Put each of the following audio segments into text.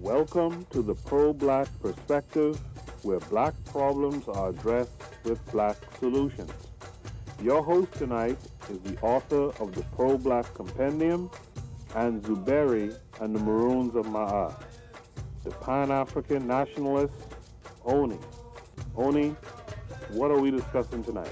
Welcome to the Pro-Black Perspective, where black problems are addressed with black solutions. Your host tonight is the author of the Pro-Black Compendium and Zuberi and the Maroons of Ma'at, the Pan-African Nationalist, Oni. Oni, what are we discussing tonight?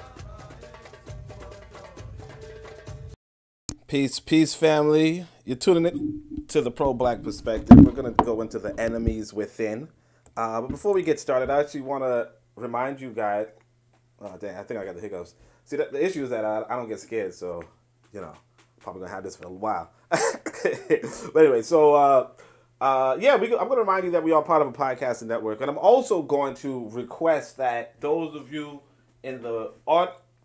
Peace, family. You're tuning in to the Pro-Black Perspective. We're going to go into the enemies within. But before we get started, I actually want to remind you guys. Oh, dang, I think I got the hiccups. See, the issue is that I don't get scared, so, probably going to have this for a while. But anyway, so, I'm going to remind you that we are part of a podcasting network. And I'm also going to request that those of you in the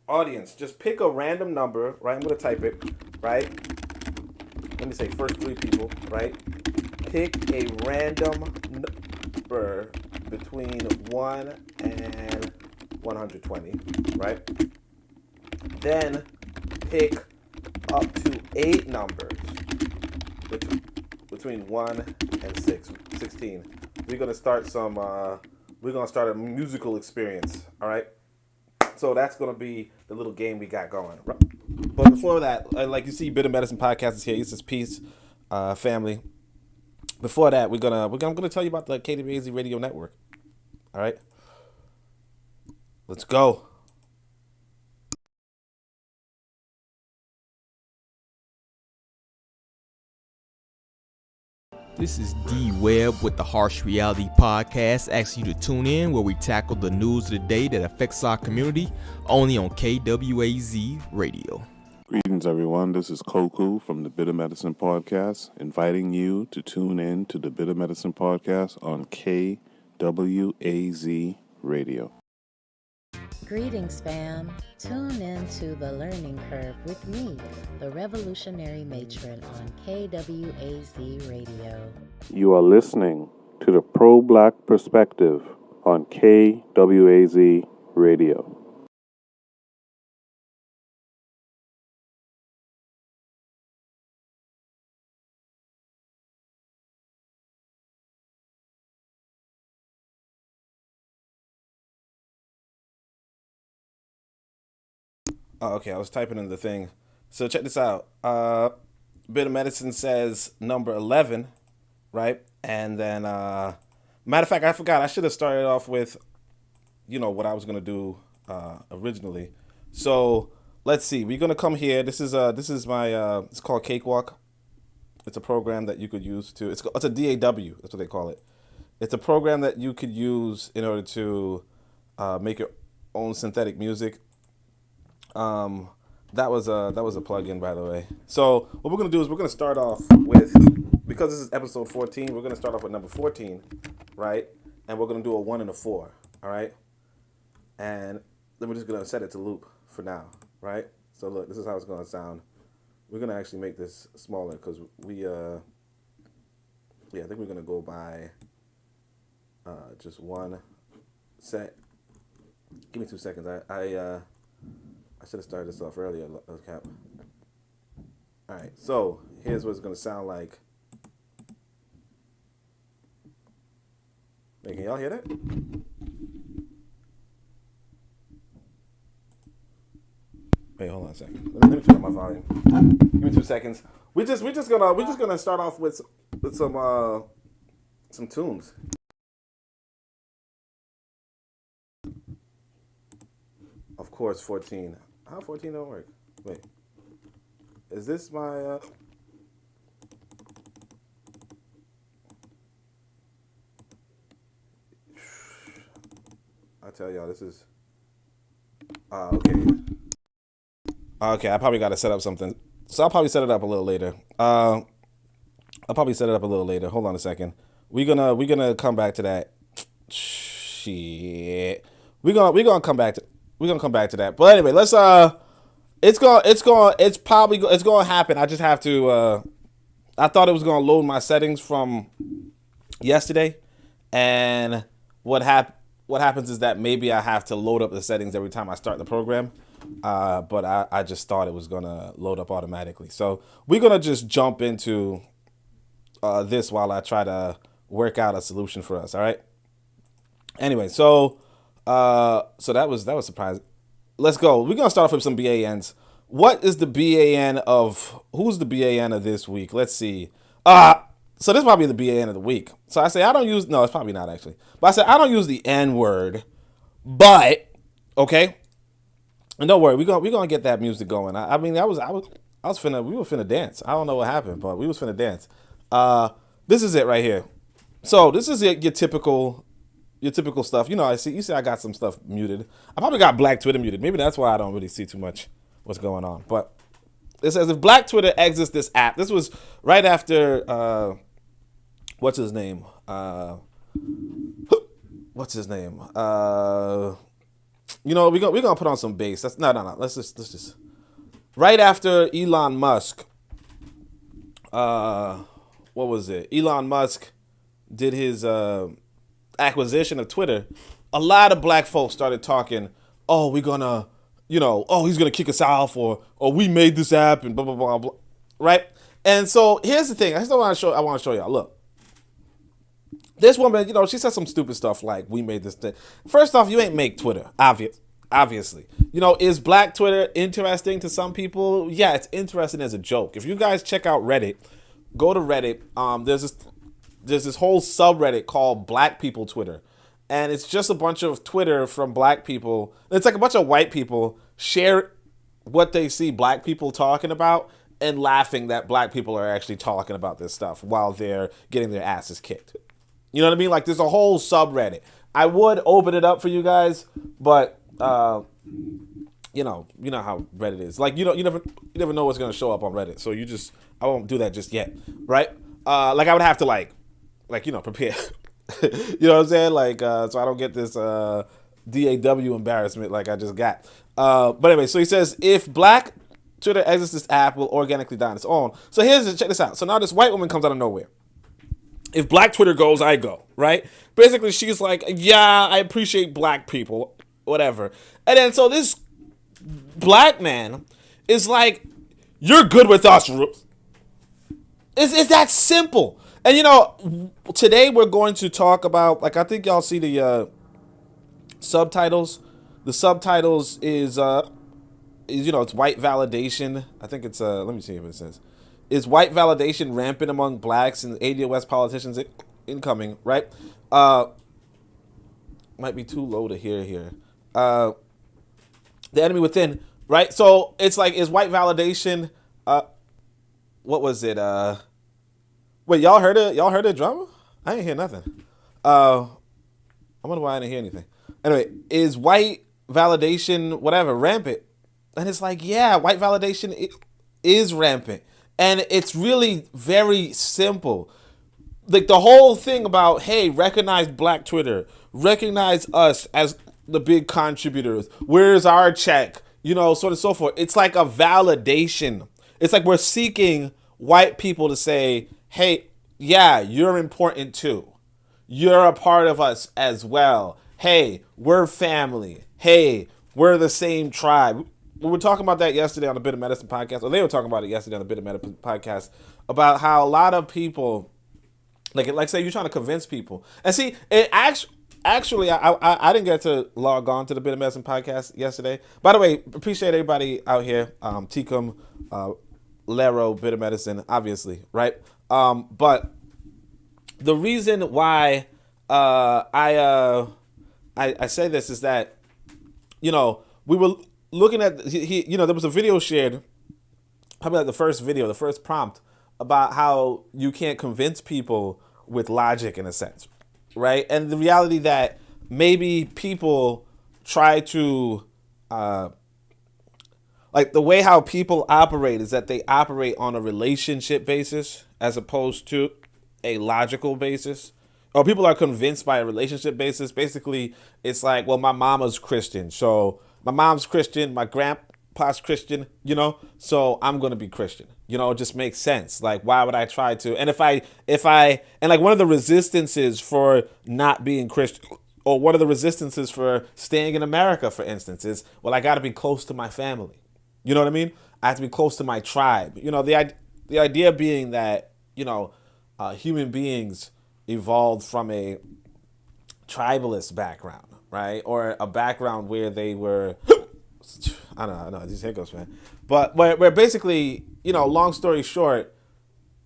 audience, just pick a random number, right? I'm going to type it, right? Let me say first 3 people, right? Pick a random number between 1 and 120, right? Then pick up to 8 numbers between 1 and 16. We're going to start a musical experience, all right? So that's going to be the little game we got going. But before that, like you see, Bitter Medicine Podcast is here. This is Peace, family. Before that, I'm gonna tell you about the KWAZ Radio Network. All right, let's go. This is D Webb with the Harsh Reality Podcast, asking you to tune in where we tackle the news of the day that affects our community, only on KWAZ Radio. Greetings, everyone. This is Koku from the Bitter Medicine Podcast, inviting you to tune in to the Bitter Medicine Podcast on KWAZ Radio. Greetings, fam. Tune in to The Learning Curve with me, the revolutionary matron on KWAZ Radio. You are listening to the Pro-Black Perspective on KWAZ Radio. Oh, okay, I was typing in the thing. So check this out. Bitter Medicine says number 11, right? And then, matter of fact, I forgot. I should have started off with, what I was going to do originally. So let's see. We're going to come here. This is my, it's called Cakewalk. It's a program that you could use to, it's a DAW. That's what they call it. It's a program that you could use in order to make your own synthetic music. That was a plug-in, by the way. So what we're gonna do is we're gonna start off with, because this is episode 14, we're gonna start off with number 14, right? And we're gonna do a 1 and a 4, all right? And then we're just gonna set it to loop for now, right? So look, this is how it's gonna sound. We're gonna actually make this smaller because we I think we're gonna go by just one set. Give me 2 seconds. I should have started this off earlier, Cap. All right, so here's what it's going to sound like. Wait, can y'all hear that? Wait, hold on a second. Let me turn up my volume. Give me 2 seconds. We're just gonna start off with some tunes. Of course, 14. How 14 don't work? Wait. Is this my... I tell y'all, this is... okay. Okay, I probably got to set up something. So I'll probably set it up a little later. Hold on a second. We're gonna come back to that. Shit. We're gonna come back to that. But anyway, let's it's gonna happen. I just have to I thought it was gonna load my settings from yesterday, and what happens is that maybe I have to load up the settings every time I start the program. But I just thought it was gonna load up automatically. So we're gonna just jump into this while I try to work out a solution for us. All right. Anyway, so that was surprising. Let's go. We're gonna start off with some BANs. What is the BAN of who's the BAN of this week? Let's see. So this might be the BAN of the week. So I say I don't use it's probably not actually. But I said I don't use the N word, but okay. And don't worry, we're gonna get that music going. I mean, we were finna dance. I don't know what happened, but we was finna dance. This is it right here. So this is your typical stuff. You know, you see I got some stuff muted. I probably got Black Twitter muted. Maybe that's why I don't really see too much what's going on. But it says if Black Twitter exits this app, this was right after what's his name? You know, we're gonna put on some bass. That's no. Let's just right after Elon Musk. What was it? Elon Musk did his acquisition of Twitter. A lot of black folks started talking. Oh, we're gonna, he's gonna kick us off, or we made this app and blah blah blah blah. Right? And so here's the thing. I want to show y'all. Look. This woman, she said some stupid stuff like, we made this thing. First off, you ain't make Twitter, obviously. Is Black Twitter interesting to some people? Yeah, it's interesting as a joke. If you guys check out Reddit, go to Reddit. There's this whole subreddit called Black People Twitter. And it's just a bunch of Twitter from black people. It's like a bunch of white people share what they see black people talking about and laughing that black people are actually talking about this stuff while they're getting their asses kicked. You know what I mean? Like, there's a whole subreddit. I would open it up for you guys, but you know how Reddit is. Like, you never know what's gonna show up on Reddit. So I won't do that just yet, right? Like I would have to prepare. You know what I'm saying? Like, so I don't get this DAW embarrassment like I just got. But anyway, so he says if Black Twitter exits this app, will organically die on its own. So check this out. So now this white woman comes out of nowhere. If Black Twitter goes, I go, right? Basically, she's like, yeah, I appreciate black people, whatever. And then so this black man is like, you're good with us, Roots. It's that simple. And, today we're going to talk about, like, I think y'all see the subtitles. The subtitles is it's white validation. I think it's, let me see what it says. Is white validation rampant among blacks and ADOS politicians incoming, right? Might be too low to hear here. The enemy within, right? So it's like, is white validation, what was it? Wait, y'all heard the drama? I didn't hear nothing. I wonder why I didn't hear anything. Anyway, is white validation, whatever, rampant? And it's like, yeah, white validation is rampant. And it's really very simple. Like the whole thing about, hey, recognize Black Twitter, recognize us as the big contributors. Where's our check? So on and so forth. It's like a validation. It's like we're seeking white people to say, hey, yeah, you're important too. You're a part of us as well. Hey, we're family. Hey, we're the same tribe. We were talking about that yesterday on the Bit of Medicine podcast, or they were talking about it yesterday on the Bit of Medicine podcast, about how a lot of people, like say you're trying to convince people. And see, it actually, I didn't get to log on to the Bit of Medicine podcast yesterday. By the way, appreciate everybody out here, Ticum, Lero, Bit of Medicine, obviously, right? But the reason why I say this is that, we were looking at, there was a video shared, probably like the first prompt about how you can't convince people with logic in a sense, right? And the reality that maybe people try to, like the way how people operate is that they operate on a relationship basis as opposed to a logical basis. Or people are convinced by a relationship basis. Basically, it's like, well, my mama's Christian, so my mom's Christian, my grandpa's Christian, so I'm going to be Christian. It just makes sense. Like, why would I try to? And if I, and like one of the resistances for not being Christian, or one of the resistances for staying in America, for instance, is, well, I got to be close to my family. You know what I mean? I have to be close to my tribe. The idea being that, human beings evolved from a tribalist background, right? Or a background where they were, I don't know, these hiccups, man. But where basically, long story short,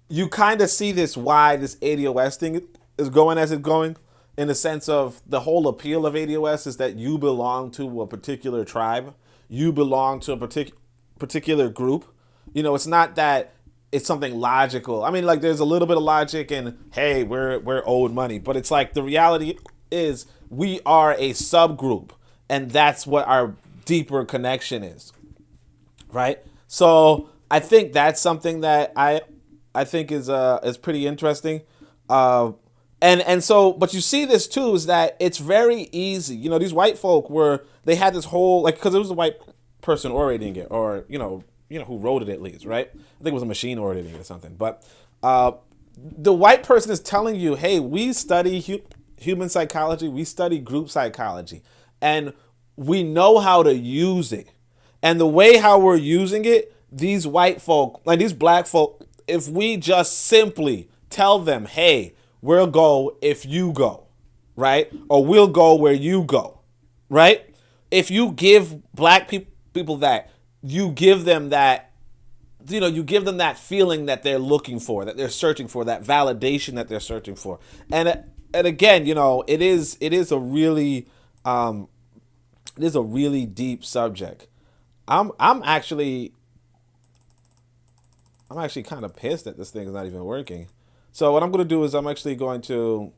you kind of see why this ADOS thing is going as it's going, in the sense of the whole appeal of ADOS is that you belong to a particular tribe. You belong to a particular group. It's not that it's something logical. I mean, like, there's a little bit of logic in, hey, we're owed money. But it's like, the reality is we are a subgroup. And that's what our deeper connection is. Right? So I think that's something that I think is pretty interesting. And so, but you see this too, is that it's very easy. These white folk they had this whole, like, because it was a white person orating it, or, who wrote it at least, right? I think it was a machine orating it or something. But the white person is telling you, hey, we study human psychology, we study group psychology, and we know how to use it. And the way how we're using it, these white folk, like these black folk, if we just simply tell them, hey, we'll go if you go, right? Or we'll go where you go, right? If you give black people that, you give them that, you give them that feeling that they're looking for, that they're searching for, that validation that they're searching for. And again, it is a really deep subject. I'm actually kind of pissed that this thing is not even working. So what I'm going to do is I'm probably going to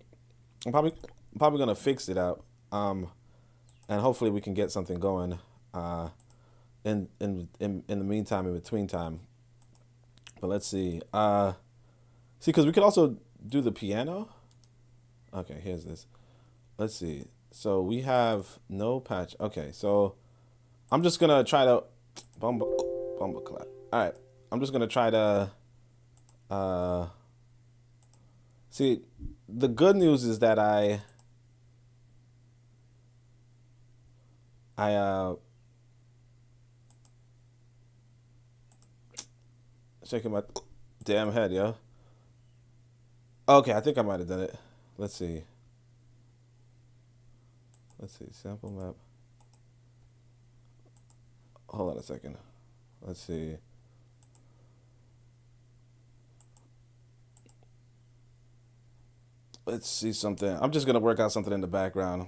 fix it out. And hopefully we can get something going in the meantime, in between time. But let's see. Because we could also do the piano. Okay, here's this. Let's see. So we have no patch. Okay, so I'm just going to try to bumble clap. All right. I'm just going to try to see, the good news is that I shaking my damn head, yo. Okay, I think I might have done it. Let's see. Sample map. Hold on a second. Let's see. Let's see something. I'm just going to work out something in the background.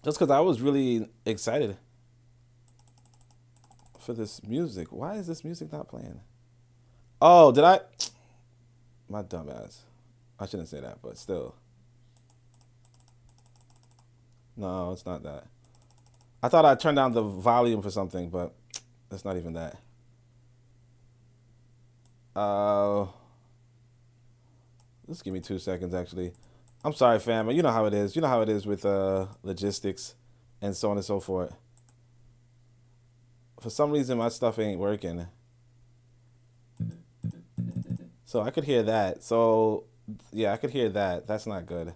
Just because I was really excited for this music. Why is this music not playing? Oh, did I? My dumb ass. I shouldn't say that, but still. No, it's not that. I thought I turned down the volume for something, but it's not even that. Just give me 2 seconds, actually. I'm sorry, fam. You know how it is. You know how it is with logistics and so on and so forth. For some reason, my stuff ain't working. So I could hear that. So, yeah, I could hear that. That's not good.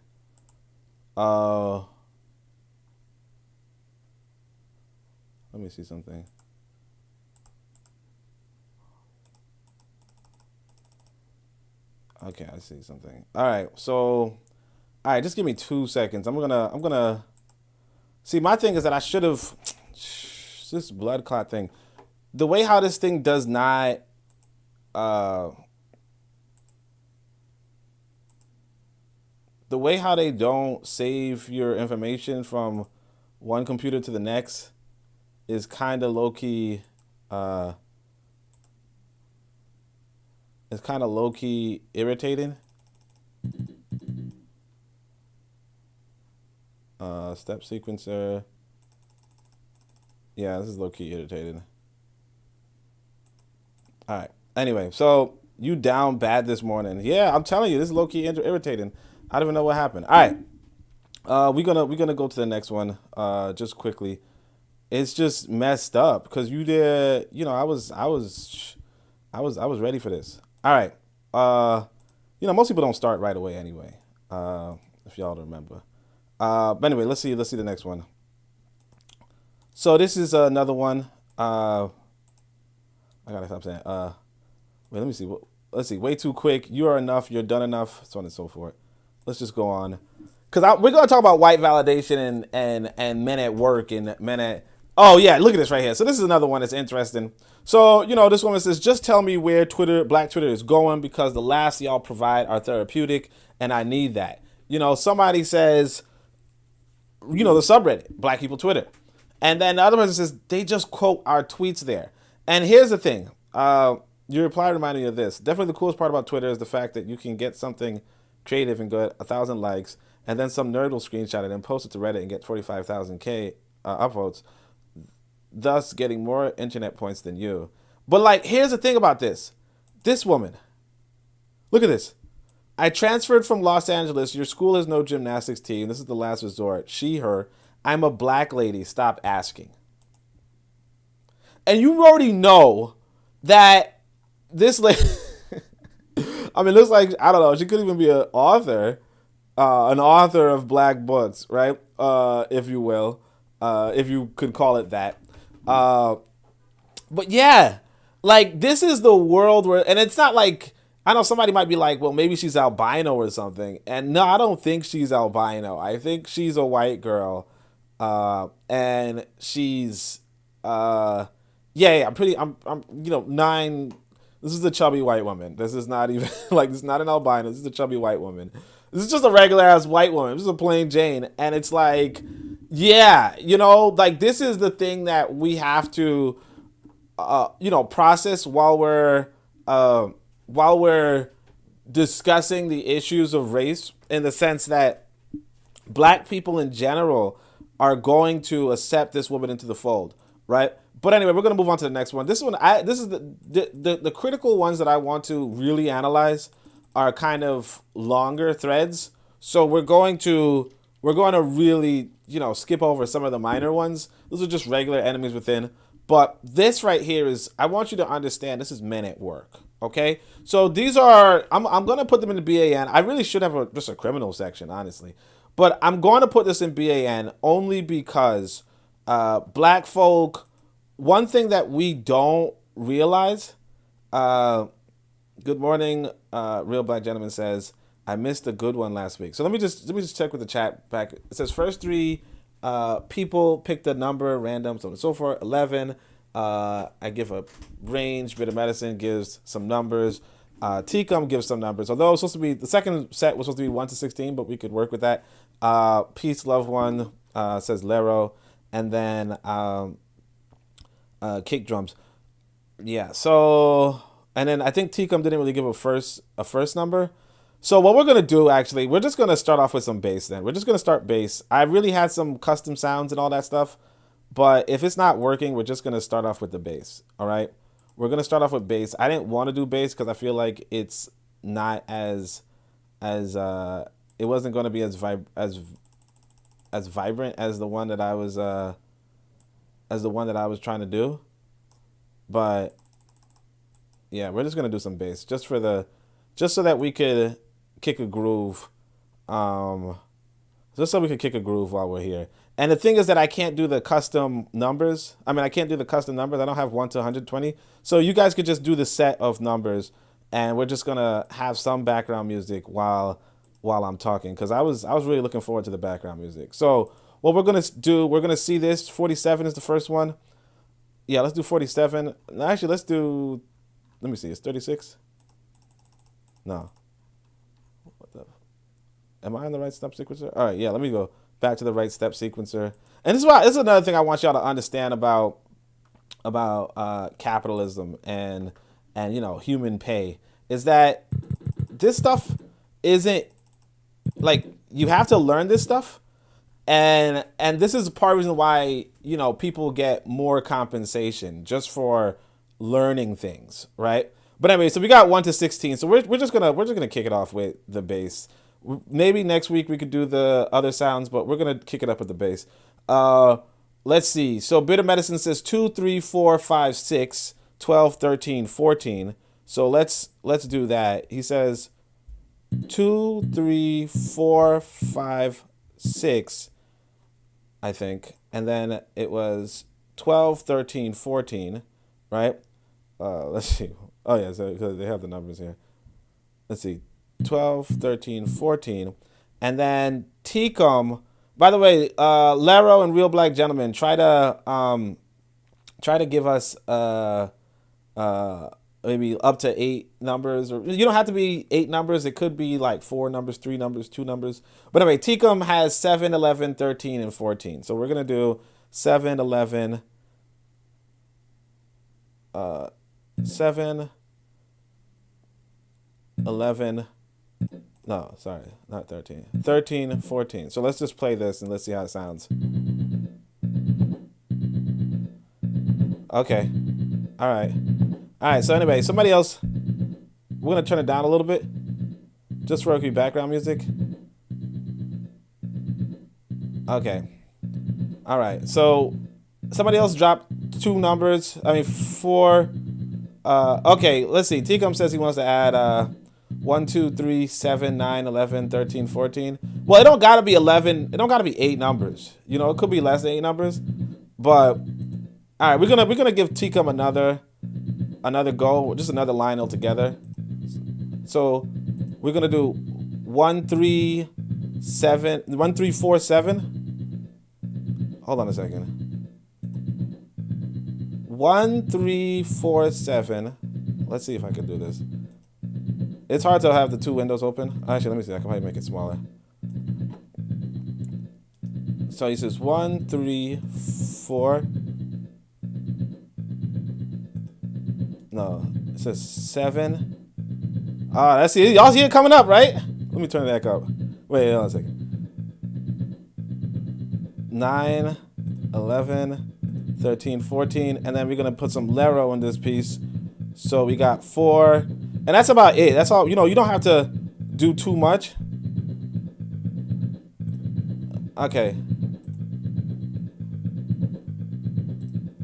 Let me see something. Okay, I see something. All right, so, just give me 2 seconds. I'm gonna. See, my thing is that I should have this blood clot thing. The way how this thing does not. The way how they don't save your information from one computer to the next is kind of low-key. It's kind of low-key irritating. Step sequencer. Yeah, this is low-key irritating. All right. Anyway, so you down bad this morning. Yeah, I'm telling you, this is low-key irritating. I don't even know what happened. All right. We're gonna go to the next one. Just quickly. It's just messed up because you did. I was ready for this. All right. Most people don't start right away anyway. If y'all remember. But anyway, let's see the next one. So this is another one. I gotta stop saying. Wait, let me see. Let's see. Way too quick. You are enough. You're done enough. So on and so forth. let's just go on. Because we're going to talk about white validation and men at work and men at... Oh, yeah, look at this right here. So this is another one that's interesting. So, you know, this woman says, just tell me where Black Twitter is going because the laughs y'all provide are therapeutic and I need that. You know, somebody says, you know, the subreddit, Black People Twitter. And then the other person says, they just quote our tweets there. And here's the thing. Your reply reminded me of this. Definitely the coolest part about Twitter is the fact that you can get something creative and get 1,000 likes, and then some nerd will screenshot it and post it to Reddit and get 45,000 upvotes, thus getting more internet points than you. But like, here's the thing about this. This woman, look at this. I transferred from Los Angeles. Your school has no gymnastics team. This is the last resort. She, her. I'm a black lady. Stop asking. And you already know that this lady, I mean, it looks like, I don't know, she could even be an author of black books, right? If you will, if you could call it that. But yeah, like this is the world where, and it's not like, I know somebody might be like, well, maybe she's albino or something. And no, I don't think she's albino. I think she's a white girl. And she's, I'm you know, 9, this is a chubby white woman. This is not even, like, this is not an albino. This is a chubby white woman. This is just a regular ass white woman. This is a plain Jane. And it's like, yeah, you know, like this is the thing that we have to, you know, process while we're discussing the issues of race, in the sense that black people in general are going to accept this woman into the fold, right? But anyway, we're going to move on to the next one. This one, this is the critical ones that I want to really analyze are kind of longer threads. So we're going to really, you know, skip over some of the minor ones. Those are just regular enemies within. But this right here is, I want you to understand, this is men at work. Okay, so these are, I'm going to put them in the BAN. I really should have just a criminal section, honestly. But I'm going to put this in BAN only because black folk, one thing that we don't realize, good morning, Real Black Gentleman says, I missed a good one last week. So let me just check with the chat back. It says first 3 people picked a number, random, so on and so forth, 11. I give a range. Bit of Medicine gives some numbers. Tecum gives some numbers. Although it's supposed to be, the second set was supposed to be 1 to 16, but we could work with that. Peace, Loved One says Lero, and then Kick Drums. Yeah. So, and then I think Tecum didn't really give a first number. So what we're gonna do, actually, we're just gonna start off with some bass. Then we're just gonna start bass. I really had some custom sounds and all that stuff. But if it's not working, we're just going to start off with the bass, all right? We're going to start off with bass. I didn't want to do bass because I feel like it's not it wasn't going to be as vibrant as the one that I was trying to do. But yeah, we're just going to do some bass just so that we could kick a groove. Just so we could kick a groove while we're here. And the thing is that I can't do the custom numbers. I don't have 1 to 120. So you guys could just do the set of numbers, and we're just gonna have some background music while I'm talking, because I was really looking forward to the background music. So what we're gonna do, we're gonna see this. 47 is the first one. Yeah, let's do 47. Actually, let's do. Let me see. It's 36. No. What the? Am I on the right step sequencer? All right. Yeah. Let me go back to the right step sequencer. And this is another thing I want y'all to understand about capitalism and you know, human pay, is that this stuff isn't like, you have to learn this stuff, and this is part of the reason why, you know, people get more compensation just for learning things, right? But anyway, so we got 1 to 16. So we're just gonna kick it off with the bass. Maybe next week we could do the other sounds, but we're going to kick it up with the bass. Let's see. So Bit of Medicine says 2, 3, 4, 5, 6, 12, 13, 14. So let's do that. He says 2, 3, 4, 5, 6, I think. And then it was 12, 13, 14, right? Let's see. Oh, yeah, so they have the numbers here. Let's see. 12, 13, 14. And then Tecum. By the way, Lero and Real Black Gentleman, try to give us maybe up to 8 numbers, or you don't have to be 8 numbers. It could be like 4 numbers, 3 numbers, 2 numbers. But anyway, Tecum has 7, 11, 13, and 14. So we're gonna do 7, 11, 7, 11. No, sorry, not 13. 13, 14. So let's just play this and let's see how it sounds. Okay. All right. All right. So anyway, somebody else. We're going to turn it down a little bit. Just for background music. Okay. All right. So somebody else dropped 2 numbers. I mean, 4. Okay. Let's see. Tecum says he wants to add 1, 2, 3, 7, 9, 11, 13, 14. Well, it don't gotta be 11. It don't gotta be 8 numbers. You know, it could be less than 8 numbers. But all right, we're gonna give Tecum another go, just another line altogether. So we're gonna do 1, 3, 7, 1, 3, 4, 7. Hold on a second. 1, 3, 4, 7. Let's see if I can do this. It's hard to have the 2 windows open. Actually, let me see. I can probably make it smaller. So he says 1, 3, 4. No, it says 7. Ah, that's it. Y'all see it coming up, right? Let me turn it back up. Wait, hold on a second. 9, 11, 13, 14. And then we're going to put some Lero in this piece. So we got 4. And that's about it. That's all. You know, you don't have to do too much. Okay.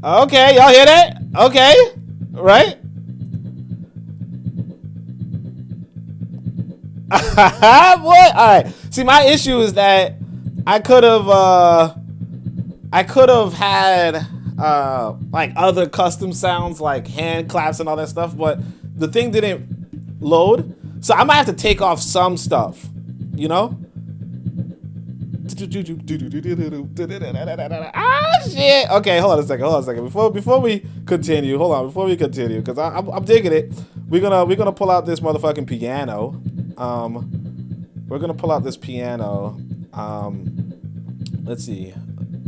Okay, y'all hear that? Okay. Right? What? All right. See, my issue is that I could have had like other custom sounds like hand claps and all that stuff, but the thing didn't load, so I might have to take off some stuff, you know? Ah, shit. Okay, hold on a second. Before we continue, because I'm digging it. We're gonna pull out this motherfucking piano. We're gonna pull out this piano. Let's see.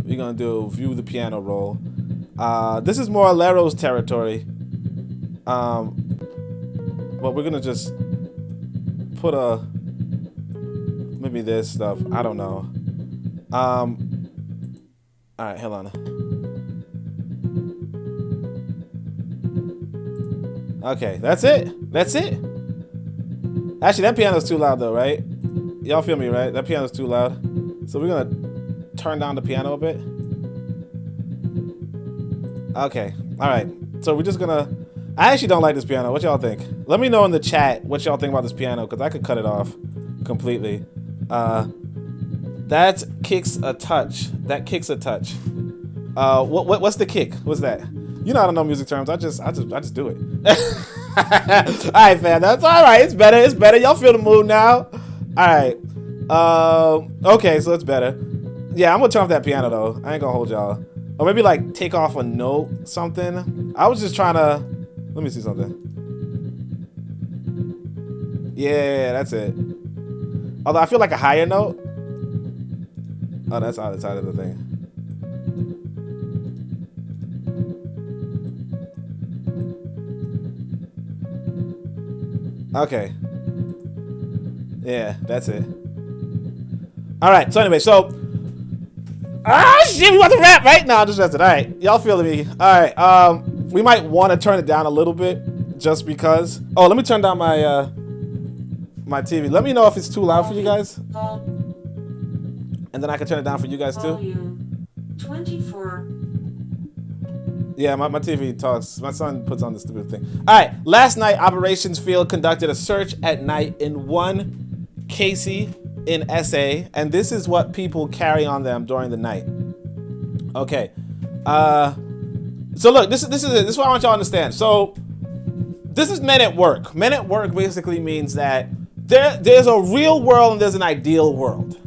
We're gonna do view the piano roll. This is more Lero's territory. But we're gonna just put maybe this stuff. I don't know. All right, hold on. Okay, that's it. Actually, that piano's too loud though, right? Y'all feel me, right? That piano's too loud. So we're gonna turn down the piano a bit. Okay, all right. So we're just gonna. I actually don't like this piano. What y'all think? Let me know in the chat what y'all think about this piano, because I could cut it off completely. That kicks a touch. What's the kick? What's that? You know, I don't know music terms. I just do it. All right, fam. That's all right. It's better. Y'all feel the mood now. All right. Okay, so it's better. Yeah, I'm gonna turn off that piano though. I ain't gonna hold y'all. Or maybe like take off a note, something. I was just trying to. Let me see something. Yeah, that's it. Although I feel like a higher note. Oh, that's on the side of the thing. Okay. Yeah, that's it. All right. So anyway, shit, we want to rap, right? No, I'm just resting. All right, y'all feeling me? All right. We might want to turn it down a little bit, just because. Oh, let me turn down my my TV. Let me know if it's too loud for you guys, and then I can turn it down for you guys too. 24. Yeah, my TV talks. My son puts on the stupid thing. All right. Last night, Operations Field conducted a search at night in one Casey in SA, and this is what people carry on them during the night. Okay. So look, this is it. This is what I want y'all to understand. So this is men at work. Men at work basically means that there's a real world and there's an ideal world.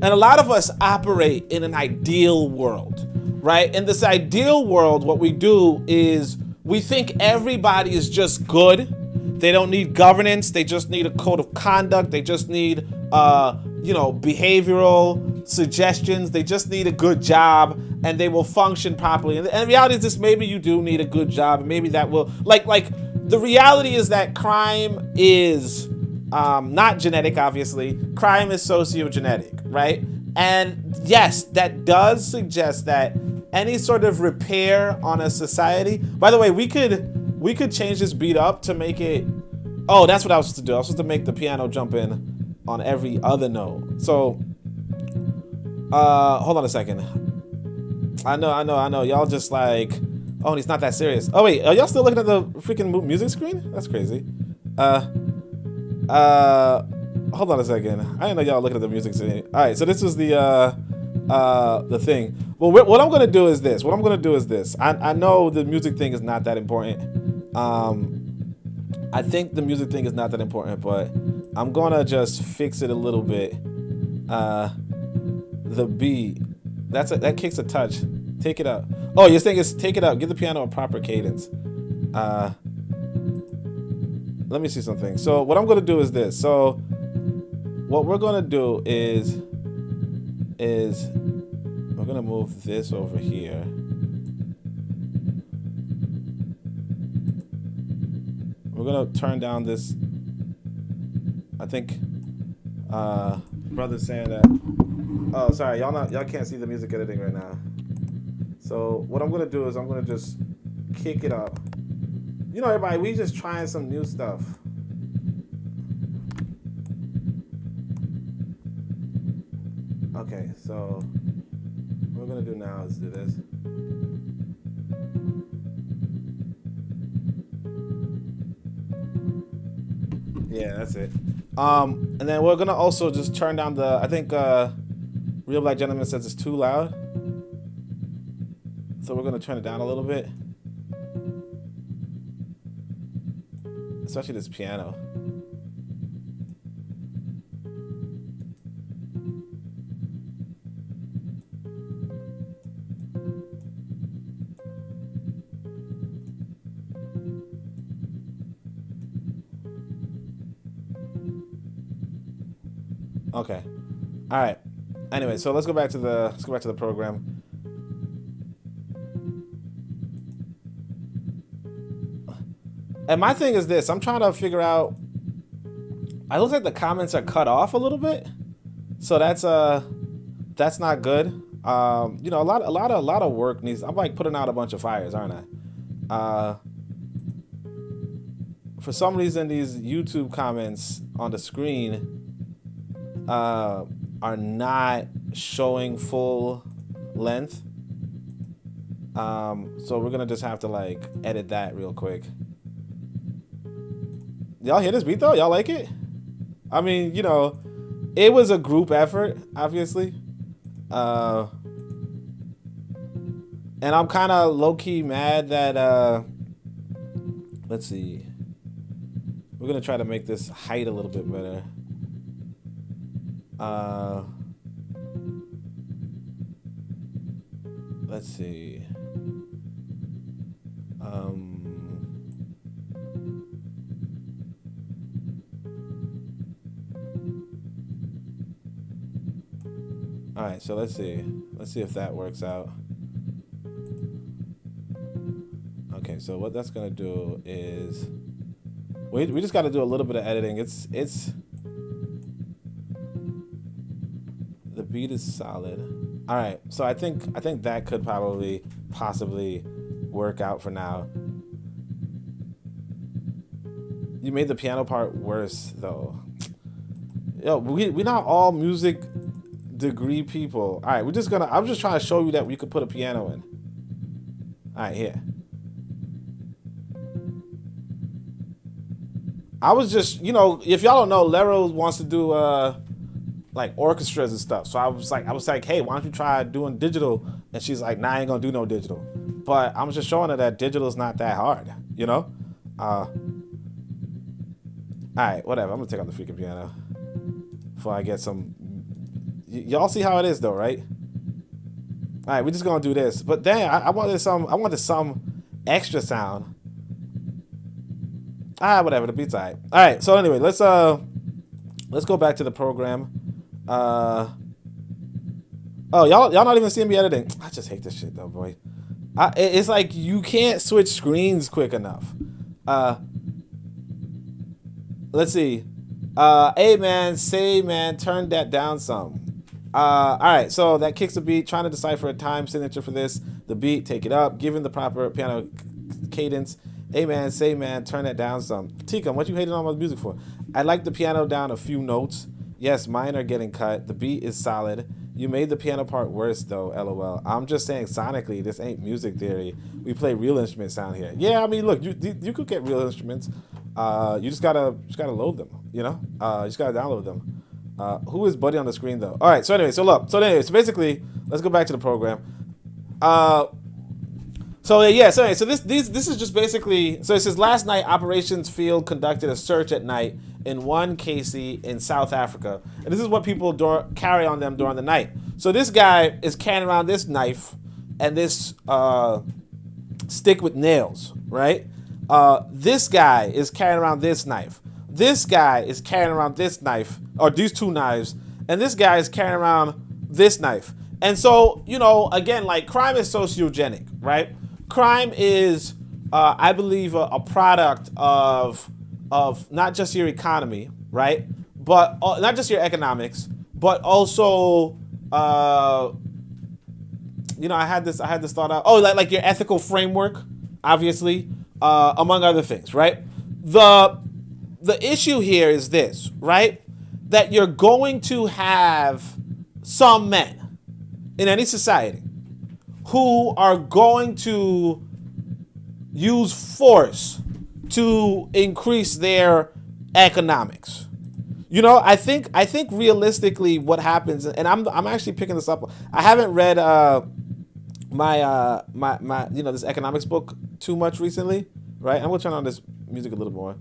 And a lot of us operate in an ideal world, right? In this ideal world, what we do is we think everybody is just good. They don't need governance. They just need a code of conduct. They just need, behavioral suggestions. They just need a good job and they will function properly. And the reality is this, maybe you do need a good job. And maybe that will, like the reality is that crime is not genetic, obviously. Crime is sociogenetic, right? And yes, that does suggest that any sort of repair on a society. By the way, we could change this beat up to make it. Oh, that's what I was supposed to do. I was supposed to make the piano jump in on every other note. So, hold on a second. I know. Y'all just like, oh, he's not that serious. Oh wait, are y'all still looking at the freaking music screen? That's crazy. Hold on a second. I didn't know y'all looking at the music screen. All right, so this is the thing. Well, what I'm gonna do is this. I know the music thing is not that important. I think the music thing is not that important, but I'm gonna just fix it a little bit. The beat. That kicks a touch. Take it out. Oh, your thing is take it out. Give the piano a proper cadence. Let me see something. So what I'm gonna do is this. So what we're gonna do is we're gonna move this over here. We're gonna turn down this. I think brother's saying that. Oh, sorry, y'all can't see the music editing right now. So what I'm gonna do is I'm gonna just kick it up. You know, everybody, we just trying some new stuff. Okay, so what we're gonna do now is do this. Yeah, that's it. And then we're gonna also just turn down the, I think Real Black Gentleman says it's too loud. So we're gonna turn it down a little bit. Especially this piano. Okay. All right. Anyway, so let's go back to the program. And my thing is this, I'm trying to figure out, I look like the comments are cut off a little bit. So that's not good. You know, a lot of work needs, I'm like putting out a bunch of fires, aren't I? For some reason these YouTube comments on the screen are not showing full length. So we're gonna just have to like edit that real quick. Y'all hear this beat though? Y'all like it? I mean, you know, it was a group effort, obviously. And I'm kind of low-key mad that, let's see. We're going to try to make this height a little bit better. Let's see. All right, so let's see if that works out. Okay, so what that's gonna do is we just got to do a little bit of editing. It's the beat is solid. All right, so I think that could possibly work out for now. You made the piano part worse though. Yo, we're not all music degree people. All right, I'm just trying to show you that we could put a piano in. All right, here. I was just, you know, if y'all don't know, Lero wants to do like orchestras and stuff. So I was like, hey, why don't you try doing digital? And she's like, nah, I ain't gonna do no digital. But I'm just showing her that digital is not that hard, you know? All right, whatever. I'm gonna take out the freaking piano before I get some. Y'all see how it is though, right? All right, we're just gonna do this. But then I wanted some extra sound. Whatever. The beat's alright. All right. So anyway, let's go back to the program. Oh, y'all not even seeing me editing. I just hate this shit though, boy. It's like you can't switch screens quick enough. Let's see. Hey man, say man, turn that down some. All right, so that kicks the beat. Trying to decipher a time signature for this. The beat, take it up. Given the proper piano cadence. Hey man, say man, turn that down some. Tika, what you hating on my music for? I like the piano down a few notes. Yes, mine are getting cut. The beat is solid. You made the piano part worse though, LOL. I'm just saying sonically, this ain't music theory. We play real instrument sound here. Yeah, I mean, look, you could get real instruments. You just gotta load them. You know, you just gotta download them. Who is Buddy on the screen though? All right. So anyway, so basically, let's go back to the program. So this is just basically, so it says last night operations field conducted a search at night in one KC in South Africa, and this is what people carry on them during the night. So this guy is carrying around this knife and this stick with nails, right? This guy is carrying around this knife. This guy is carrying around this knife, or these two knives, and this guy is carrying around this knife. And so, you know, again, like crime is sociogenic, right? Crime is, I believe, a product of not just your economy, right? But not just your economics, but also, you know, I had this thought out. Oh, like your ethical framework, obviously, among other things, right? The issue here is this, right? That you're going to have some men in any society who are going to use force to increase their economics. You know, I think realistically what happens, and I'm actually picking this up. I haven't read my you know, this economics book too much recently, right? I'm gonna turn on this music a little more.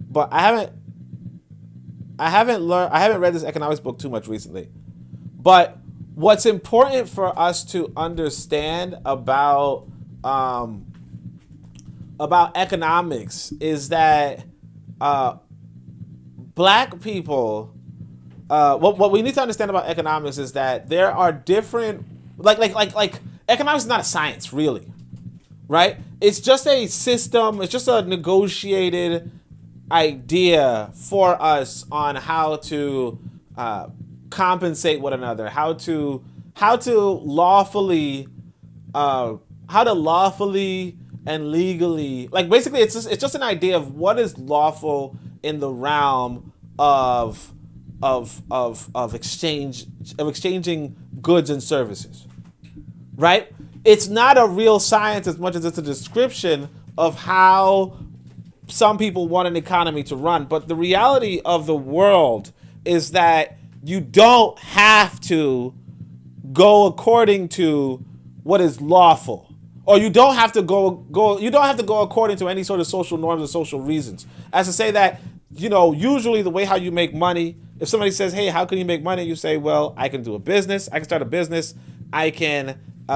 But I haven't read this economics book too much recently. But what's important for us to understand about economics is that black people, what we need to understand about economics is that there are different, like economics is not a science really, right? It's just a system. It's just a negotiated idea for us on how to compensate one another, how to lawfully and legally, like basically it's just an idea of what is lawful in the realm of exchanging goods and services, right? It's not a real science as much as it's a description of how some people want an economy to run. But the reality of the world is that you don't have to go according to what is lawful, or you don't have to go according to any sort of social norms or social reasons. As to say that, you know, usually the way how you make money, if somebody says, hey, how can you make money? You say, well, I can do a business. I can start a business. I can you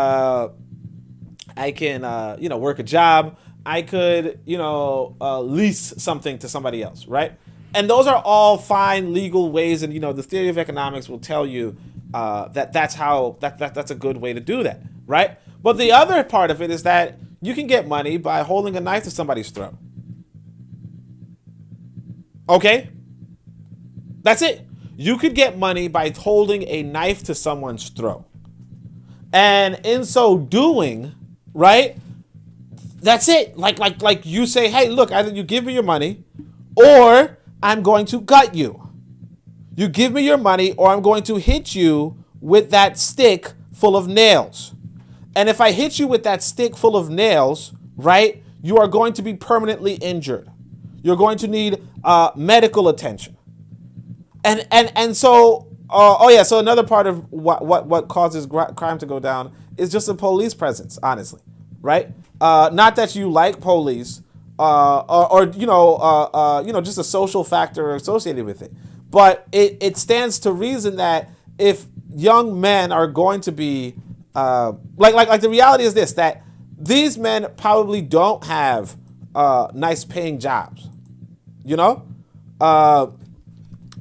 know, work a job. I could, you know, lease something to somebody else, right? And those are all fine legal ways. And, you know, the theory of economics will tell you that's a good way to do that, right? But the other part of it is that you can get money by holding a knife to somebody's throat. Okay? That's it. You could get money by holding a knife to someone's throat. And in so doing, right? That's it. Like you say, hey, look, either you give me your money or I'm going to gut you. You give me your money or I'm going to hit you with that stick full of nails. And if I hit you with that stick full of nails, right, you are going to be permanently injured. You're going to need medical attention. And so, so another part of what causes crime to go down is just the police presence, honestly, right? Not that you like police, or just a social factor associated with it. But it stands to reason that if young men are going to be like the reality is this, that these men probably don't have nice paying jobs.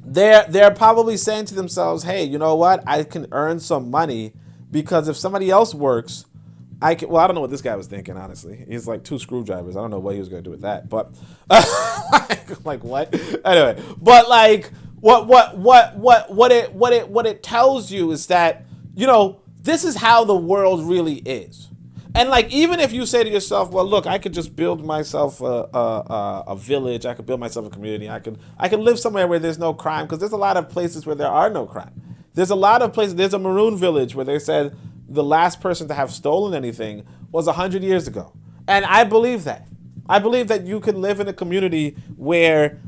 They're probably saying to themselves, hey, you know what? I can earn some money because if somebody else works, I can. Well, I don't know what this guy was thinking, honestly. He's like 2 screwdrivers. I don't know what he was going to do with that, but like what? Anyway, but like what it tells you is that, this is how the world really is. And like, even if you say to yourself, well, look, I could just build myself a village. I could build myself a community. I could live somewhere where there's no crime, because there's a lot of places where there are no crime. There's a lot of places. There's a Maroon village where they said the last person to have stolen anything was 100 years ago. And I believe that. I believe that you can live in a community where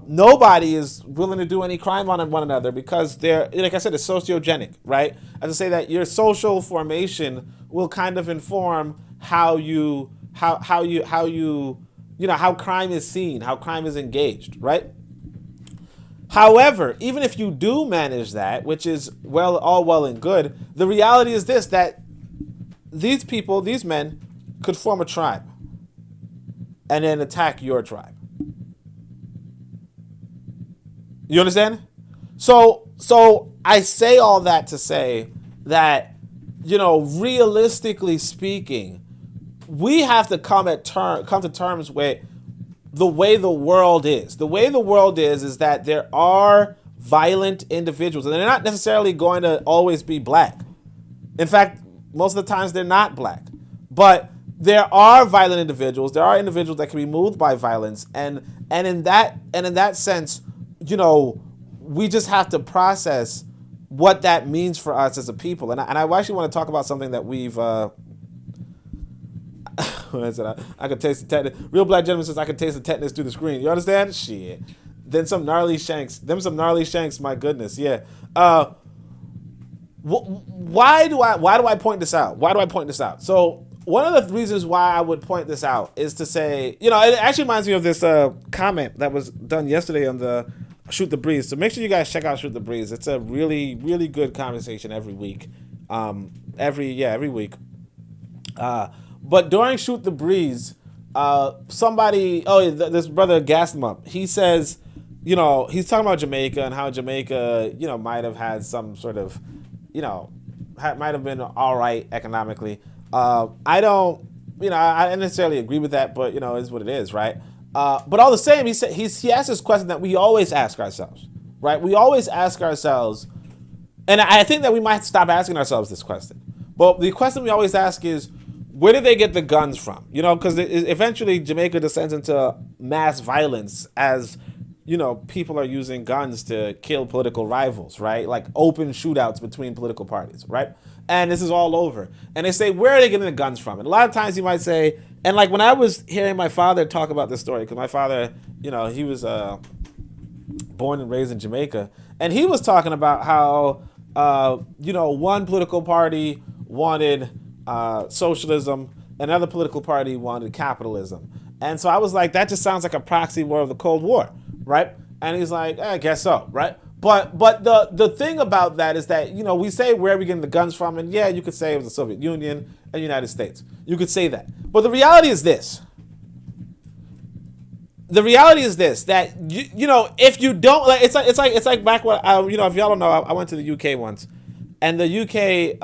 nobody is willing to do any crime on one another because they're, like I said, it's sociogenic, right? As I say, that your social formation will kind of inform how crime is seen, how crime is engaged, right? However, even if you do manage that, which is all well and good, the reality is this, that these people, these men, could form a tribe and then attack your tribe. You understand? So I say all that to say that, realistically speaking, we have to come to terms with the way the world is. The way the world is that there are violent individuals, and they're not necessarily going to always be black. In fact, most of the times they're not black. But there are violent individuals. There are individuals that can be moved by violence, and in that sense, we just have to process what that means for us as a people. And I actually want to talk about something that we've I could taste the tetanus. Real Black Gentleman says I could taste the tetanus through the screen. You understand? Shit. Then some gnarly shanks. My goodness. Yeah. Why do I point this out? So one of the reasons why I would point this out is to say, it actually reminds me of this comment that was done yesterday on the Shoot the Breeze. So make sure you guys check out Shoot the Breeze. It's a really, really good conversation every week. Every week. But during Shoot the Breeze, this brother gassed him up. He says, he's talking about Jamaica and how Jamaica, might have had some sort of, might have been all right economically. I don't necessarily agree with that, but, it's what it is, right? But all the same, he asked this question that we always ask ourselves, right? We always ask ourselves, and I think that we might stop asking ourselves this question. But the question we always ask is, where did they get the guns from? Because eventually Jamaica descends into mass violence as, people are using guns to kill political rivals, right? Like open shootouts between political parties, right? And this is all over. And they say, where are they getting the guns from? And a lot of times you might say, and like when I was hearing my father talk about this story, because my father, he was born and raised in Jamaica, and he was talking about how, one political party wanted socialism, another political party wanted capitalism. And so I was like, that just sounds like a proxy war of the Cold War, right? And he's like, I guess so, right? But the thing about that is that, we say where are we getting the guns from? And yeah, you could say it was the Soviet Union and the United States. You could say that. But the reality is this. That, if you don't, like, it's like back when, if y'all don't know, I went to the UK once. And the UK,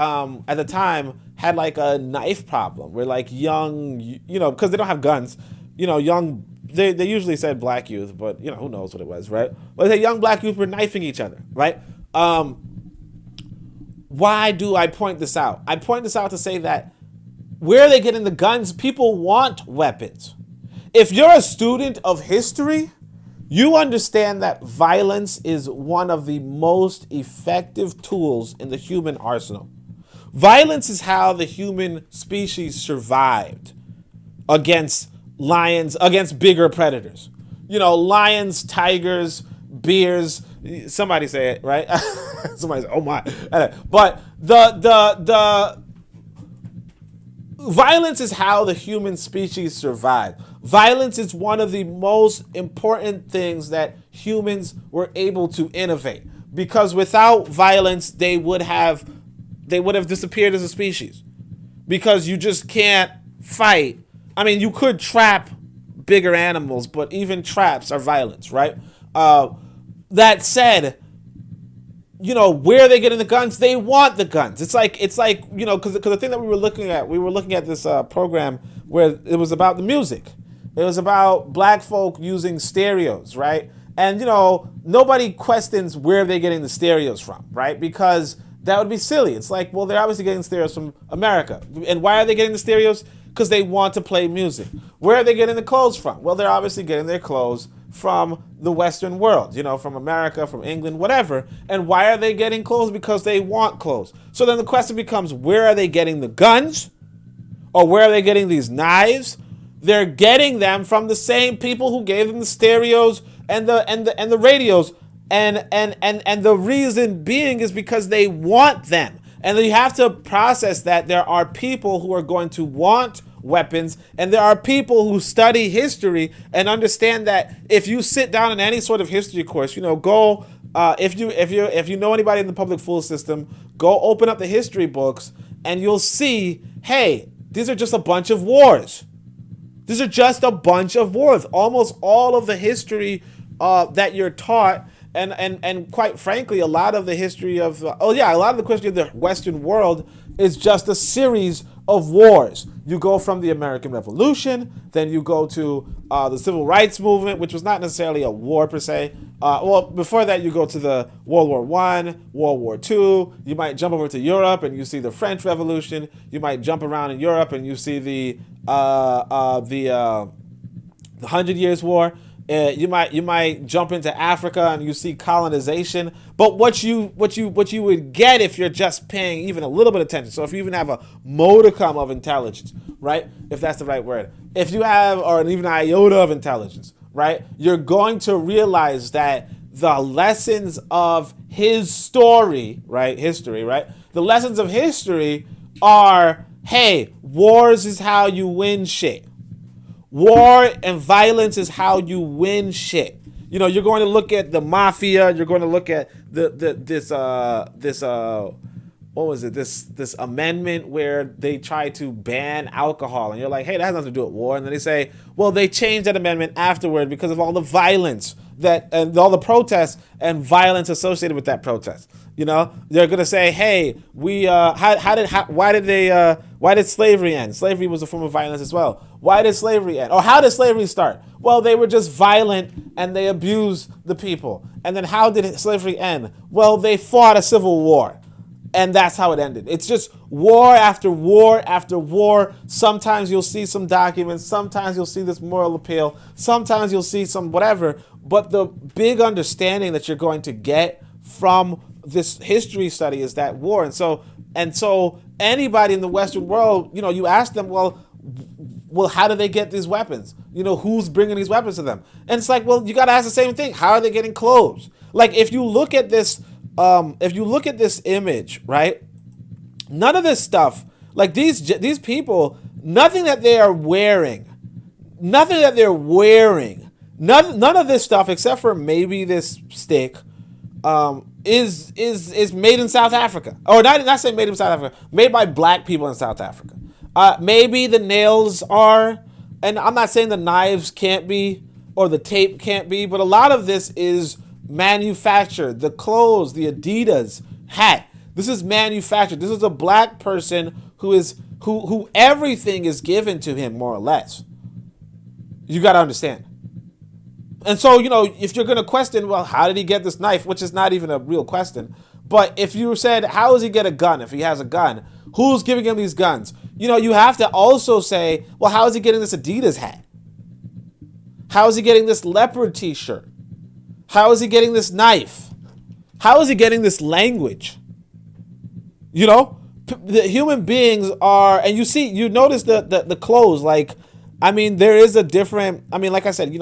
at the time, had like a knife problem where like young, because they don't have guns, they usually said black youth, but who knows what it was, right? But the young black youth were knifing each other, right? Why do I point this out? I point this out to say that where are they getting the guns? People want weapons. If you're a student of history, you understand that violence is one of the most effective tools in the human arsenal. Violence is how the human species survived against lions, against bigger predators. Lions, tigers, bears. Somebody say it, right? Somebody say, oh my. But violence is how the human species survived. Violence is one of the most important things that humans were able to innovate, because without violence, they would have disappeared as a species, because you just can't fight. I mean, you could trap bigger animals, but even traps are violence, right? That said, where are they getting the guns? They want the guns. It's like because the thing that we were looking at this program where it was about the music. It was about black folk using stereos, right? And nobody questions where they're getting the stereos from, right? Because that would be silly. It's like, well, they're obviously getting stereos from America. And why are they getting the stereos? Because they want to play music. Where are they getting the clothes from? Well, they're obviously getting their clothes from the Western world, from America, from England, whatever. And why are they getting clothes? Because they want clothes. So then the question becomes, where are they getting the guns? Or where are they getting these knives? They're getting them from the same people who gave them the stereos and the radios. And the reason being is because they want them. And you have to process that there are people who are going to want weapons, and there are people who study history and understand that if you sit down in any sort of history course, go if you know anybody in the public school system, go open up the history books and you'll see, hey, these are just a bunch of wars. These are just a bunch of wars. Almost all of the history that you're taught, and quite frankly, a lot of the history of a lot of the history of the Western world is just a series of wars. You go from the American Revolution, then you go to the Civil Rights Movement, which was not necessarily a war per se. Before that, you go to the World War I, World War II. You might jump over to Europe and you see the French Revolution. You might jump around in Europe and you see the 100 Years' War. You might jump into Africa and you see colonization. But what you would get if you're just paying even a little bit of attention, so if you even have a modicum of intelligence, right? If that's the right word. If you have, or even an iota of intelligence, right? You're going to realize that the lessons of his story, right? History, right? The lessons of history are, hey, wars is how you win shit. War and violence is how you win shit. You're going to look at the mafia. You're going to look at this amendment where they try to ban alcohol, and you're like, hey, that has nothing to do with war. And then they say, well, they changed that amendment afterward because of all the violence and all the protests and violence associated with that protest. They're gonna say, hey, why did slavery end? Slavery was a form of violence as well. Why did slavery end? Or how did slavery start? Well, they were just violent and they abused the people. And then how did slavery end? Well, they fought a civil war. And that's how it ended. It's just war after war after war. Sometimes you'll see some documents. Sometimes you'll see this moral appeal. Sometimes you'll see some whatever. But the big understanding that you're going to get from this history study is that war. And so anybody in the Western world, you ask them, well, how do they get these weapons? Who's bringing these weapons to them? And it's like, well, you got to ask the same thing. How are they getting clothes? Like, if you look at this image, right? None of this stuff, like these people, nothing that they are wearing, none of this stuff except for maybe this stick, is made in South Africa. Or not say made in South Africa, made by black people in South Africa. Maybe the nails are, and I'm not saying the knives can't be, or the tape can't be, but a lot of this is manufactured. The clothes, the Adidas hat, this is manufactured. This is a black person who everything is given to him, more or less. You got to understand. And so, if you're going to question, well, how did he get this knife? Which is not even a real question. But if you said, how does he get a gun if he has a gun? Who's giving him these guns? You have to also say, well, how is he getting this Adidas hat? How is he getting this leopard t-shirt? How is he getting this knife? How is he getting this language? The human beings are, and you notice the clothes, like, there is a different, like I said,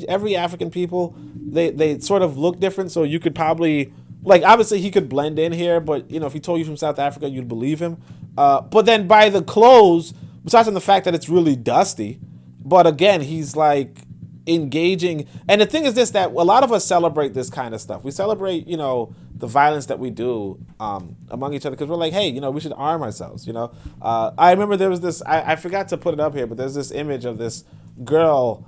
every African people, they sort of look different. So you could probably, like, obviously he could blend in here, but if he told you from South Africa, you'd believe him. But then by the clothes, besides from the fact that it's really dusty, but again, he's like engaging. And the thing is this, that a lot of us celebrate this kind of stuff. We celebrate, the violence that we do among each other because we're like, hey, we should arm ourselves, I remember there was this, I forgot to put it up here, but there's this image of this girl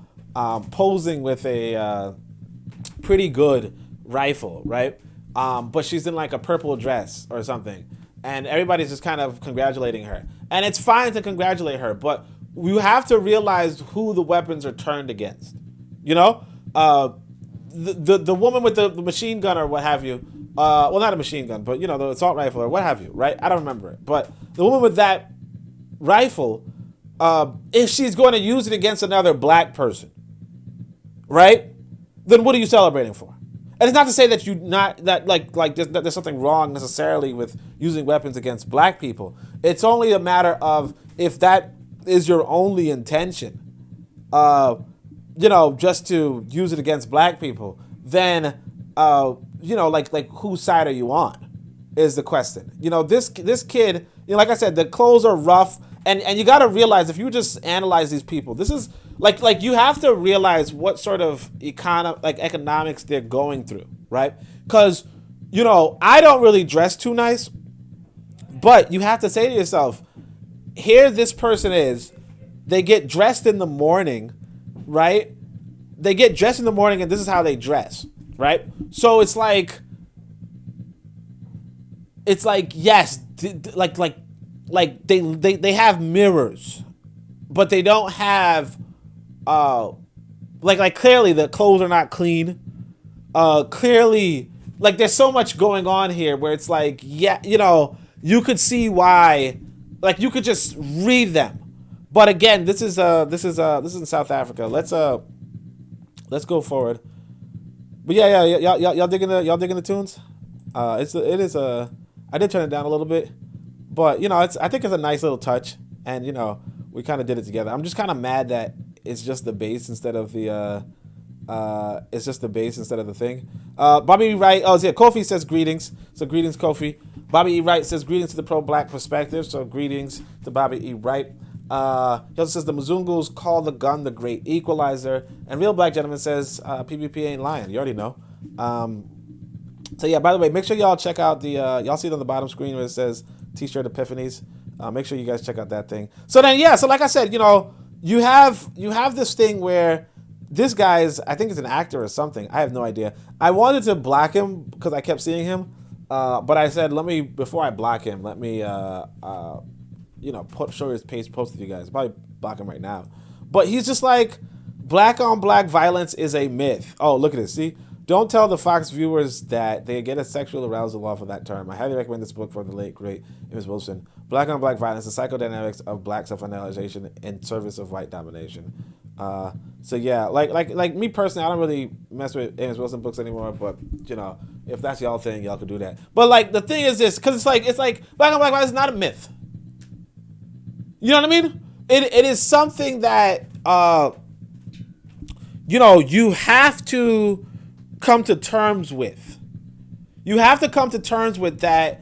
posing with a pretty good rifle, right? But she's in like a purple dress or something. And everybody's just kind of congratulating her. And it's fine to congratulate her, but you have to realize who the weapons are turned against. The woman with the machine gun or what have you, well, not a machine gun, but the assault rifle or what have you, right? I don't remember it. But the woman with that rifle, if she's going to use it against another black person, right? Then what are you celebrating for? And it's not to say that there's something wrong necessarily with using weapons against black people. It's only a matter of if that is your only intention, just to use it against black people, then, whose side are you on is the question. This kid, like I said, the clothes are rough. And you got to realize, if you just analyze these people, this is like you have to realize what sort of economics they're going through, right? Because, I don't really dress too nice, but you have to say to yourself, here this person is, they get dressed in the morning, right? They get dressed in the morning and this is how they dress, right? So it's like, yes, like they have mirrors, but they don't have clearly the clothes are not clean. Clearly, like there's so much going on here where it's like, yeah, you could see why, like you could just read them. But again, this is in South Africa. Let's go forward. But yeah, y'all digging the tunes? I did turn it down a little bit. But I think it's a nice little touch, and we kind of did it together. I'm just kind of mad that it's just the bass instead of the thing. Bobby E. Wright. Oh, yeah. Kofi says greetings. So greetings, Kofi. Bobby E. Wright says greetings to the pro-black perspective. So greetings to Bobby E. Wright. He also says the Mzungus call the gun the great equalizer, and Real Black Gentleman says PvP ain't lying. You already know. So yeah. By the way, make sure y'all check out the y'all see it on the bottom screen where it says T-shirt Epiphanies. Make sure you guys check out that thing. So then, yeah. So like I said, you have this thing where this guy is, I think, it's an actor or something. I have no idea. I wanted to block him because I kept seeing him, but I said, before I block him, let me show his page post to you guys. I'll probably block him right now. But he's just like, black on black violence is a myth. Oh, look at this. See? Don't tell the Fox viewers that they get a sexual arousal off of that term. I highly recommend this book from the late, great Ms. Wilson. Black on black violence, the psychodynamics of black self-analyzation in service of white domination. So yeah, like me personally, I don't really mess with Ms. Wilson books anymore, but if that's y'all thing, y'all could do that. But like the thing is this, because it's like black on black violence is not a myth. You know what I mean? It is something that you have to come to terms with. You have to come to terms with that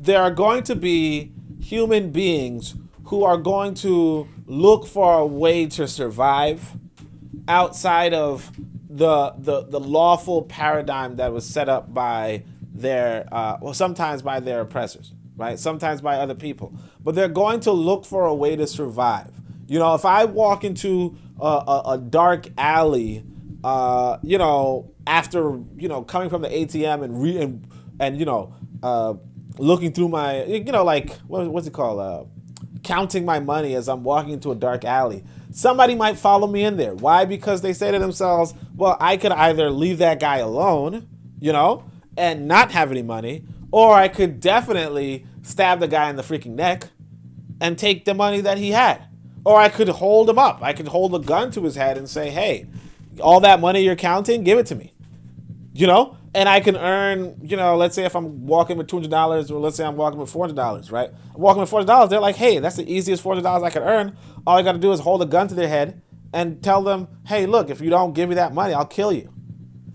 there are going to be human beings who are going to look for a way to survive outside of the lawful paradigm that was set up by their sometimes by their oppressors, right? Sometimes by other people. But they're going to look for a way to survive. If I walk into a dark alley, after coming from the ATM and looking through my what's it called, counting my money as I'm walking into a dark alley, somebody might follow me in there. Why? Because they say to themselves, well, I could either leave that guy alone, and not have any money, or I could definitely stab the guy in the freaking neck and take the money that he had, or I could hold him up. I could hold a gun to his head and say, hey, all that money you're counting, give it to me, and I can earn, let's say if I'm walking with $200, or let's say I'm walking with $400, right? I'm walking with $400. They're like, hey, that's the easiest $400 I could earn. All I got to do is hold a gun to their head and tell them, hey, look, if you don't give me that money, I'll kill you.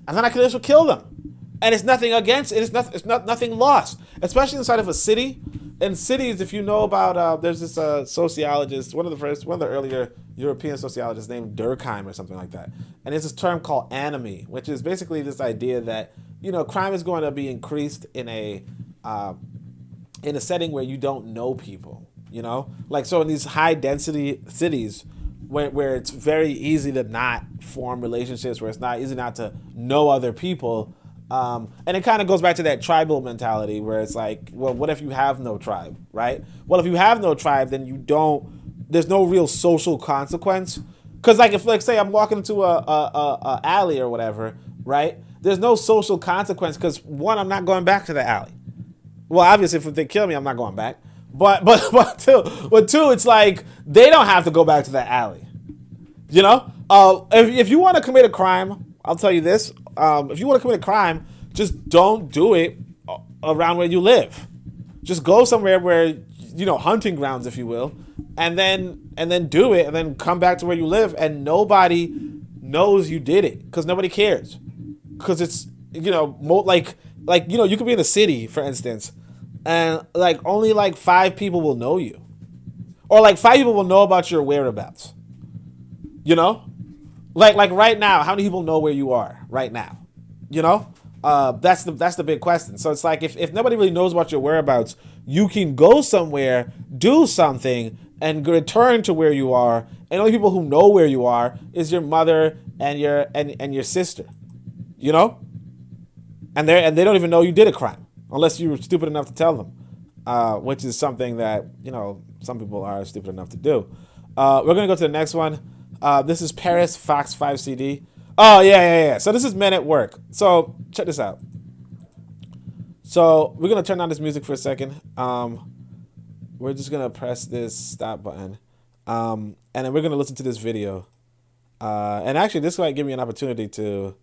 And then I can just kill them. And it's nothing against it. It's nothing lost, especially inside of a city. In cities, if you know about, there's this sociologist, one of the earlier European sociologists named Durkheim or something like that. And there's this term called anomie, which is basically this idea that, crime is going to be increased in a setting where you don't know people, Like, so in these high density cities where it's very easy to not form relationships, where it's not easy not to know other people, and it kind of goes back to that tribal mentality where it's like, well, what if you have no tribe, right? Well, if you have no tribe, then there's no real social consequence. Because like if, like, say I'm walking into a alley or whatever, right? There's no social consequence because one, I'm not going back to the alley. Well, obviously, if they kill me, I'm not going back. But two, it's like they don't have to go back to the alley. If you want to commit a crime, I'll tell you this. If you want to commit a crime, just don't do it around where you live. Just go somewhere where, hunting grounds, if you will, and then do it, and then come back to where you live, and nobody knows you did it because nobody cares. Because it's, you could be in a city, for instance, and like only like 5 people will know you, or like 5 people will know about your whereabouts. Like right now, how many people know where you are right now? That's the big question. So it's like if nobody really knows about your whereabouts, you can go somewhere, do something, and return to where you are. And only people who know where you are is your mother and your sister. And they don't even know you did a crime unless you were stupid enough to tell them, which is something that some people are stupid enough to do. We're gonna go to the next one. This is Paris Fox 5 CD. Oh, yeah. So this is Men at Work. So check this out. So we're going to turn on this music for a second. We're just going to press this stop button. And then we're going to listen to this video. And actually, this might give me an opportunity to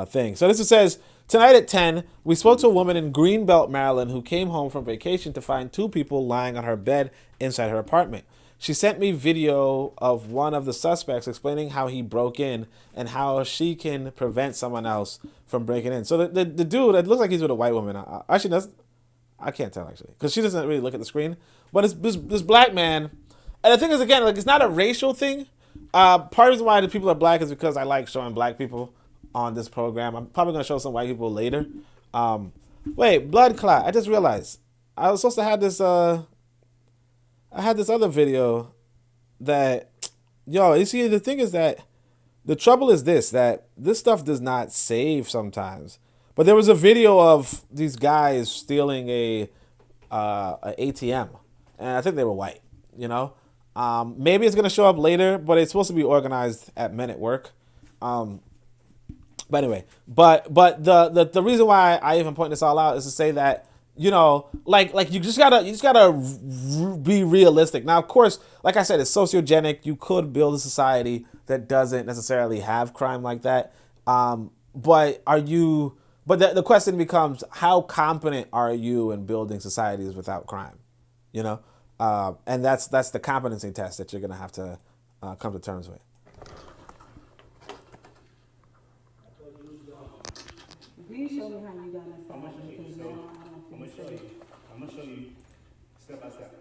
think. So this says, tonight at 10, we spoke to a woman in Greenbelt, Maryland, who came home from vacation to find 2 people lying on her bed inside her apartment. She sent me video of one of the suspects explaining how he broke in and how she can prevent someone else from breaking in. So the dude, it looks like he's with a white woman. Actually, I can't tell, actually, because she doesn't really look at the screen. But it's this black man. And the thing is, again, like, it's not a racial thing. Part of the reason why the people are black is because I like showing black people on this program. I'm probably going to show some white people later. Wait, blood clot. I just realized. I was supposed to have this... I had this other video that, you see, the thing is that the trouble is that this stuff does not save sometimes. But there was a video of these guys stealing a ATM, and I think they were white, Maybe it's going to show up later, but it's supposed to be organized at Men at Work. But anyway, but the reason why I even point this all out is to say that, like you just gotta be realistic. Now, of course, like I said, it's sociogenic. You could build a society that doesn't necessarily have crime like that. But the question becomes, how competent are you in building societies without crime? And that's the competency test that you're gonna have to come to terms with. Please show me how you got us. I'm gonna show you step by step.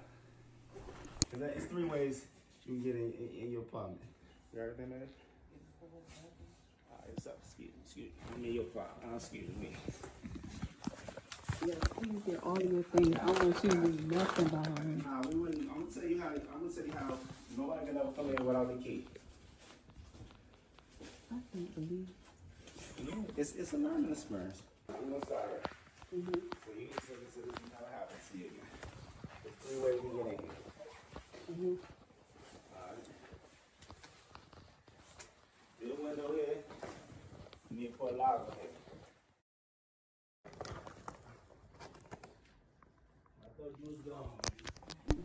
Because it's 3 ways you can get in your apartment. You got everything there? Alright, excuse me. I'm in your apartment. Excuse me. Yes, please get all your things. I want you to leave nothing behind. Nah, we wouldn't. I'm gonna tell you how nobody can ever come in without the key. I can't believe. Yeah, it's a learning experience. We're gonna start here. So you can say this never happens to you again. There's 3 ways we get in here. Alright. Through the window here. You need to put a lock on here. I thought you was gone.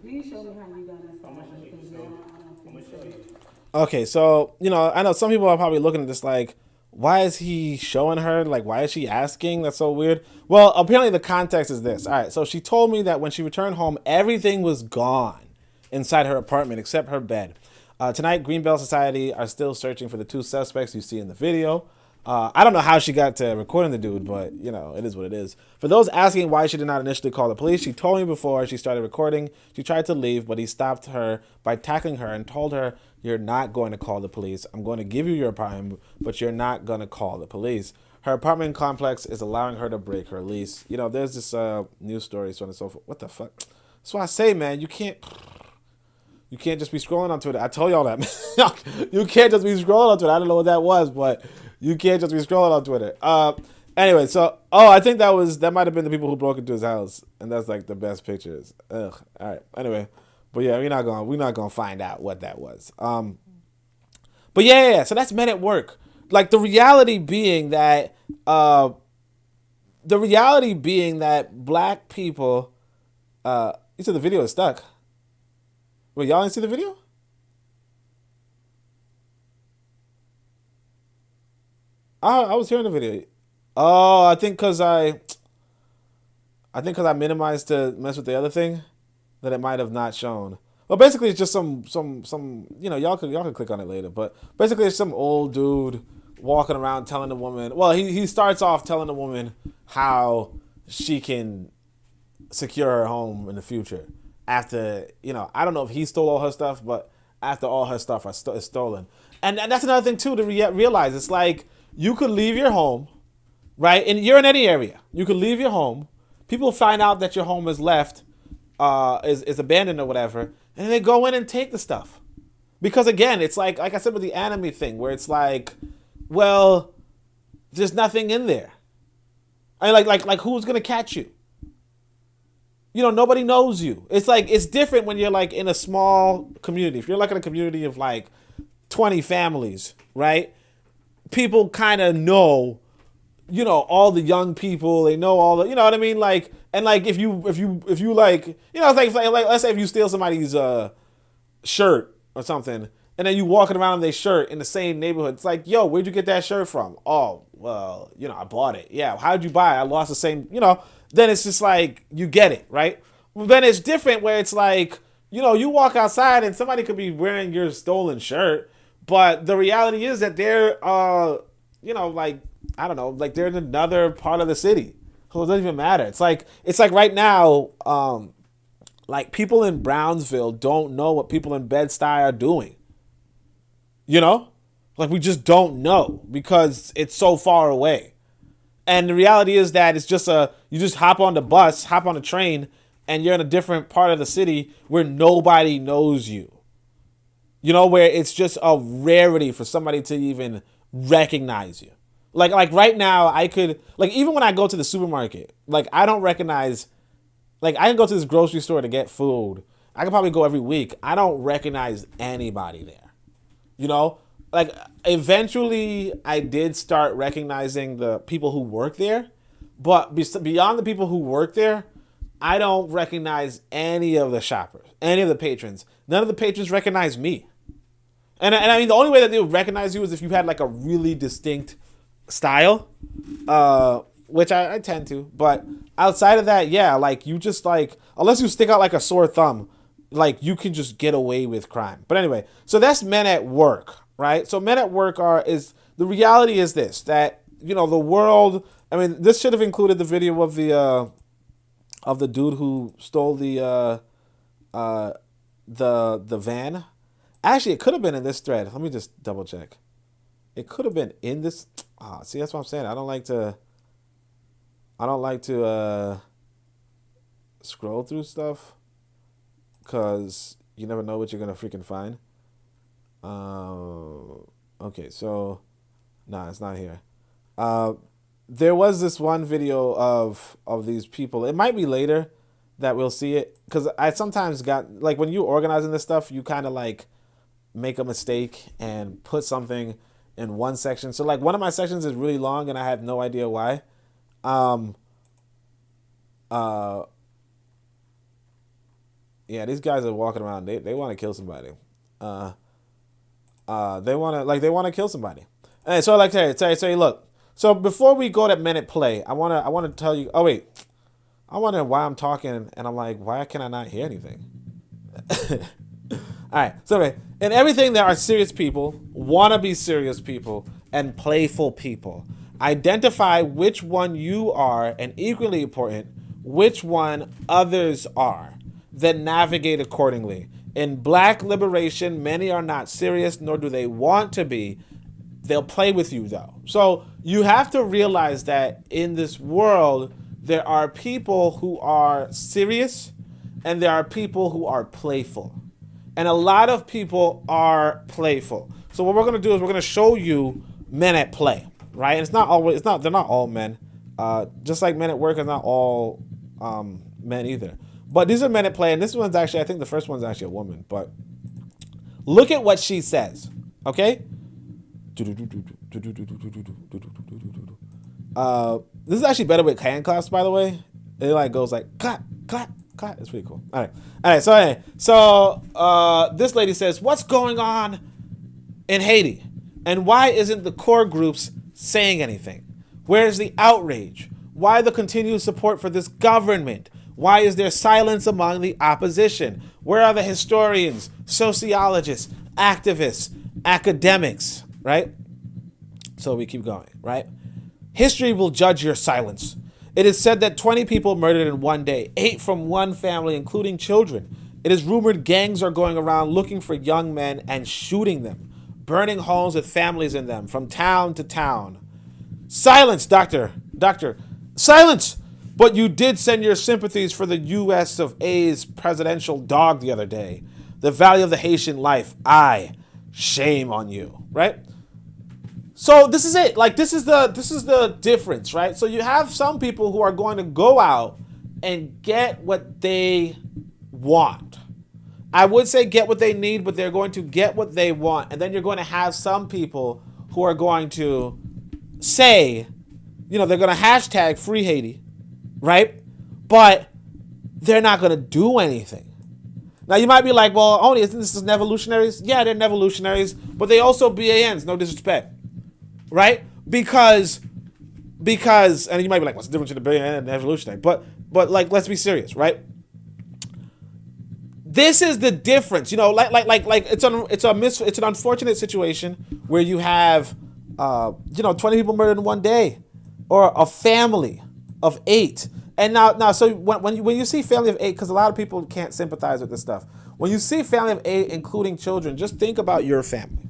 Please show me how you got us. I'm gonna show you. Okay, so, I know some people are probably looking at this like, why is he showing her? Like, why is she asking? That's so weird. Well, apparently the context is this. All right, so she told me that when she returned home, everything was gone inside her apartment except her bed. Tonight, Greenbelt Society are still searching for the 2 suspects you see in the video. I don't know how she got to recording the dude, but you know, it is what it is. For those asking why she did not initially call the police, she told me before she started recording, she tried to leave, but he stopped her by tackling her and told her, "You're not going to call the police. I'm going to give you your apartment, but you're not going to call the police." Her apartment complex is allowing her to break her lease. You know, there's this news story, so on and so forth. What the fuck? That's why I say, man, you can't just be scrolling on Twitter. I told y'all that. You can't just be scrolling on Twitter. I don't know what that was, but you can't just be scrolling on Twitter. Anyway, so I think that might have been the people who broke into his house, and that's like the best pictures. Ugh. All right. Anyway, but yeah, we're not gonna find out what that was. But yeah. So that's Men at Work. Like the reality being that black people. You said the video is stuck. Wait, y'all didn't see the video? I was hearing the video. Oh, I think because I minimized to mess with the other thing, that it might have not shown. Well, basically, it's just some you know, y'all could click on it later, but basically, it's some old dude walking around telling the woman. Well, he starts off telling the woman how she can secure her home in the future after, you know, I don't know if he stole all her stuff, but after all her stuff is stolen. And that's another thing too to realize. It's like you could leave your home, right? And you're in any area. You could leave your home. People find out that your home is left, is abandoned or whatever, and they go in and take the stuff. Because again, it's like I said with the anime thing, where it's like, well, there's nothing in there. I mean, like who's gonna catch you? You know, nobody knows you. It's like, it's different when you're like in a small community. If you're like in a community of like 20 families, right? People kind of know, you know, all the young people. They know all the, you know what I mean? Like, and like if you like, you know, it's like let's say if you steal somebody's shirt or something, and then you walking around in their shirt in the same neighborhood, it's like, yo, where'd you get that shirt from? Oh, well, you know, I bought it. Yeah, how'd you buy it? I lost the same, you know. Then it's just like, you get it, right? Well, then it's different where it's like, you know, you walk outside and somebody could be wearing your stolen shirt, but the reality is that they're, you know, like, I don't know, like they're in another part of the city. So it doesn't even matter. It's like right now, like people in Brownsville don't know what people in Bed-Stuy are doing. You know? Like we just don't know because it's so far away. And the reality is that it's just you just hop on the bus, hop on the train, and you're in a different part of the city where nobody knows you. You know, where it's just a rarity for somebody to even recognize you. Like right now, I could, like, even when I go to the supermarket, like I don't recognize, like I can go to this grocery store to get food. I can probably go every week. I don't recognize anybody there. You know? Like, eventually, I did start recognizing the people who work there, but beyond the people who work there, I don't recognize any of the shoppers, any of the patrons. None of the patrons recognize me. And I mean, the only way that they would recognize you is if you had, like, a really distinct style, which I tend to. But outside of that, yeah, like, you just, like, unless you stick out like a sore thumb, like, you can just get away with crime. But anyway, so that's Men at Work. Right? So Men at Work the reality is this, that, you know, the world, I mean, this should have included the video of the dude who stole the van. Actually, it could have been in this thread. Let me just double check. It could have been in this. See, that's what I'm saying. I don't like to scroll through stuff because you never know what you're going to freaking find. Okay, so it's not here. There was this one video of these people. It might be later that we'll see it, because I sometimes got, like, when you organizing this stuff, you kind of like make a mistake and put something in one section. So like one of my sections is really long and I have no idea why. Yeah, these guys are walking around. They want to kill somebody. They want to kill somebody. And so I like to tell you, look. So before we go to minute play, I want to tell you. Oh wait, I wonder why I'm talking and I'm like, why can I not hear anything? All right. So anyway, in everything, there are serious people, wanna be serious people, and playful people. Identify which one you are, and equally important, which one others are. Then navigate accordingly. In Black liberation, many are not serious, nor do they want to be. They'll play with you, though. So you have to realize that in this world, there are people who are serious, and there are people who are playful. And a lot of people are playful. So what we're going to do is we're going to show you men at play, right? And they're not all men. Just like men at work are not all men either. But these are men at play, and this one's actually, I think the first one's actually a woman. But look at what she says, okay? This is actually better with hand claps, by the way. It like goes like clap, clap, clap. It's pretty cool. All right. So this lady says, "What's going on in Haiti, and why isn't the core groups saying anything? Where's the outrage? Why the continued support for this government? Why is there silence among the opposition? Where are the historians, sociologists, activists, academics?" Right? So we keep going, right? History will judge your silence. It is said that 20 people murdered in one day, 8 from one family, including children. It is rumored gangs are going around looking for young men and shooting them, burning homes with families in them from town to town. Silence, doctor, silence! But you did send your sympathies for the U.S. of A's presidential dog the other day. The value of the Haitian life. Shame on you, right? So this is it. Like this is the difference, right? So you have some people who are going to go out and get what they want. I would say get what they need, but they're going to get what they want. And then you're going to have some people who are going to say, they're going to hashtag free Haiti, right? But they're not going to do anything. Now you might be like, well, only isn't this evolutionaries? Yeah, they're evolutionaries, but they also BANs, no disrespect, right? Because, and you might be like, what's the difference between a BAN and an evolutionary? But like, let's be serious, right? This is the difference, it's an unfortunate situation where you have, 20 people murdered in one day, or a family of 8. And now, so when you see family of 8, because a lot of people can't sympathize with this stuff. When you see family of 8, including children, just think about your family,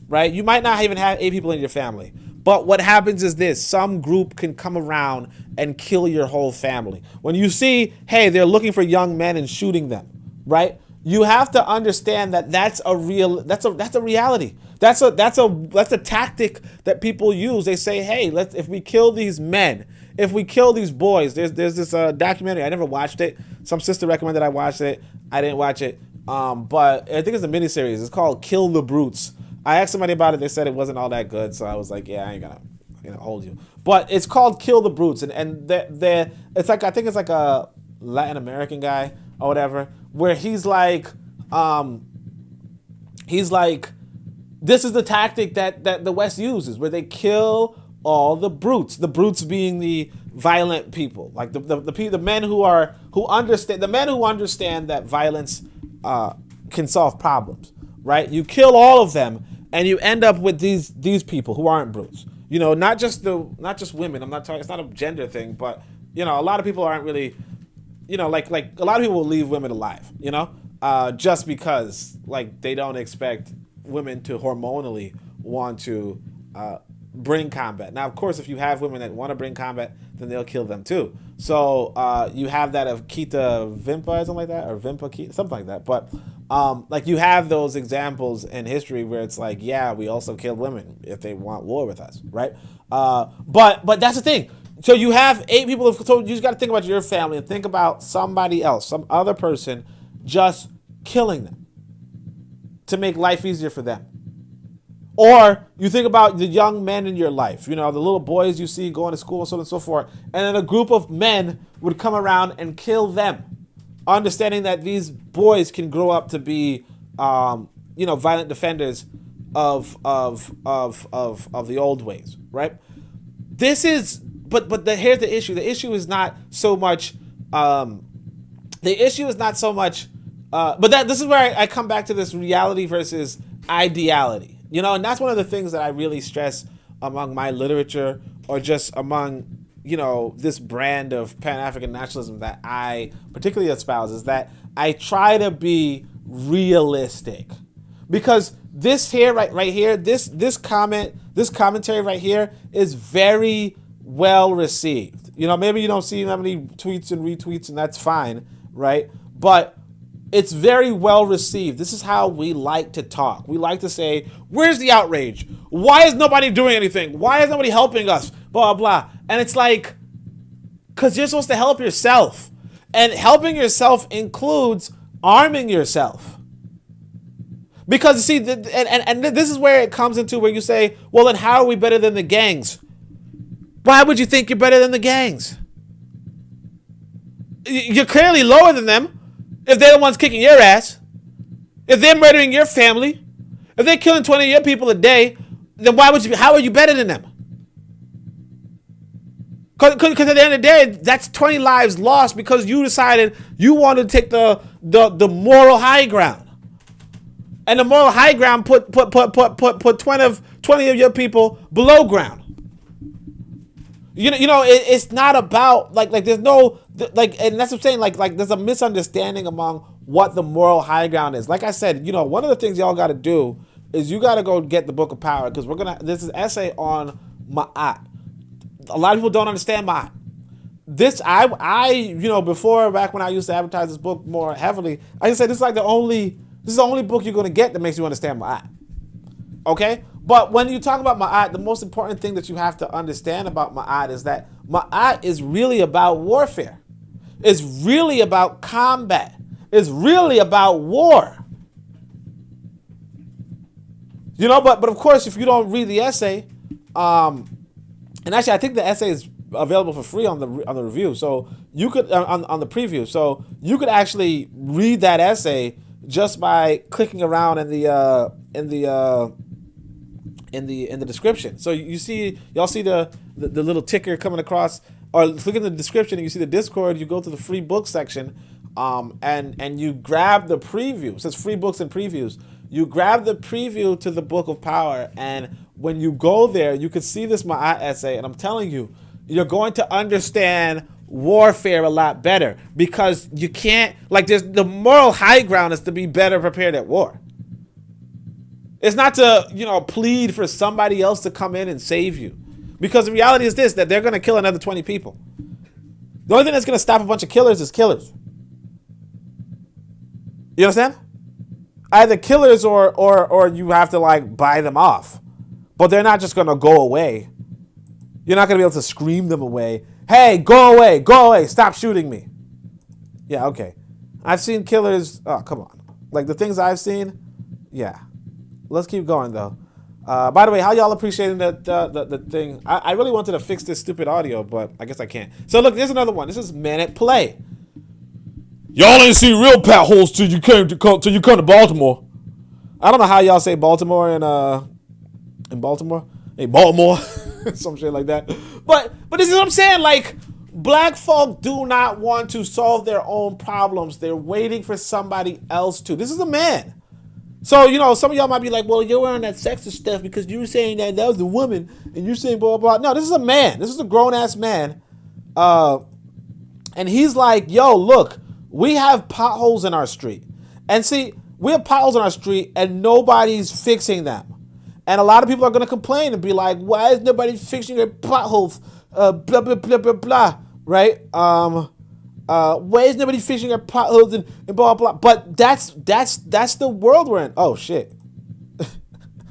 right? You might not even have 8 people in your family, but what happens is this: some group can come around and kill your whole family. When you see, hey, they're looking for young men and shooting them, right? You have to understand that that's a reality. That's a tactic that people use. They say, hey, if we kill these men, if we kill these boys, there's this documentary. I never watched it. Some sister recommended I watch it. I didn't watch it. But I think it's a miniseries. It's called Kill the Brutes. I asked somebody about it. They said it wasn't all that good. So I was like, yeah, I ain't gonna hold you. But it's called Kill the Brutes, and it's like, I think it's like a Latin American guy or whatever, where he's like, this is the tactic that the West uses, where they kill all the brutes being the violent people, like the men who understand that violence can solve problems, right? You kill all of them, and you end up with these people who aren't brutes. Not just women. I'm not talking. It's not a gender thing, but a lot of people aren't really, like a lot of people will leave women alive, just because like they don't expect women to hormonally want to bring combat. Now, of course, if you have women that want to bring combat, then they'll kill them too. So you have that of Ptah Htp, something like that, or Htp, something like that. But like you have those examples in history where it's like, yeah, we also kill women if they want war with us, right? But that's the thing. So you have 8 people. So you just got to think about your family and think about somebody else, some other person, just killing them to make life easier for them. Or you think about the young men in your life, the little boys you see going to school and so on and so forth, and then a group of men would come around and kill them, understanding that these boys can grow up to be, violent defenders of the old ways, right? This is, here's the issue. The issue is not so much, but this is where I come back to this reality versus ideality. And that's one of the things that I really stress among my literature or just among, this brand of Pan-African nationalism that I particularly espouse is that I try to be realistic. Because this here, right here, this commentary right here is very well received. Maybe you don't see that many tweets and retweets, and that's fine, right? But it's very well received. This is how we like to talk. We like to say, where's the outrage? Why is nobody doing anything? Why is nobody helping us? Blah, blah. And it's like, because you're supposed to help yourself. And helping yourself includes arming yourself. Because, you see, and this is where it comes into where you say, well, then how are we better than the gangs? Why would you think you're better than the gangs? You're clearly lower than them if they're the ones kicking your ass. If they're murdering your family, if they're killing 20 of your people a day, then how are you better than them? Because at the end of the day, that's 20 lives lost because you decided you wanted to take the moral high ground. And the moral high ground put 20 of your people below ground. It's not about like there's no like, and that's what I'm saying. Like there's a misunderstanding among what the moral high ground is. Like I said, one of the things y'all got to do is you got to go get the Book of Power because this is an essay on Ma'at. A lot of people don't understand Ma'at. This before, back when I used to advertise this book more heavily, I just said this is the only book you're going to get that makes you understand Ma'at. Okay? But when you talk about Ma'at, the most important thing that you have to understand about Ma'at is that Ma'at is really about warfare. It's really about combat. It's really about war. But of course, if you don't read the essay, and actually I think the essay is available for free on the review, so you could on the preview, so you could actually read that essay just by clicking around in the description. So y'all see the little ticker coming across, or look in the description and you see the Discord. You go to the free book section, and you grab the preview. It says free books and previews. You grab the preview to the Book of Power, and when you go there, you can see this Ma'at essay, and I'm telling you, you're going to understand warfare a lot better because you can't, there's the moral high ground is to be better prepared at war. It's not to, plead for somebody else to come in and save you. Because the reality is this, that they're going to kill another 20 people. The only thing that's going to stop a bunch of killers is killers. You understand? Either killers or you have to buy them off. But they're not just going to go away. You're not going to be able to scream them away. Hey, go away, stop shooting me. Yeah, okay. I've seen killers, oh, come on. The things I've seen, yeah. Let's keep going, though. By the way, how y'all appreciating the thing? I really wanted to fix this stupid audio, but I guess I can't. So, look, there's another one. This is Man at Play. Y'all ain't see real pat holes till you come to Baltimore. I don't know how y'all say Baltimore in Baltimore. Hey, Baltimore. Some shit like that. But this is what I'm saying. Black folk do not want to solve their own problems. They're waiting for somebody else to. This is a man. So, some of y'all might be like, well, you're wearing that sexist stuff because you were saying that was a woman and you're saying blah, blah, blah. No, this is a man. This is a grown-ass man. And he's like, yo, look, we have potholes in our street. And see, we have potholes in our street and nobody's fixing them. And a lot of people are going to complain and be like, why is nobody fixing their potholes? Blah, blah, blah, blah, blah, right? Why is nobody fixing their potholes and blah, blah, blah. But that's the world we're in. Oh, shit.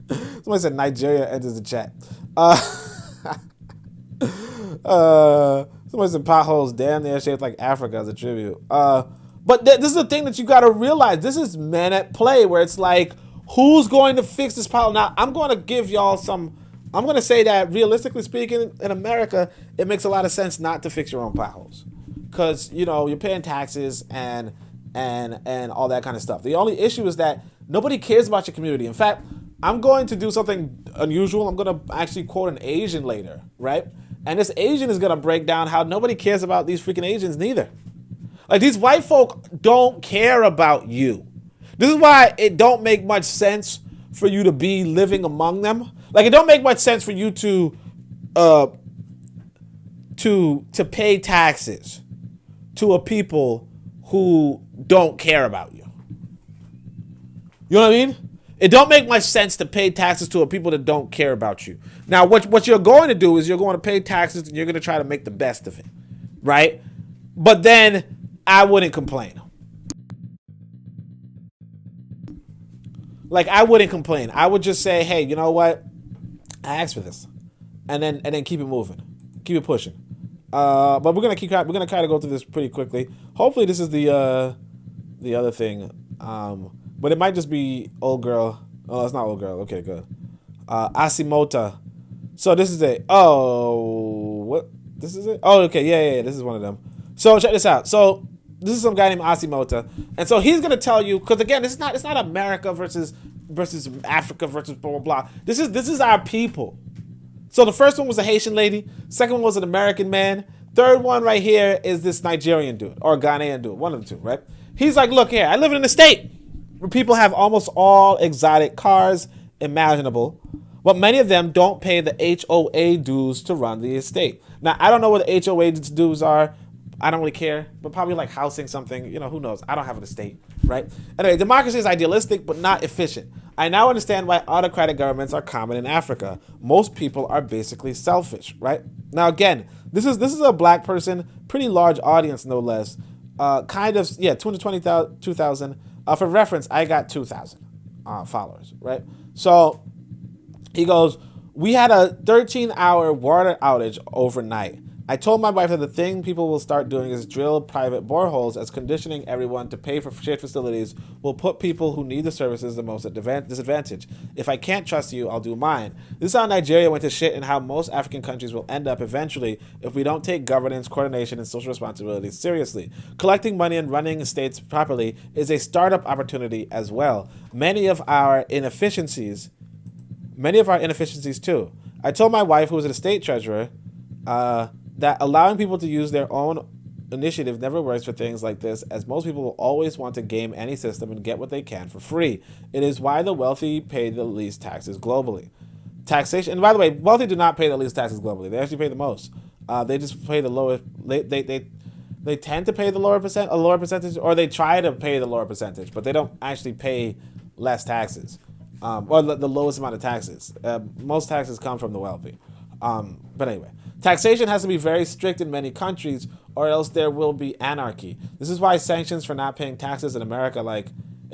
Somebody said Nigeria enters the chat. Somebody said potholes damn near shaped like Africa as a tribute. But this is the thing that you got to realize. This is Men at Play, where it's like, who's going to fix this pothole? Now, I'm going to give y'all I'm going to say that realistically speaking, in America, it makes a lot of sense not to fix your own potholes. Because, you're paying taxes and all that kind of stuff. The only issue is that nobody cares about your community. In fact, I'm going to do something unusual. I'm going to actually quote an Asian later, right? And this Asian is going to break down how nobody cares about these freaking Asians neither. These white folk don't care about you. This is why it don't make much sense for you to be living among them. Like, it don't make much sense for you to pay taxes to a people who don't care about you. You know what I mean? It don't make much sense to pay taxes to a people that don't care about you. Now, what you're going to do is you're going to pay taxes and you're going to try to make the best of it, right? But then I wouldn't complain. Like, I wouldn't complain. I would just say, hey, you know what? I asked for this, and then keep it moving, keep it pushing. But we're gonna try to go through this pretty quickly. Hopefully, this is the other thing. But it might just be old girl. Oh, it's not old girl. Okay, good. Asimota. So this is it. Oh, what? This is it? Oh, okay. Yeah. This is one of them. So check this out. So this is some guy named Asimota, and so he's gonna tell you, because again, it's not America versus Africa versus blah blah blah. This is our people. So the first one was a Haitian lady. Second one was an American man. Third one right here is this Nigerian dude or Ghanaian dude. One of the two, right? He's like, look here, I live in a state where people have almost all exotic cars imaginable, but many of them don't pay the HOA dues to run the estate. Now, I don't know what the HOA dues are. I don't really care, but probably like housing something, who knows? I don't have an estate, right? Anyway, democracy is idealistic, but not efficient. I now understand why autocratic governments are common in Africa. Most people are basically selfish, right? Now, again, this is a black person, pretty large audience, no less. 220,000. For reference, I got 2,000 followers, right? So he goes, we had a 13-hour water outage overnight. I told my wife that the thing people will start doing is drill private boreholes, as conditioning everyone to pay for shared facilities will put people who need the services the most at disadvantage. If I can't trust you, I'll do mine. This is how Nigeria went to shit and how most African countries will end up eventually if we don't take governance, coordination, and social responsibility seriously. Collecting money and running estates properly is a startup opportunity as well. Many of our inefficiencies too. I told my wife, who was an estate treasurer, that allowing people to use their own initiative never works for things like this, as most people will always want to game any system and get what they can for free. It is why the wealthy pay the least taxes globally. Taxation, and by the way, wealthy do not pay the least taxes globally. They actually pay the most. They just pay the lower. They tend to pay a lower percentage, or they try to pay the lower percentage, but they don't actually pay less taxes, or the lowest amount of taxes. Most taxes come from the wealthy. But anyway. Taxation has to be very strict in many countries, or else there will be anarchy. This is why sanctions for not paying taxes in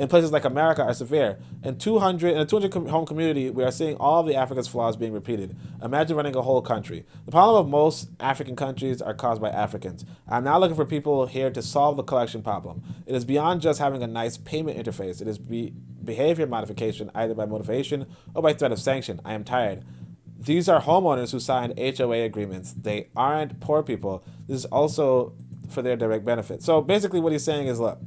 places like America, are severe. In a 200 home community, we are seeing all of the Africa's flaws being repeated. Imagine running a whole country. The problem of most African countries are caused by Africans. I'm now looking for people here to solve the collection problem. It is beyond just having a nice payment interface. It is behavior modification, either by motivation or by threat of sanction. I am tired. These are homeowners who signed HOA agreements. They aren't poor people. This is also for their direct benefit. So basically what he's saying is, look,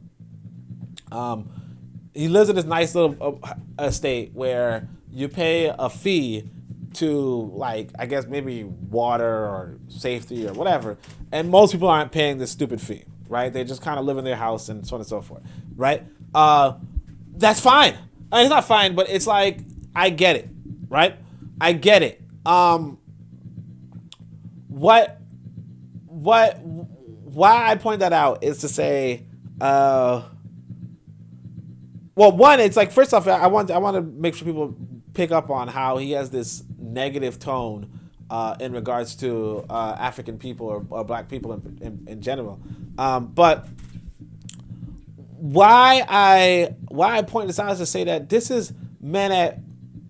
he lives in this nice little estate where you pay a fee to, like, I guess maybe water or safety or whatever, and most people aren't paying this stupid fee, right? They just kind of live in their house and so on and so forth, right? That's fine. I mean, it's not fine, but it's like, I get it, right? I get it. Why I point that out is to say, well, one, it's like, first off, I want to make sure people pick up on how he has this negative tone in regards to African people or black people in general. But why I point this out is to say that this is men at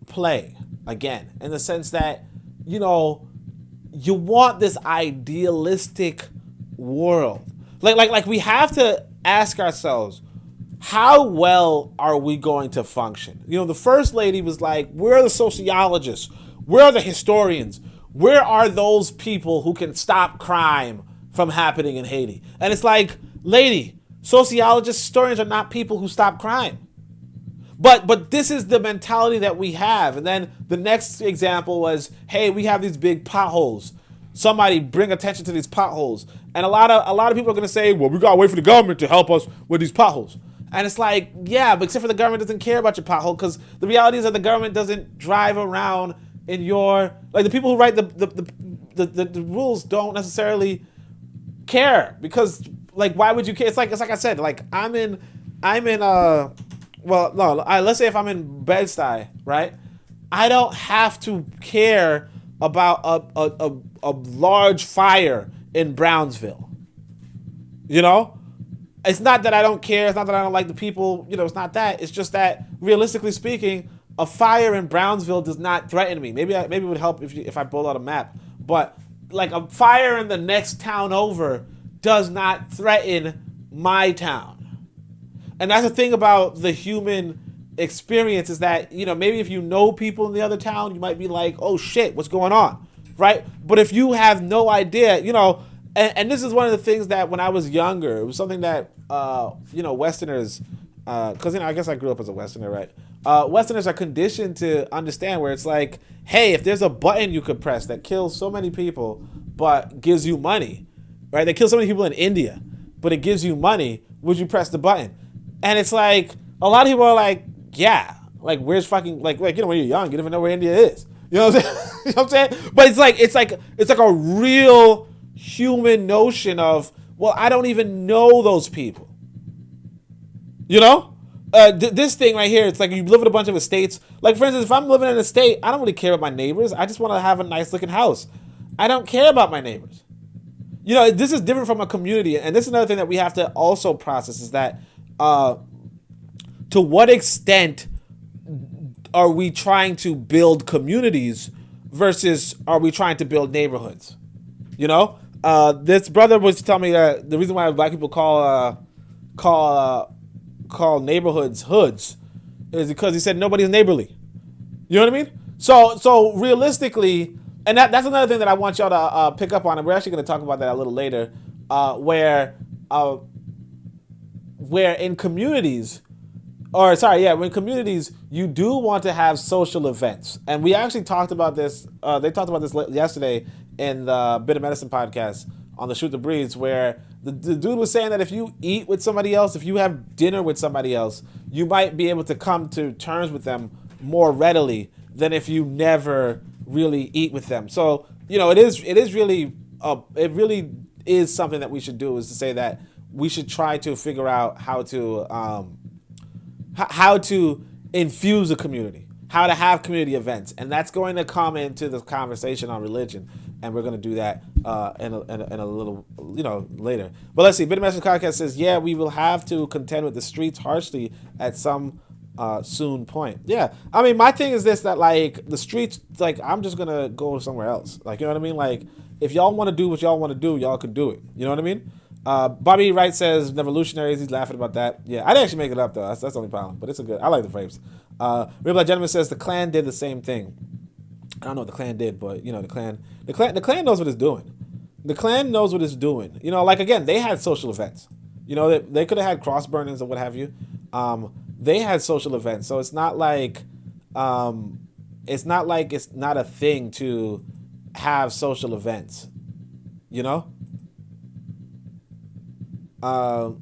play. Again, in the sense that, you want this idealistic world. Like we have to ask ourselves, how well are we going to function? The first lady was like, where are the sociologists? Where are the historians? Where are those people who can stop crime from happening in Haiti? And it's like, lady, sociologists, historians are not people who stop crime. But this is the mentality that we have. And then the next example was, hey, we have these big potholes. Somebody bring attention to these potholes. And a lot of people are going to say, well, we got to wait for the government to help us with these potholes. And it's like, yeah, but except for the government doesn't care about your pothole, because the reality is that the government doesn't drive around in your, like the people who write the rules don't necessarily care, because like why would you care? It's like I said, like I'm in well, no, let's say if I'm in Bed-Stuy, right? I don't have to care about a large fire in Brownsville. You know? It's not that I don't care. It's not that I don't like the people. You know, it's not that. It's just that, realistically speaking, a fire in Brownsville does not threaten me. Maybe it would help if I pulled out a map. But like a fire in the next town over does not threaten my town. And that's the thing about the human experience, is that, you know, maybe if you know people in the other town, you might be like, oh shit, what's going on, right? But if you have no idea, you know, and this is one of the things that when I was younger, it was something that, you know, Westerners, because, you know, I guess I grew up as a Westerner, right? Westerners are conditioned to understand where it's like, hey, if there's a button you could press that kills so many people but gives you money, right? They kill so many people in India, but it gives you money, would you press the button? And it's like, a lot of people are like, yeah, like where's fucking, like, you know, when you're young, you don't even know where India is. You know what I'm saying? You know what I'm saying? But it's like a real human notion of, well, I don't even know those people. You know? This thing right here, it's like you live in a bunch of estates. Like, for instance, if I'm living in an estate, I don't really care about my neighbors. I just want to have a nice looking house. I don't care about my neighbors. You know, this is different from a community. And this is another thing that we have to also process, is that to what extent are we trying to build communities versus are we trying to build neighborhoods? You know, this brother was telling me that the reason why black people call neighborhoods hoods is because he said nobody's neighborly. You know what I mean? So realistically, and that's another thing that I want y'all to pick up on, and we're actually going to talk about that a little later, where in communities, when communities, you do want to have social events. And we actually talked about this, they talked about this yesterday in the Bit of Medicine podcast on the Shoot the Breeds, where the dude was saying that if you eat with somebody else, if you have dinner with somebody else, you might be able to come to terms with them more readily than if you never really eat with them. So, you know, it really is something that we should do, is to say that we should try to figure out how to infuse a community, how to have community events. And that's going to come into the conversation on religion. And we're going to do that in a little, you know, later. But let's see. Bit of Medicine podcast says, yeah, we will have to contend with the streets harshly at some soon point. Yeah. I mean, my thing is this, that like the streets, like I'm just going to go somewhere else. Like, you know what I mean? Like if y'all want to do what y'all want to do, y'all can do it. You know what I mean? Bobby Wright says revolutionaries. He's laughing about that. Yeah, I didn't actually make it up though. That's the only problem. But it's a good. I like the frames. Real Black Gentleman says the Klan did the same thing. I don't know what the Klan did, but you know the Klan knows what it's doing. The Klan knows what it's doing. You know, like again, they had social events. You know, they could have had cross burnings or what have you. They had social events, so it's not like it's not a thing to have social events. You know. All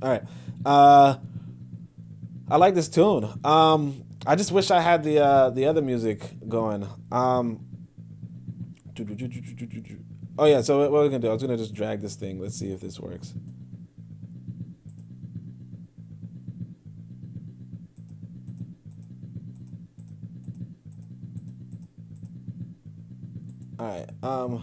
right. I like this tune. I just wish I had the other music going. Oh yeah. So what we're gonna do? I was gonna just drag this thing. Let's see if this works. All right. All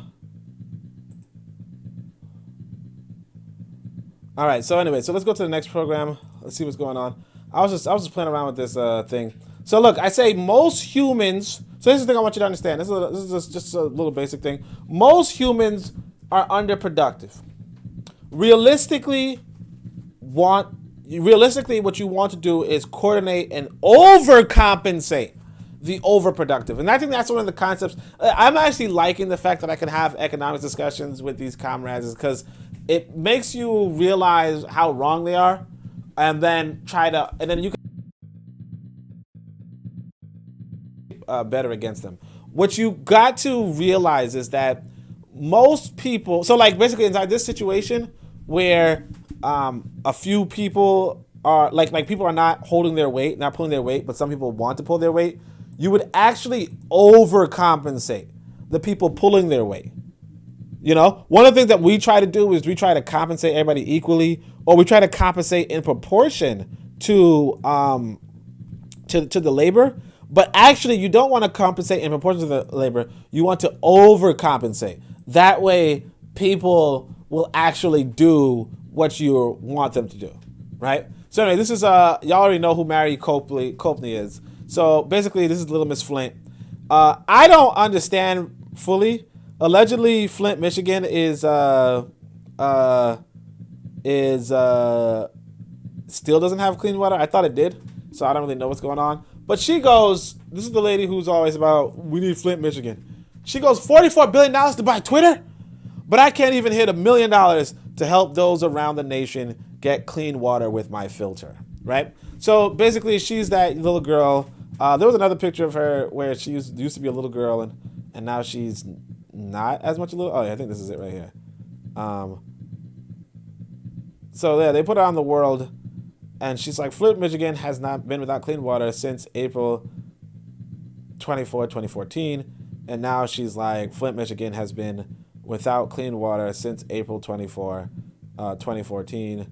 right. So anyway, so let's go to the next program. Let's see what's going on. I was just playing around with this thing. So look, I say most humans. So this is the thing I want you to understand. This is just a little basic thing. Most humans are underproductive. Realistically, what you want to do is coordinate and overcompensate the overproductive. And I think that's one of the concepts. I'm actually liking the fact that I can have economics discussions with these comrades, because it makes you realize how wrong they are, and then you can better against them. What you got to realize is that most people, so like basically inside this situation where a few people are like people are not holding their weight, not pulling their weight, but some people want to pull their weight, you would actually overcompensate the people pulling their weight. You know, one of the things that we try to do is we try to compensate everybody equally, or we try to compensate in proportion to the labor. But actually, you don't want to compensate in proportion to the labor. You want to overcompensate. That way, people will actually do what you want them to do, right? So anyway, this is y'all already know who Mary Copley is. So basically, this is Little Miss Flint. I don't understand fully. Allegedly, Flint, Michigan is still doesn't have clean water. I thought it did, so I don't really know what's going on. But she goes, this is the lady who's always about, we need Flint, Michigan. She goes, $44 billion to buy Twitter? But I can't even hit $1 million to help those around the nation get clean water with my filter, right? So basically, she's that little girl. There was another picture of her where she used to be a little girl, and now she's not as much a little. Oh, yeah, I think this is it right here. So yeah, they put her on the world, and she's like, Flint, Michigan has not been without clean water since April 24, 2014. And now she's like, Flint, Michigan has been without clean water since April 24, 2014.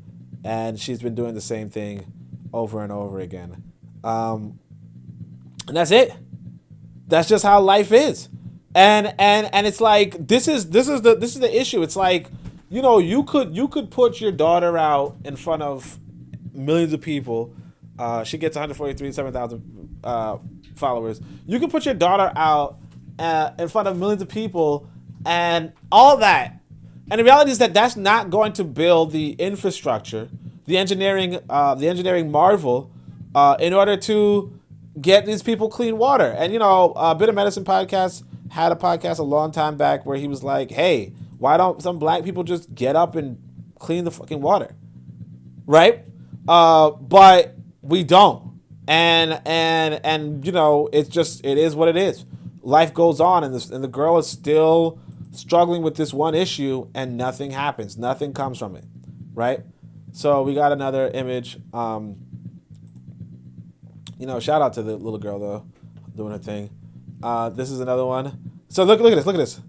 And she's been doing the same thing over and over again. And that's it. That's just how life is. And it's like, this is the issue. It's like, you know, you could put your daughter out in front of millions of people. She gets 143,700 followers. You can put your daughter out in front of millions of people and all that. And the reality is that that's not going to build the infrastructure, the engineering marvel, in order to get these people clean water. And, you know, Bit of Medicine podcast had a podcast a long time back where he was like, hey, why don't some black people just get up and clean the fucking water? Right? But we don't. And you know, it is what it is. Life goes on, and the girl is still struggling with this one issue, and nothing happens. Nothing comes from it. Right? So we got another image. You know, shout out to the little girl though, doing her thing. This is another one. So look at this.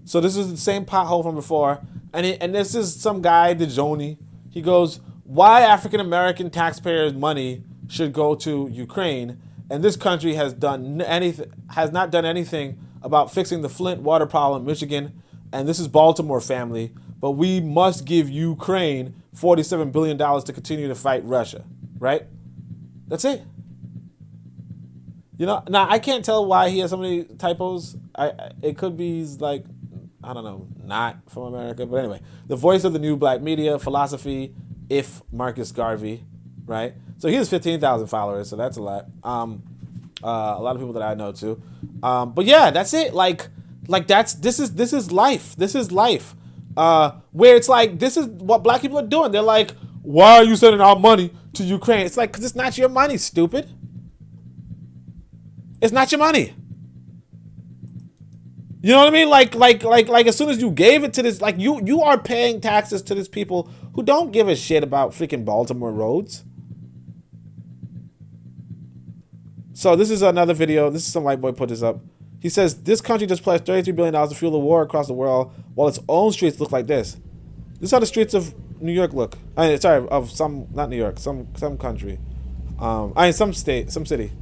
So this is the same pothole from before, and this is some guy, DeJoni. He goes, why African American taxpayers' money should go to Ukraine, and this country has not done anything about fixing the Flint water problem in Michigan, and this is Baltimore family, but we must give Ukraine $47 billion to continue to fight Russia, right? That's it. You know, now I can't tell why he has so many typos. It could be he's like, I don't know, not from America, but anyway, the voice of the new black media, philosophy, if Marcus Garvey, right? So he has 15,000 followers, so that's a lot. A lot of people that I know too. But yeah, that's it. Like this is life. This is life. Where it's like, this is what black people are doing. They're like, why are you sending our money to Ukraine? It's like, because it's not your money, stupid. It's not your money. You know what I mean? Like as soon as you gave it to this, like you are paying taxes to these people who don't give a shit about freaking Baltimore roads. So this is another video. This is some white boy put this up. He says, this country just pledged $33 billion to fuel the war across the world while its own streets look like this. This is how the streets of New York look. Of some, not New York, some country. Some state, some city.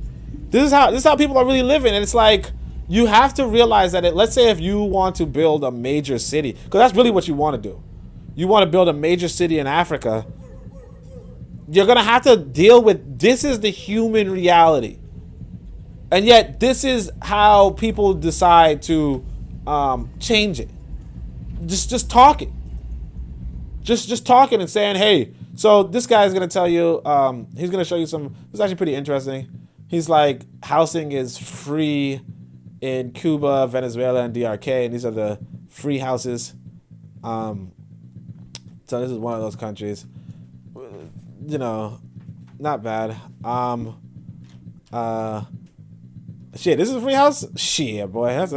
This is how people are really living. And it's like, you have to realize that let's say if you want to build a major city, because that's really what you want to do. You want to build a major city in Africa. You're going to have to deal with, this is the human reality. And yet this is how people decide to change it. Just talking. Just talking and saying, hey, so this guy is going to tell you, he's going to show you some, it's actually pretty interesting. He's like, housing is free in Cuba, Venezuela, and DRK, and these are the free houses. So this is one of those countries. You know, not bad. Shit, this is a free house? Shit, boy, that's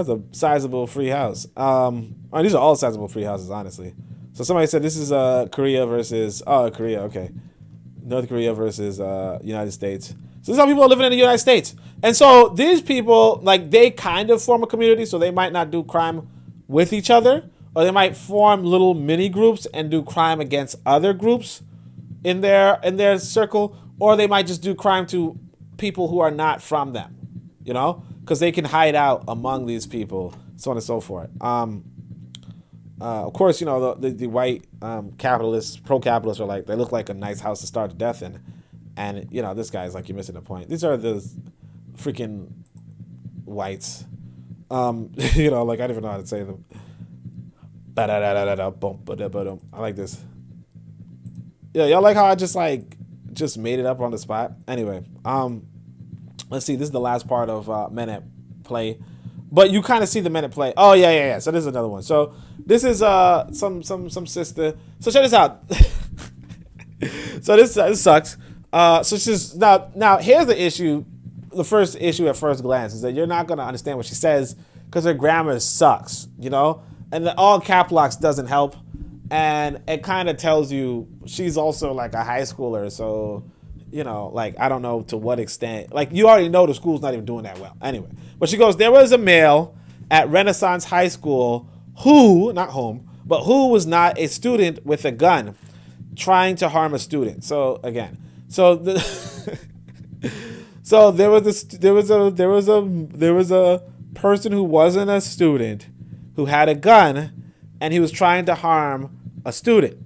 a sizable free house. These are all sizable free houses, honestly. So somebody said this is Korea versus Korea. Okay, North Korea versus United States. So this is how people are living in the United States. And so these people, like, they kind of form a community, so they might not do crime with each other, or they might form little mini groups and do crime against other groups in their circle, or they might just do crime to people who are not from them, you know, because they can hide out among these people, so on and so forth. Of course, you know, the white capitalists, pro-capitalists are like, they look like a nice house to starve to death in. And, you know, this guy's like, you're missing the point. These are the freaking whites. You know, like, I don't even know how to say them. I like this. Yeah, y'all like how I just made it up on the spot? Anyway, let's see. This is the last part of Men at Play. But you kind of see the Men at Play. Oh, yeah. So this is another one. So this is some sister. So check this out. So this sucks. So she's now here's the issue. The first issue at first glance is that you're not going to understand what she says because her grammar sucks, you know? And the all cap locks doesn't help. And it kind of tells you she's also like a high schooler. So, you know, like, I don't know to what extent. Like, you already know the school's not even doing that well. Anyway. But she goes, there was a male at Renaissance High School who was not a student with a gun trying to harm a student. So, again. So so there was a person who wasn't a student who had a gun and he was trying to harm a student.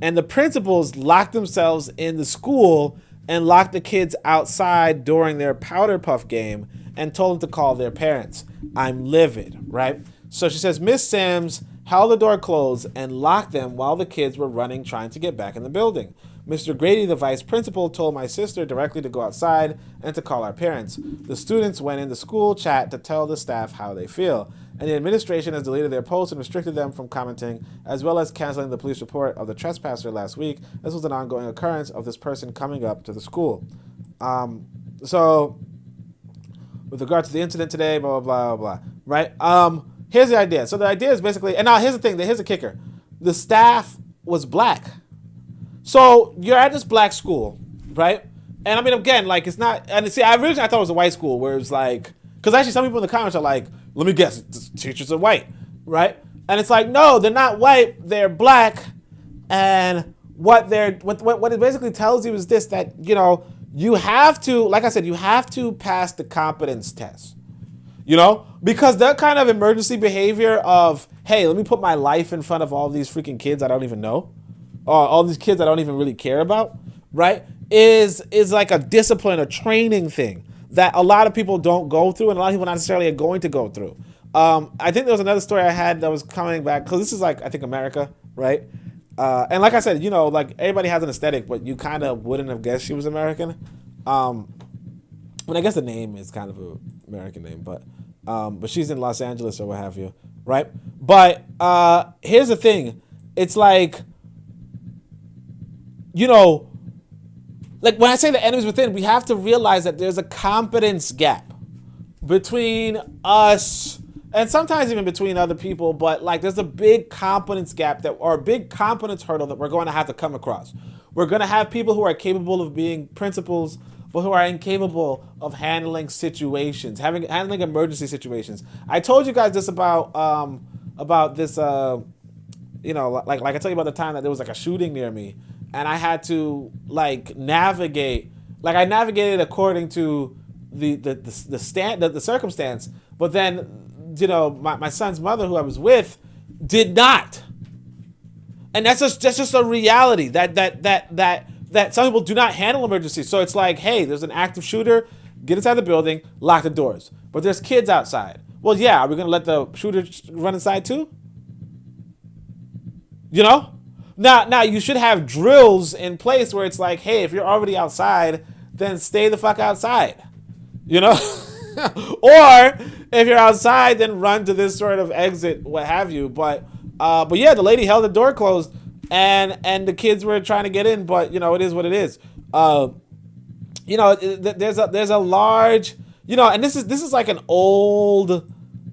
And the principals locked themselves in the school and locked the kids outside during their powder puff game and told them to call their parents. I'm livid, right? So she says, Miss Sims held the door closed and locked them while the kids were running trying to get back in the building. Mr. Grady, the vice principal, told my sister directly to go outside and to call our parents. The students went in the school chat to tell the staff how they feel. And the administration has deleted their posts and restricted them from commenting, as well as canceling the police report of the trespasser last week. This was an ongoing occurrence of this person coming up to the school. So, with regard to the incident today, blah, blah, blah, blah, right? Here's the idea. So the idea is basically, and now here's the thing, here's the kicker. The staff was black. So you're at this black school, right? And I mean, again, like, it's not, and see, I thought it was a white school where it was like, because actually some people in the comments are like, let me guess, the teachers are white, right? And it's like, no, they're not white, they're black. And what it basically tells you is this, that, you know, you have to, like I said, you have to pass the competence test, you know? Because that kind of emergency behavior of, hey, let me put my life in front of all these freaking kids I don't even know, or all these kids I don't even really care about, right? Is like a discipline, a training thing that a lot of people don't go through, and a lot of people not necessarily are going to go through. I think there was another story I had that was coming back, because this is like, I think, America, right? And like I said, you know, like, everybody has an aesthetic, but you kind of wouldn't have guessed she was American. I guess the name is kind of an American name, but she's in Los Angeles or what have you, right? But here's the thing. It's like, you know, like, when I say the enemy's within, we have to realize that there's a competence gap between us and sometimes even between other people, but like, there's a big competence gap or a big competence hurdle that we're going to have to come across. We're going to have people who are capable of being principals, but who are incapable of handling situations, handling emergency situations. I told you guys this about this, you know, like I told you about the time that there was like a shooting near me, and I had to like navigate. Like, I navigated according to the circumstance, but then, you know, my son's mother, who I was with, did not. And that's just a reality that some people do not handle emergencies. So it's like, hey, there's an active shooter, get inside the building, lock the doors. But there's kids outside. Well, yeah, are we gonna let the shooter run inside too? You know? Now you should have drills in place where it's like, hey, if you're already outside, then stay the fuck outside. You know? Or if you're outside, then run to this sort of exit, what have you. But yeah, the lady held the door closed, and the kids were trying to get in. But, you know, it is what it is. You know, there's a large, you know, and this is like an old,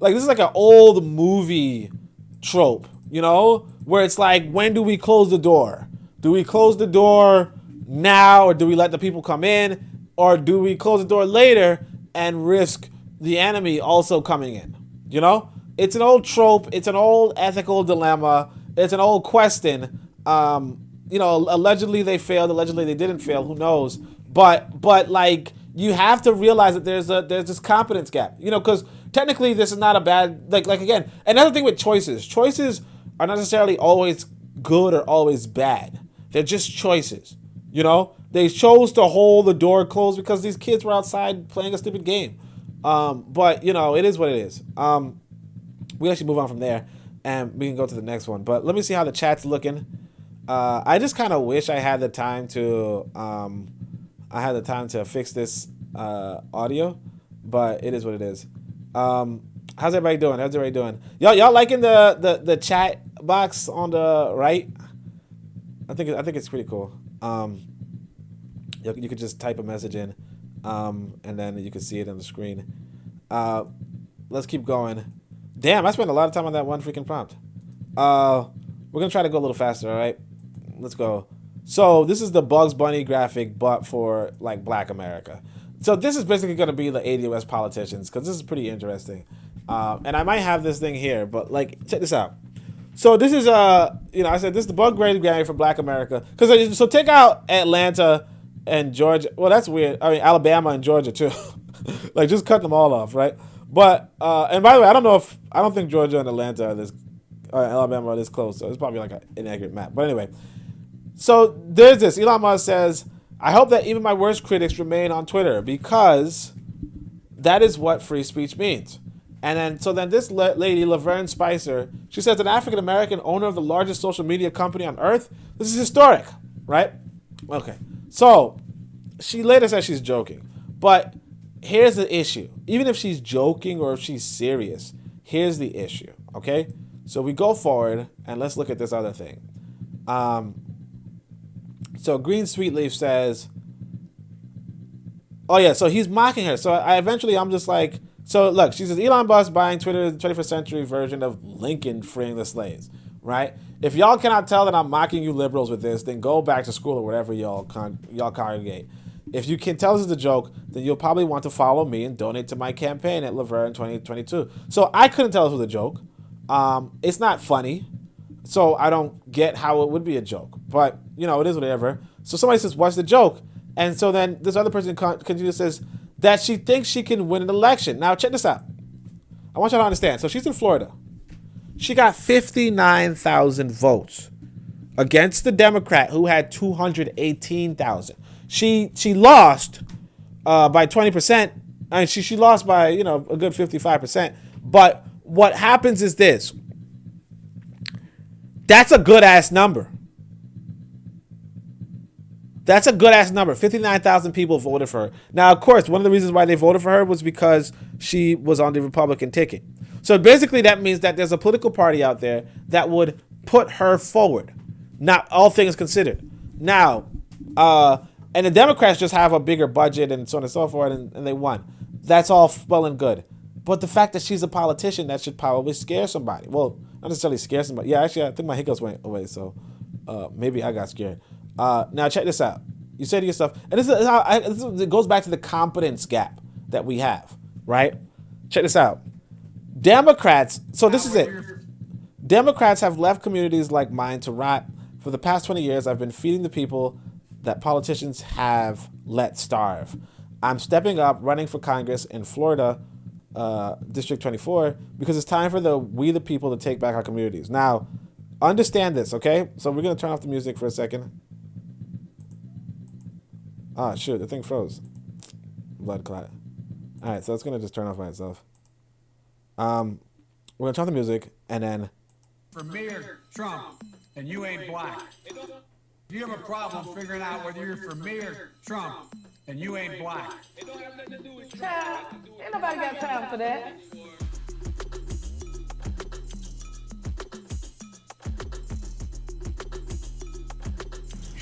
like, this is like an old movie trope, you know, where it's like, when do we close the door? Do we close the door now, or do we let the people come in? Or do we close the door later and risk the enemy also coming in? You know? It's an old trope. It's an old ethical dilemma. It's an old question. You know, allegedly they failed. Allegedly they didn't fail. Who knows? But like, you have to realize that there's this competence gap. You know, because technically this is not a bad, like again, another thing with choices. Choices are not necessarily always good or always bad. They're just choices. You know, they chose to hold the door closed because these kids were outside playing a stupid game. But you know, it is what it is. We actually move on from there, and we can go to the next one. But let me see how the chat's looking. I just kind of wish I had the time to fix this audio, but it is what it is. How's everybody doing? Y'all liking the chat box on the right? I think it's pretty cool. You could just type a message in, and then you can see it on the screen. Let's keep going. Damn, I spent a lot of time on that one freaking prompt. We're gonna try to go a little faster, all right? Let's go. So this is the Bugs Bunny graphic, but for like Black America. So this is basically gonna be the ADOS politicians, because this is pretty interesting. And I might have this thing here, but like, check this out. So this is you know, I said this is the Bug Bunny graphic for Black America, because so take out Atlanta and Georgia. Well, that's weird. I mean, Alabama and Georgia too. Like, just cut them all off, right? But and by the way, I don't think Georgia and Atlanta are this, Alabama are this close, so it's probably like an inaccurate map. But anyway, so there's this. Elon Musk says, "I hope that even my worst critics remain on Twitter, because that is what free speech means." And then this lady, Laverne Spicer, she says, an African American owner of the largest social media company on earth. This is historic, right? Okay, so she later says she's joking, but here's the issue. Even if she's joking or if she's serious, here's the issue, okay? So we go forward, and let's look at this other thing. So Green Sweetleaf says, oh yeah, so he's mocking her. So I'm just like, so look, she says, Elon Musk buying Twitter, the 21st century version of Lincoln freeing the slaves, right? If y'all cannot tell that I'm mocking you liberals with this, then go back to school or wherever y'all congregate. If you can tell this is a joke, then you'll probably want to follow me and donate to my campaign at Laverne 2022. So I couldn't tell this was a joke. It's not funny, so I don't get how it would be a joke. But, you know, it is whatever. So somebody says, what's the joke? And so then this other person continues, says that she thinks she can win an election. Now, check this out. I want you to understand. So she's in Florida. She got 59,000 votes against the Democrat who had 218,000. She lost by 20%. I mean, she lost by, you know, a good 55%. But what happens is this. That's a good ass number. That's a good ass number. 59,000 people voted for her. Now, of course, one of the reasons why they voted for her was because she was on the Republican ticket. So basically that means that there's a political party out there that would put her forward. Not all things considered. Now, and the Democrats just have a bigger budget and so on and so forth, and they won. That's all well and good. But the fact that she's a politician, that should probably scare somebody. Well, not necessarily scare somebody. Yeah, actually, I think my hiccups went away, so maybe I got scared. Now, check this out. You say to yourself, and this is how it goes back to the competence gap that we have, right? Check this out. Democrats, so this is it. Democrats have left communities like mine to rot. For the past 20 years, I've been feeding the people that politicians have let starve. I'm stepping up, running for Congress in Florida, District 24, because it's time for we the people to take back our communities. Now, understand this, okay? So we're going to turn off the music for a second. Ah, shoot, the thing froze. Blood clot. All right, so it's going to just turn off by itself. We're going to turn off the music, and then... For Mayor Trump, and you ain't black. If you have a problem figuring out whether you're for Mayor Trump and you ain't black. It don't have nothing to do with Trump. Ain't nobody got time for that.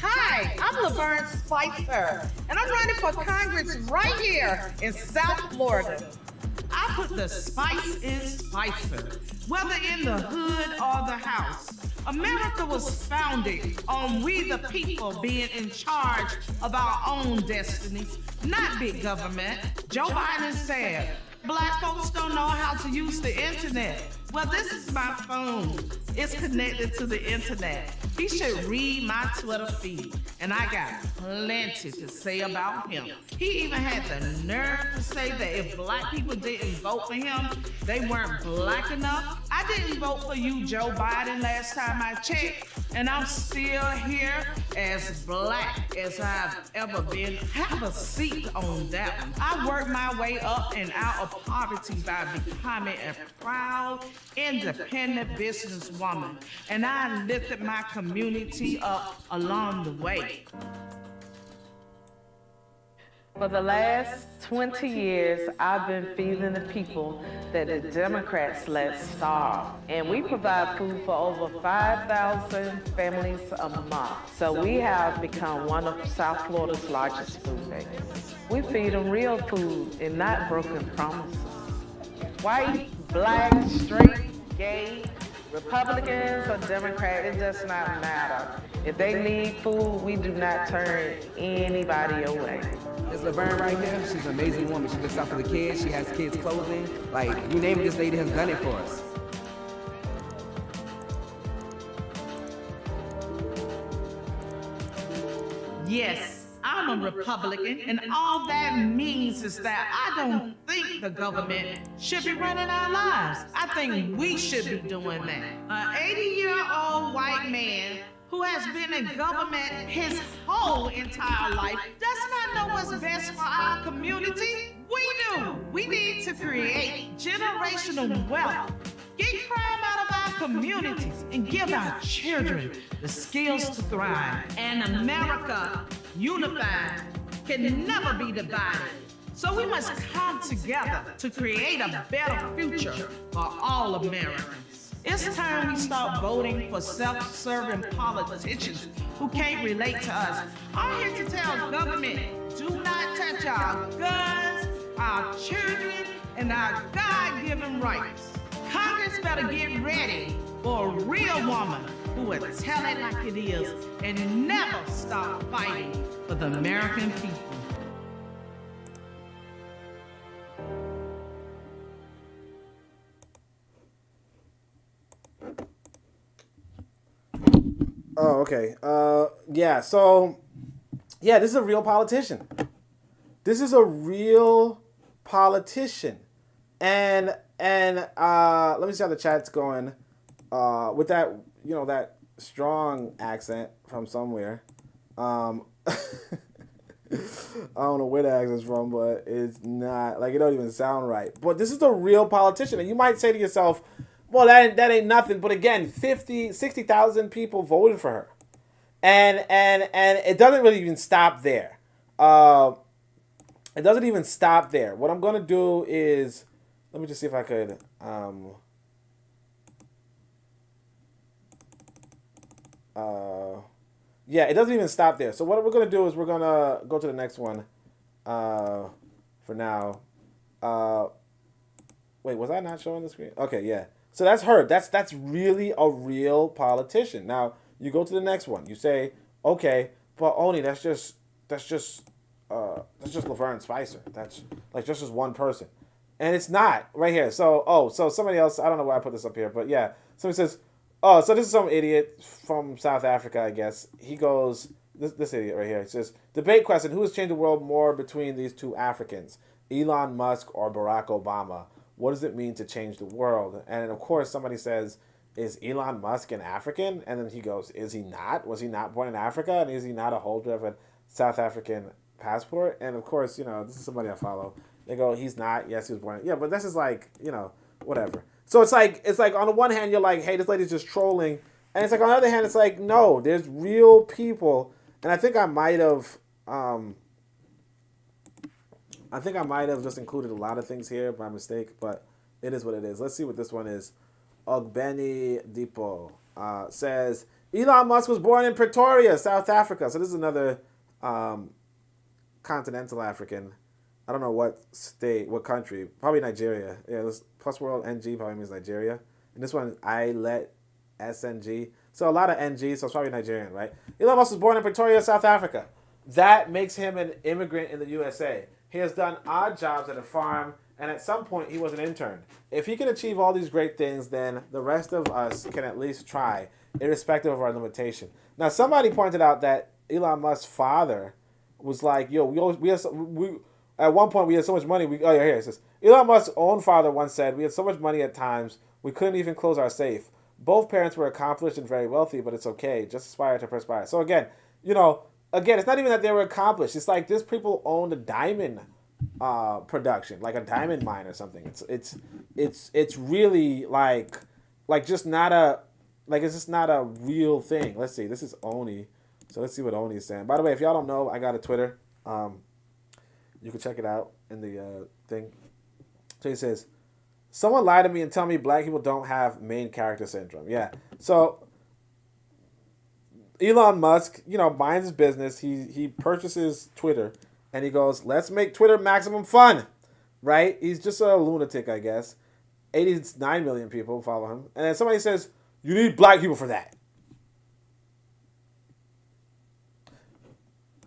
Hi, I'm Laverne Spicer, and I'm running for Congress right here in South Florida. I put the spice in Spicer, whether in the hood or the house. America was founded on we the people being in charge of our own destinies, not big government. Joe Biden said, Black folks don't know how to use the internet. Well, this is my phone. It's connected to the internet. He should read my Twitter feed, and I got plenty to say about him. He even had the nerve to say that if Black people didn't vote for him, they weren't Black enough. I didn't vote for you, Joe Biden, last time I checked, and I'm still here as Black as I've ever been. Have a seat on that one. I worked my way up and out of poverty by becoming a proud, independent businesswoman, and I lifted my community up along the way. For the last 20 years, I've been feeding the people that the Democrats let starve. And we provide food for over 5,000 families a month. So we have become one of South Florida's largest food banks. We feed them real food and not broken promises. White, Black, straight, gay, Republicans or Democrats, it does not matter. If they need food, we do not turn anybody away. It's Laverne right here. She's an amazing woman. She looks out for the kids. She has kids' clothing. Like, you name it, this lady has done it for us. Yes, I'm a Republican, and all that means is that I don't think the government should be running our lives. I think we should be doing that. An 80-year-old white man who has been in government his whole entire life does not know what's best for our community. We do. We need to create generational wealth, get crime out of our communities, and give our children the skills to thrive. And America, unified, can never be divided. So we must come together to create a better future for all Americans. It's time we start voting for self-serving politicians who can't relate to us. I'm here to tell government, do not touch our guns, our children, and our God-given rights. Congress better get ready for a real woman who will tell it like it is and never stop fighting for the American people. Oh, okay. Yeah, so, yeah, this is a real politician. This is a real politician. And let me see how the chat's going. With that, you know, that strong accent from somewhere. I don't know where the accent's from, but it's not, like, it don't even sound right. But this is a real politician. And you might say to yourself, well, that ain't nothing. But again, 60,000 people voted for her. And it doesn't really even stop there. It doesn't even stop there. What I'm going to do is, let me just see if I could, yeah, it doesn't even stop there. So what we're going to do is we're going to go to the next one for now. Wait, was I not showing the screen? Okay, yeah. So that's her. That's really a real politician. Now, you go to the next one. You say, okay, but Oni, that's just Laverne Spicer. That's like just as one person. And it's not right here. So somebody else, I don't know why I put this up here, but yeah. Somebody says, oh, so this is some idiot from South Africa, I guess. He goes, this idiot right here. He says, debate question, who has changed the world more between these two Africans, Elon Musk or Barack Obama? What does it mean to change the world? And of course, somebody says, is Elon Musk an African? And then he goes, is he not? Was he not born in Africa? And is he not a holder of a South African passport? And of course, you know, this is somebody I follow. They go, he's not. Yes, he was born. Yeah, but this is like, you know, whatever. So it's like on the one hand, you're like, hey, this lady's just trolling. And it's like on the other hand, it's like, no, there's real people. And I think I might have just included a lot of things here by mistake, but it is what it is. Let's see what this one is. Ogbeni Dipo says, Elon Musk was born in Pretoria, South Africa. So this is another continental African. I don't know what state, what country. Probably Nigeria. Yeah, this plus world NG probably means Nigeria. And this one, I let SNG. So a lot of NG, so it's probably Nigerian, right? Elon Musk was born in Pretoria, South Africa. That makes him an immigrant in the USA. He has done odd jobs at a farm, and at some point he was an intern. If he can achieve all these great things, then the rest of us can at least try, irrespective of our limitation. Now, somebody pointed out that Elon Musk's father was like, yo, at one point we had so much money. Here it says, Elon Musk's own father once said, we had so much money at times, we couldn't even close our safe. Both parents were accomplished and very wealthy, but it's okay. Just aspire to perspire. So again, it's not even that they were accomplished. It's like this people owned a diamond production, like a diamond mine or something. It's really like just not a, like it's just not a real thing. Let's see. This is Oni. So let's see what Oni is saying. By the way, if y'all don't know, I got a Twitter. You can check it out in the thing. So he says, someone lied to me and tell me black people don't have main character syndrome. Yeah. So Elon Musk, minds his business. He purchases Twitter and he goes, let's make Twitter maximum fun. Right? He's just a lunatic, I guess. 89 million people follow him. And then somebody says, you need black people for that.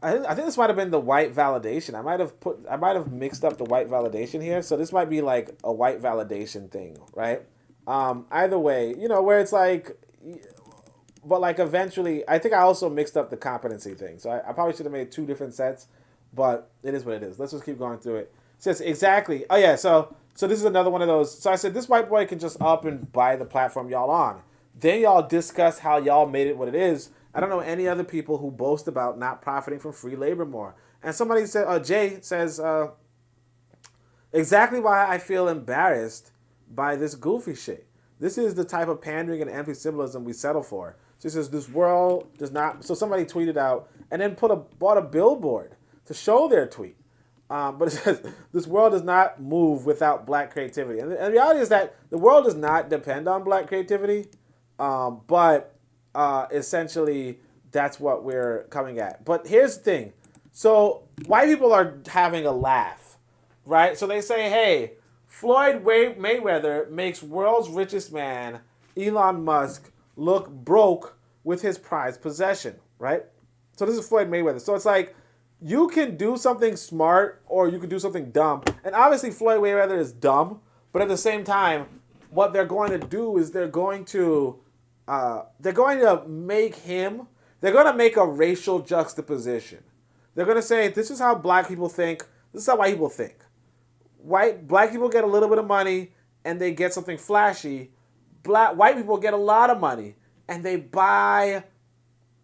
I think this might have been the white validation. I might have mixed up the white validation here. So this might be like a white validation thing, right? Either way, where it's like, but like eventually, I think I also mixed up the competency thing. So I probably should have made two different sets, but it is what it is. Let's just keep going through it. It says exactly. Oh yeah. So this is another one of those. So I said this white boy can just up and buy the platform y'all on. Then y'all discuss how y'all made it what it is. I don't know any other people who boast about not profiting from free labor more. And somebody said, Jay says, exactly why I feel embarrassed by this goofy shit. This is the type of pandering and empty symbolism we settle for. So he says, this world does not. So somebody tweeted out and then bought a billboard to show their tweet. But it says, this world does not move without black creativity. And the reality is that the world does not depend on black creativity. But essentially, that's what we're coming at. But here's the thing. So white people are having a laugh, right? So they say, hey, Floyd Mayweather makes world's richest man, Elon Musk, look broke with his prized possession, right? So this is Floyd Mayweather. So it's like, you can do something smart or you can do something dumb. And obviously Floyd Mayweather is dumb, but at the same time, what they're going to do is they're going to make a racial juxtaposition. They're going to say, this is how black people think. This is how white people think. Black people get a little bit of money and they get something flashy. White people get a lot of money and they buy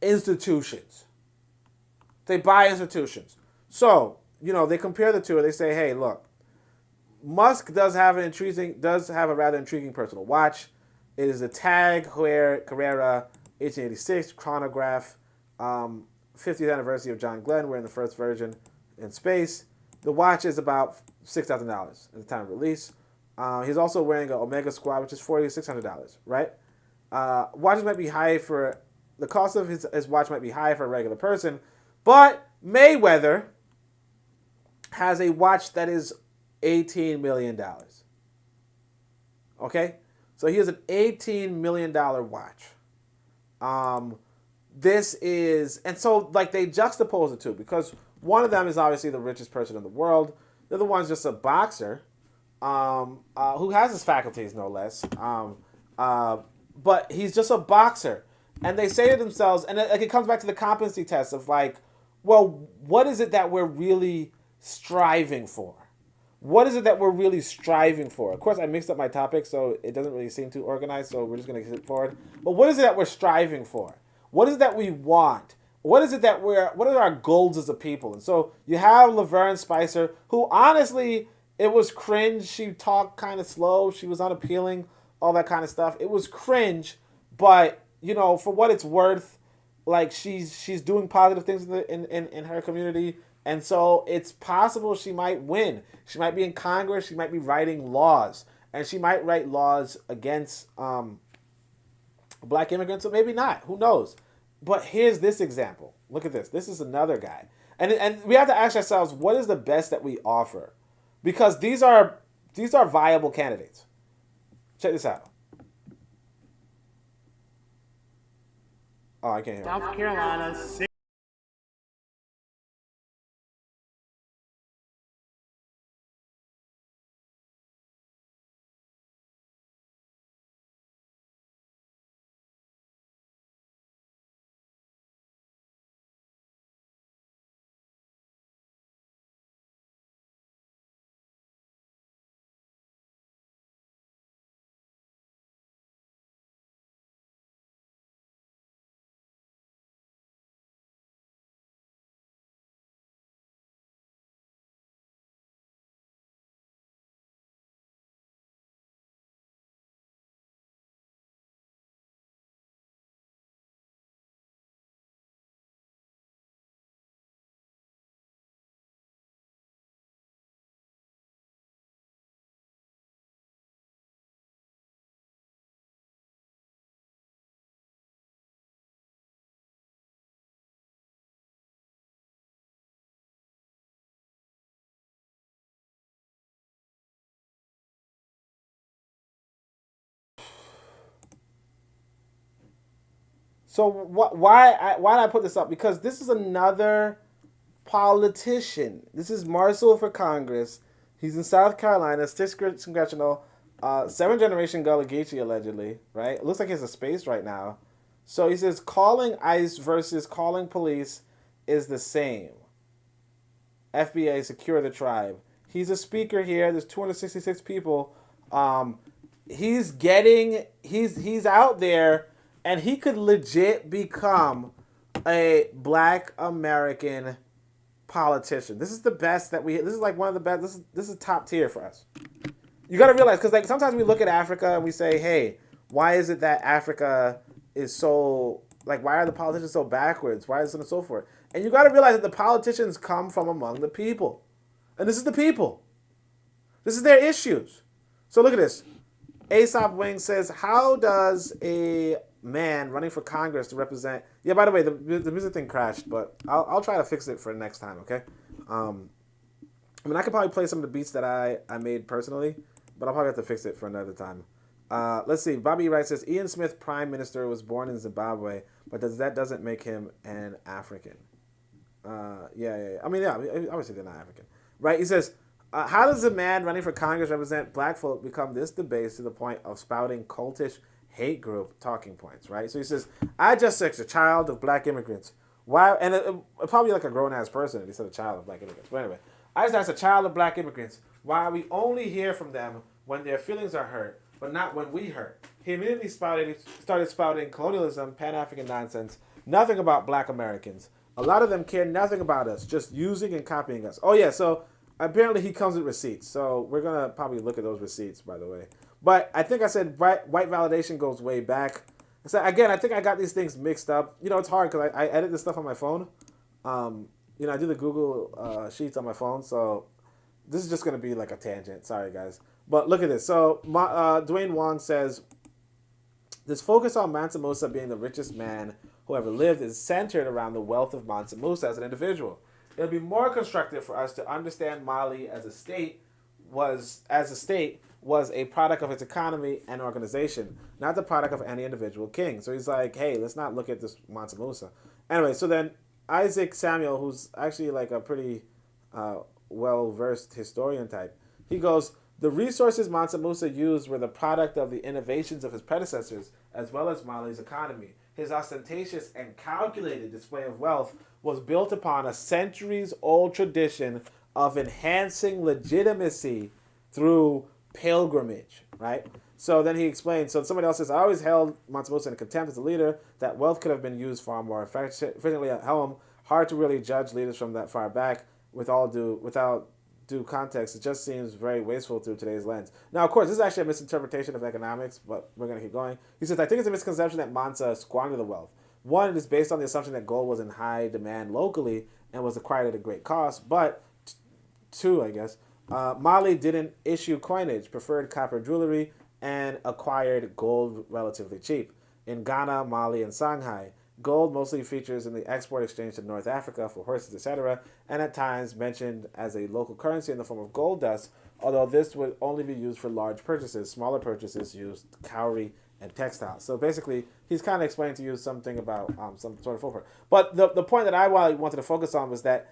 institutions. So, they compare the two and they say, hey, look, Musk does have a rather intriguing personal watch. It is a Tag Carrera 1886 chronograph, 50th anniversary of John Glenn. We're in the first version in space. The watch is about $6,000 at the time of release. He's also wearing an Omega Squad, which is $4,600, right? Watches might be high for the cost of his watch might be high for a regular person, but Mayweather has a watch that is $18 million. Okay? So he has an $18 million watch. And so like they juxtapose the two because one of them is obviously the richest person in the world. The other one's just a boxer, who has his faculties no less. But he's just a boxer. And they say to themselves, and it comes back to the competency test of like, well, what is it that we're really striving for? What is it that we're really striving for? Of course, I mixed up my topic, so it doesn't really seem too organized, so we're just going to hit forward. But what is it that we're striving for? What is it that we want? What are our goals as a people? And so you have Laverne Spicer, who honestly, it was cringe. She talked kind of slow. She was unappealing, all that kind of stuff. It was cringe, but, for what it's worth, like she's doing positive things in her community. And so it's possible she might win. She might be in Congress. She might be writing laws. And she might write laws against black immigrants, or maybe not. Who knows? But here's this example. Look at this. This is another guy. And we have to ask ourselves, what is the best that we offer? Because these are viable candidates. Check this out. Oh, I can't hear. South Carolina, So why did I put this up? Because this is another politician. This is Marshall for Congress. He's in South Carolina, 6th congressional, 7th generation Gullah Geechee allegedly, right? It looks like he has a space right now. So he says calling ICE versus calling police is the same. FBA, secure the tribe. He's a speaker here. There's 266 people. He's out there, and he could legit become a Black American politician. This is the best that this is like one of the best. This is top tier for us. You got to realize, because like sometimes we look at Africa and we say, hey, why is it that Africa is so, like, why are the politicians so backwards? Why is it and so forth? And you got to realize that the politicians come from among the people. And this is the people. This is their issues. So look at this. Aesop Wing says, how does a man running for Congress to represent... Yeah, by the way, the music thing crashed, but I'll try to fix it for next time, okay? I mean, I could probably play some of the beats that I made personally, but I'll probably have to fix it for another time. Let's see. Bobby Wright says, Ian Smith, Prime Minister, was born in Zimbabwe, but that doesn't make him an African. Yeah. I mean, yeah, obviously they're not African. Right? He says, how does a man running for Congress represent black folk become this debased to the point of spouting cultish hate group talking points, right? So he says, I just sex a child of black immigrants. Why? And it probably like a grown-ass person if he said a child of black immigrants. But anyway, I just asked a child of black immigrants, why we only hear from them when their feelings are hurt, but not when we hurt. He immediately started spouting colonialism, Pan-African nonsense, nothing about black Americans. A lot of them care nothing about us, just using and copying us. Oh yeah, so apparently he comes with receipts. So we're going to probably look at those receipts, by the way. But I think I said white validation goes way back. So again, I think I got these things mixed up. You know, it's hard because I edit this stuff on my phone. You know, I do the Google Sheets on my phone. So this is just going to be like a tangent. Sorry, guys. But look at this. So Dwayne Wong says, this focus on Mansa Musa being the richest man who ever lived is centered around the wealth of Mansa Musa as an individual. It would be more constructive for us to understand Mali as a state was a product of its economy and organization, not the product of any individual king. So he's like, hey, let's not look at this Mansa Musa. Anyway, so then Isaac Samuel, who's actually like a pretty well-versed historian type, he goes, the resources Mansa Musa used were the product of the innovations of his predecessors, as well as Mali's economy. His ostentatious and calculated display of wealth was built upon a centuries-old tradition of enhancing legitimacy through pilgrimage, right? So then he explains, so somebody else says, I always held Mansa Musa in contempt as a leader, that wealth could have been used far more efficiently at home. Hard to really judge leaders from that far back without due context. It just seems very wasteful through today's lens. Now, of course, this is actually a misinterpretation of economics, but we're going to keep going. He says, I think it's a misconception that Mansa squandered the wealth. One, it is based on the assumption that gold was in high demand locally and was acquired at a great cost. But, two, I guess, Mali didn't issue coinage, preferred copper jewelry, and acquired gold relatively cheap. In Ghana, Mali, and Shanghai, gold mostly features in the export exchange to North Africa for horses, etc., and at times mentioned as a local currency in the form of gold dust, although this would only be used for large purchases. Smaller purchases used cowrie and textiles. So basically, he's kind of explaining to you something about some sort of folklore. But the point that I wanted to focus on was that,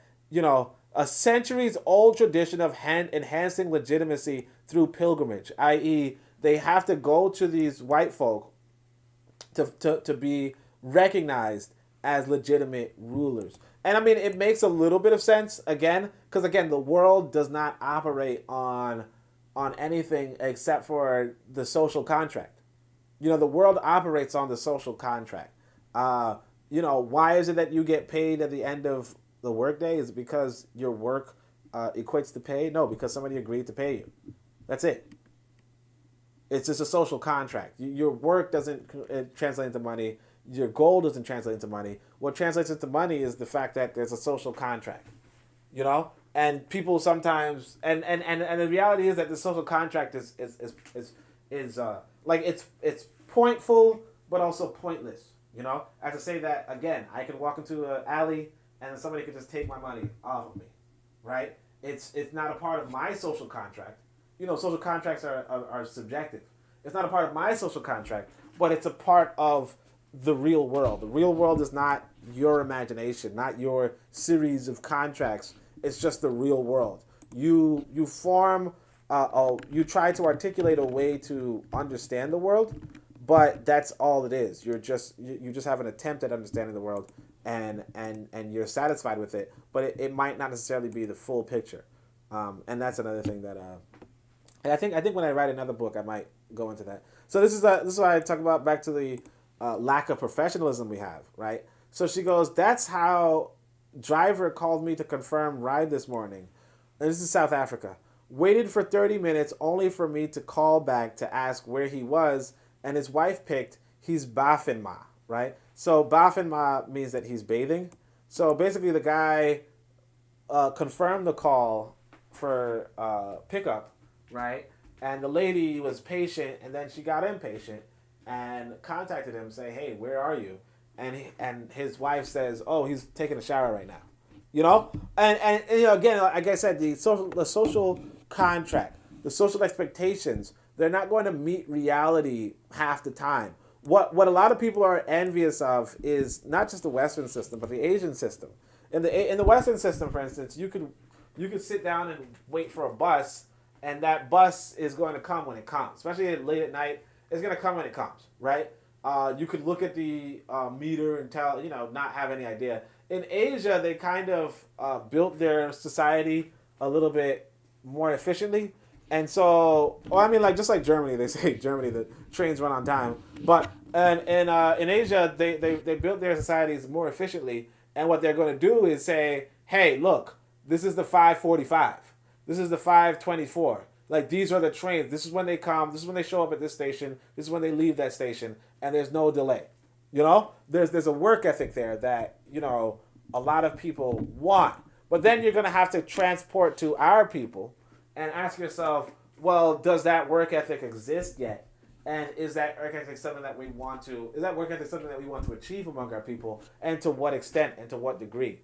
a centuries-old tradition of enhancing legitimacy through pilgrimage, i.e., they have to go to these white folk to be recognized as legitimate rulers. And I mean, it makes a little bit of sense, again, because again, the world does not operate on anything except for the social contract. The world operates on the social contract. Why is it that you get paid at the end of the workday? Is it because your work equates to pay? No, because somebody agreed to pay you. That's it. It's just a social contract. Your work doesn't translate into money. Your goal doesn't translate into money. What translates into money is the fact that there's a social contract. And people sometimes and the reality is that the social contract is like it's pointful but also pointless. I have to say that again. I can walk into an alley and somebody could just take my money off of me, right? It's not a part of my social contract. Social contracts are subjective. It's not a part of my social contract, but it's a part of the real world. The real world is not your imagination, not your series of contracts. It's just the real world. You form, you try to articulate a way to understand the world, but that's all it is. You just have an attempt at understanding the world, and you're satisfied with it, but it might not necessarily be the full picture. And that's another thing that and I think when I write another book, I might go into that. So this is why I talk about back to the lack of professionalism we have, right? So she goes, that's how driver called me to confirm ride this morning. And this is South Africa. Waited for 30 minutes only for me to call back to ask where he was, and his wife picked, he's Bafinma, right? So Bafinma means that he's bathing. So basically the guy confirmed the call for pickup, right? And the lady was patient, and then she got impatient and contacted him saying, hey, where are you? And his wife says, oh, he's taking a shower right now. And again, like I said, the social contract, the social expectations, they're not going to meet reality half the time. What a lot of people are envious of is not just the Western system, but the Asian system. In the Western system, for instance, you could sit down and wait for a bus, and that bus is going to come when it comes, especially late at night. It's going to come when it comes, right? You could look at the meter and tell, not have any idea. In Asia, they kind of built their society a little bit more efficiently. And so, just like Germany, they say Germany, the trains run on time. But in Asia, they built their societies more efficiently. And what they're going to do is say, hey, look, this is the 5:45. This is the 5:24. Like, these are the trains. This is when they come. This is when they show up at this station. This is when they leave that station. And there's no delay. There's a work ethic there that, a lot of people want. But then you're going to have to transport to our people and ask yourself, well, does that work ethic exist yet? And is that work ethic something that we want to achieve among our people? And to what extent and to what degree?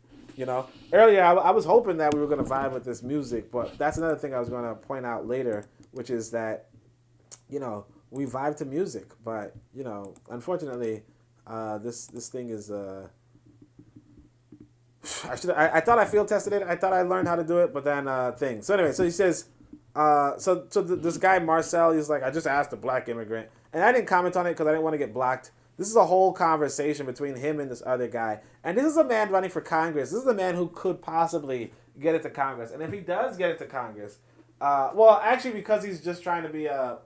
Earlier I was hoping that we were going to vibe with this music, but that's another thing I was going to point out later, which is that, we vibe to music, but, unfortunately, this thing is, I thought I field tested it. I thought I learned how to do it, but then, So anyway, so he says, this guy, Marcel, he's like, I just asked a black immigrant, and I didn't comment on it because I didn't want to get blocked. This is a whole conversation between him and this other guy. And this is a man running for Congress. This is a man who could possibly get it to Congress. And if he does get it to Congress, actually, because he's just trying to be a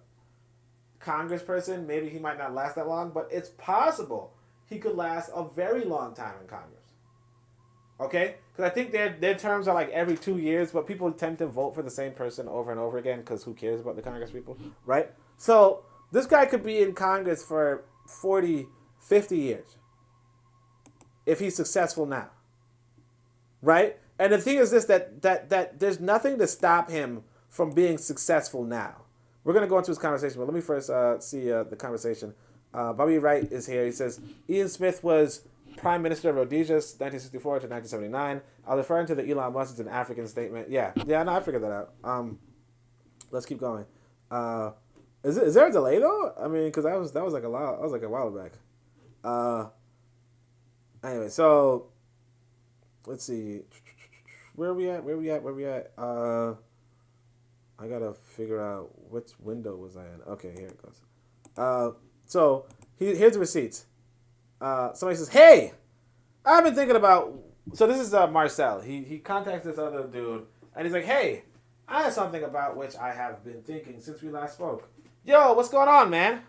congressperson, maybe he might not last that long, but it's possible he could last a very long time in Congress. Okay? Because I think their terms are like every 2 years, but people tend to vote for the same person over and over again because who cares about the Congress people, right? So this guy could be in Congress for 40, 50 years if he's successful now, right? And the thing is this, that there's nothing to stop him from being successful now. We're going to go into his conversation, but let me first see the conversation. Bobby Wright is here. He says, Ian Smith was Prime Minister of Rhodesia, 1964 to 1979. I was referring to the Elon Musk as an African statement. Yeah, no, I figured that out. Let's keep going. Is there a delay though? I mean, because that was like a while back. Anyway, so let's see. Where are we at? I gotta figure out which window was I in. Okay, here it goes. So here's the receipts. Somebody says, "Hey, I've been thinking about." So this is Marcel. He contacts this other dude, and he's like, "Hey, I have something about which I have been thinking since we last spoke. Yo, what's going on, man?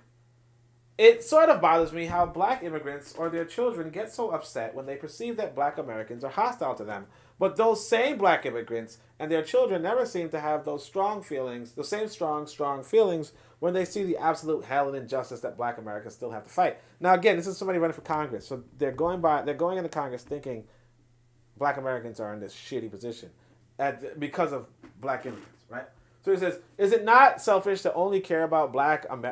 It sort of bothers me how black immigrants or their children get so upset when they perceive that black Americans are hostile to them. But those same black immigrants and their children never seem to have those strong feelings, the same strong feelings when they see the absolute hell and injustice that black Americans still have to fight." Now, again, this is somebody running for Congress. So they're going into Congress thinking black Americans are in this shitty position because of black immigrants, right? So he says, "Is it not selfish to only care about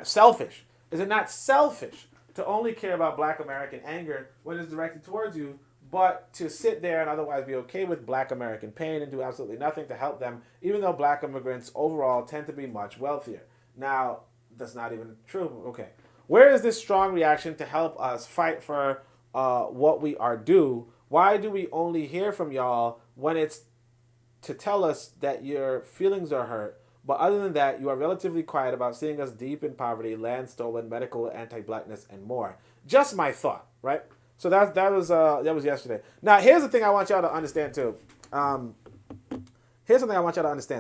selfish? Is it not selfish to only care about black American anger when it's directed towards you, but to sit there and otherwise be okay with black American pain and do absolutely nothing to help them, even though black immigrants overall tend to be much wealthier?" Now, that's not even true. Okay. Where is this strong reaction to help us fight for what we are due? Why do we only hear from y'all when it's to tell us that your feelings are hurt? But other than that, you are relatively quiet about seeing us deep in poverty, land stolen, medical anti-blackness, and more. Just my thought, right? So that was yesterday. Now, here's the thing I want y'all to understand too.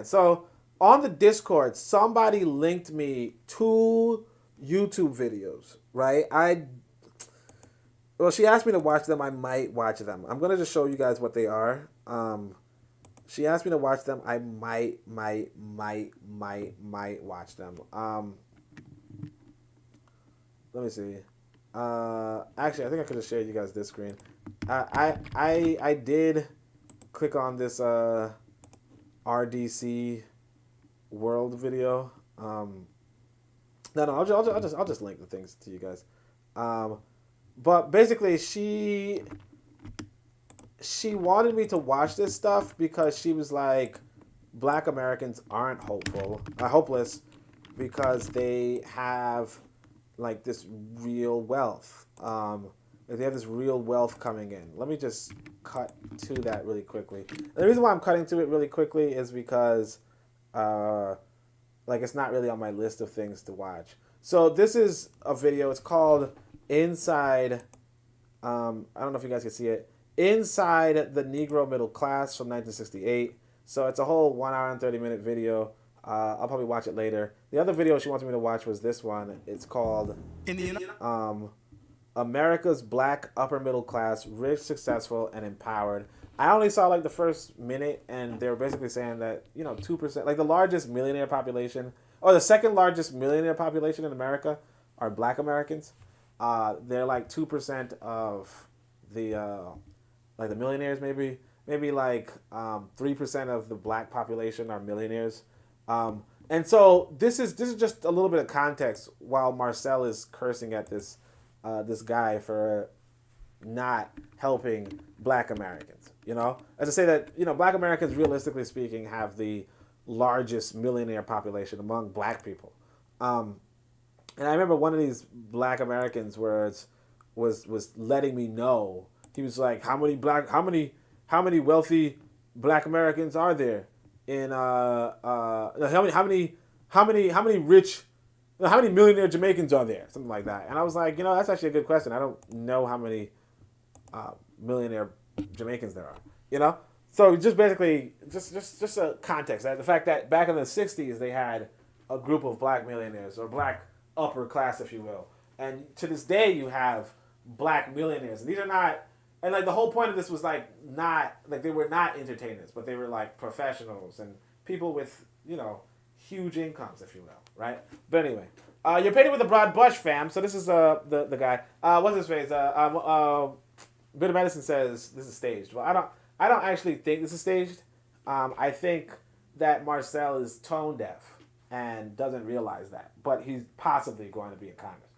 So on the Discord, somebody linked me 2 YouTube videos, right? She asked me to watch them. I might watch them. I'm gonna just show you guys what they are. She asked me to watch them. I might watch them. Let me see. Actually, I think I could have shared you guys this screen. I did click on this RDC World video. No, I'll just link the things to you guys. But basically, she wanted me to watch this stuff because she was like, black Americans aren't hopeless because they have like this real wealth. They have this real wealth coming in. Let me just cut to that really quickly. The reason why I'm cutting to it really quickly is because it's not really on my list of things to watch. So this is a video. It's called Inside. I don't know if you guys can see it. Inside the Negro Middle Class from 1968. So it's a whole 1 hour and 30-minute video. I'll probably watch it later. The other video she wanted me to watch was this one. It's called America's Black Upper Middle Class, Rich, Successful, and Empowered. I only saw like the first minute, and they were basically saying that 2%, like the largest millionaire population, or the second largest millionaire population in America, are black Americans. They're like 2% of the like the millionaires, maybe like 3% of the black population are millionaires. And so this is just a little bit of context while Marcel is cursing at this guy for not helping black Americans. As I say that black Americans, realistically speaking, have the largest millionaire population among black people. And I remember one of these black Americans was letting me know. He was like, how many wealthy black Americans are there in how many millionaire Jamaicans are there? Something like that. And I was like, that's actually a good question. I don't know how many millionaire Jamaicans there are. So just basically just a context. The fact that back in the 60s they had a group of black millionaires, or black upper class, if you will. And to this day you have black millionaires. And these are not, and like the whole point of this was like not, like they were not entertainers, but they were like professionals and people with, huge incomes, if you will, right? But anyway, you're painted with a broad brush, fam. So this is the guy. What's his face? Bit of Medicine says this is staged. Well, I don't actually think this is staged. I think that Marcel is tone deaf and doesn't realize that, but he's possibly going to be in Congress,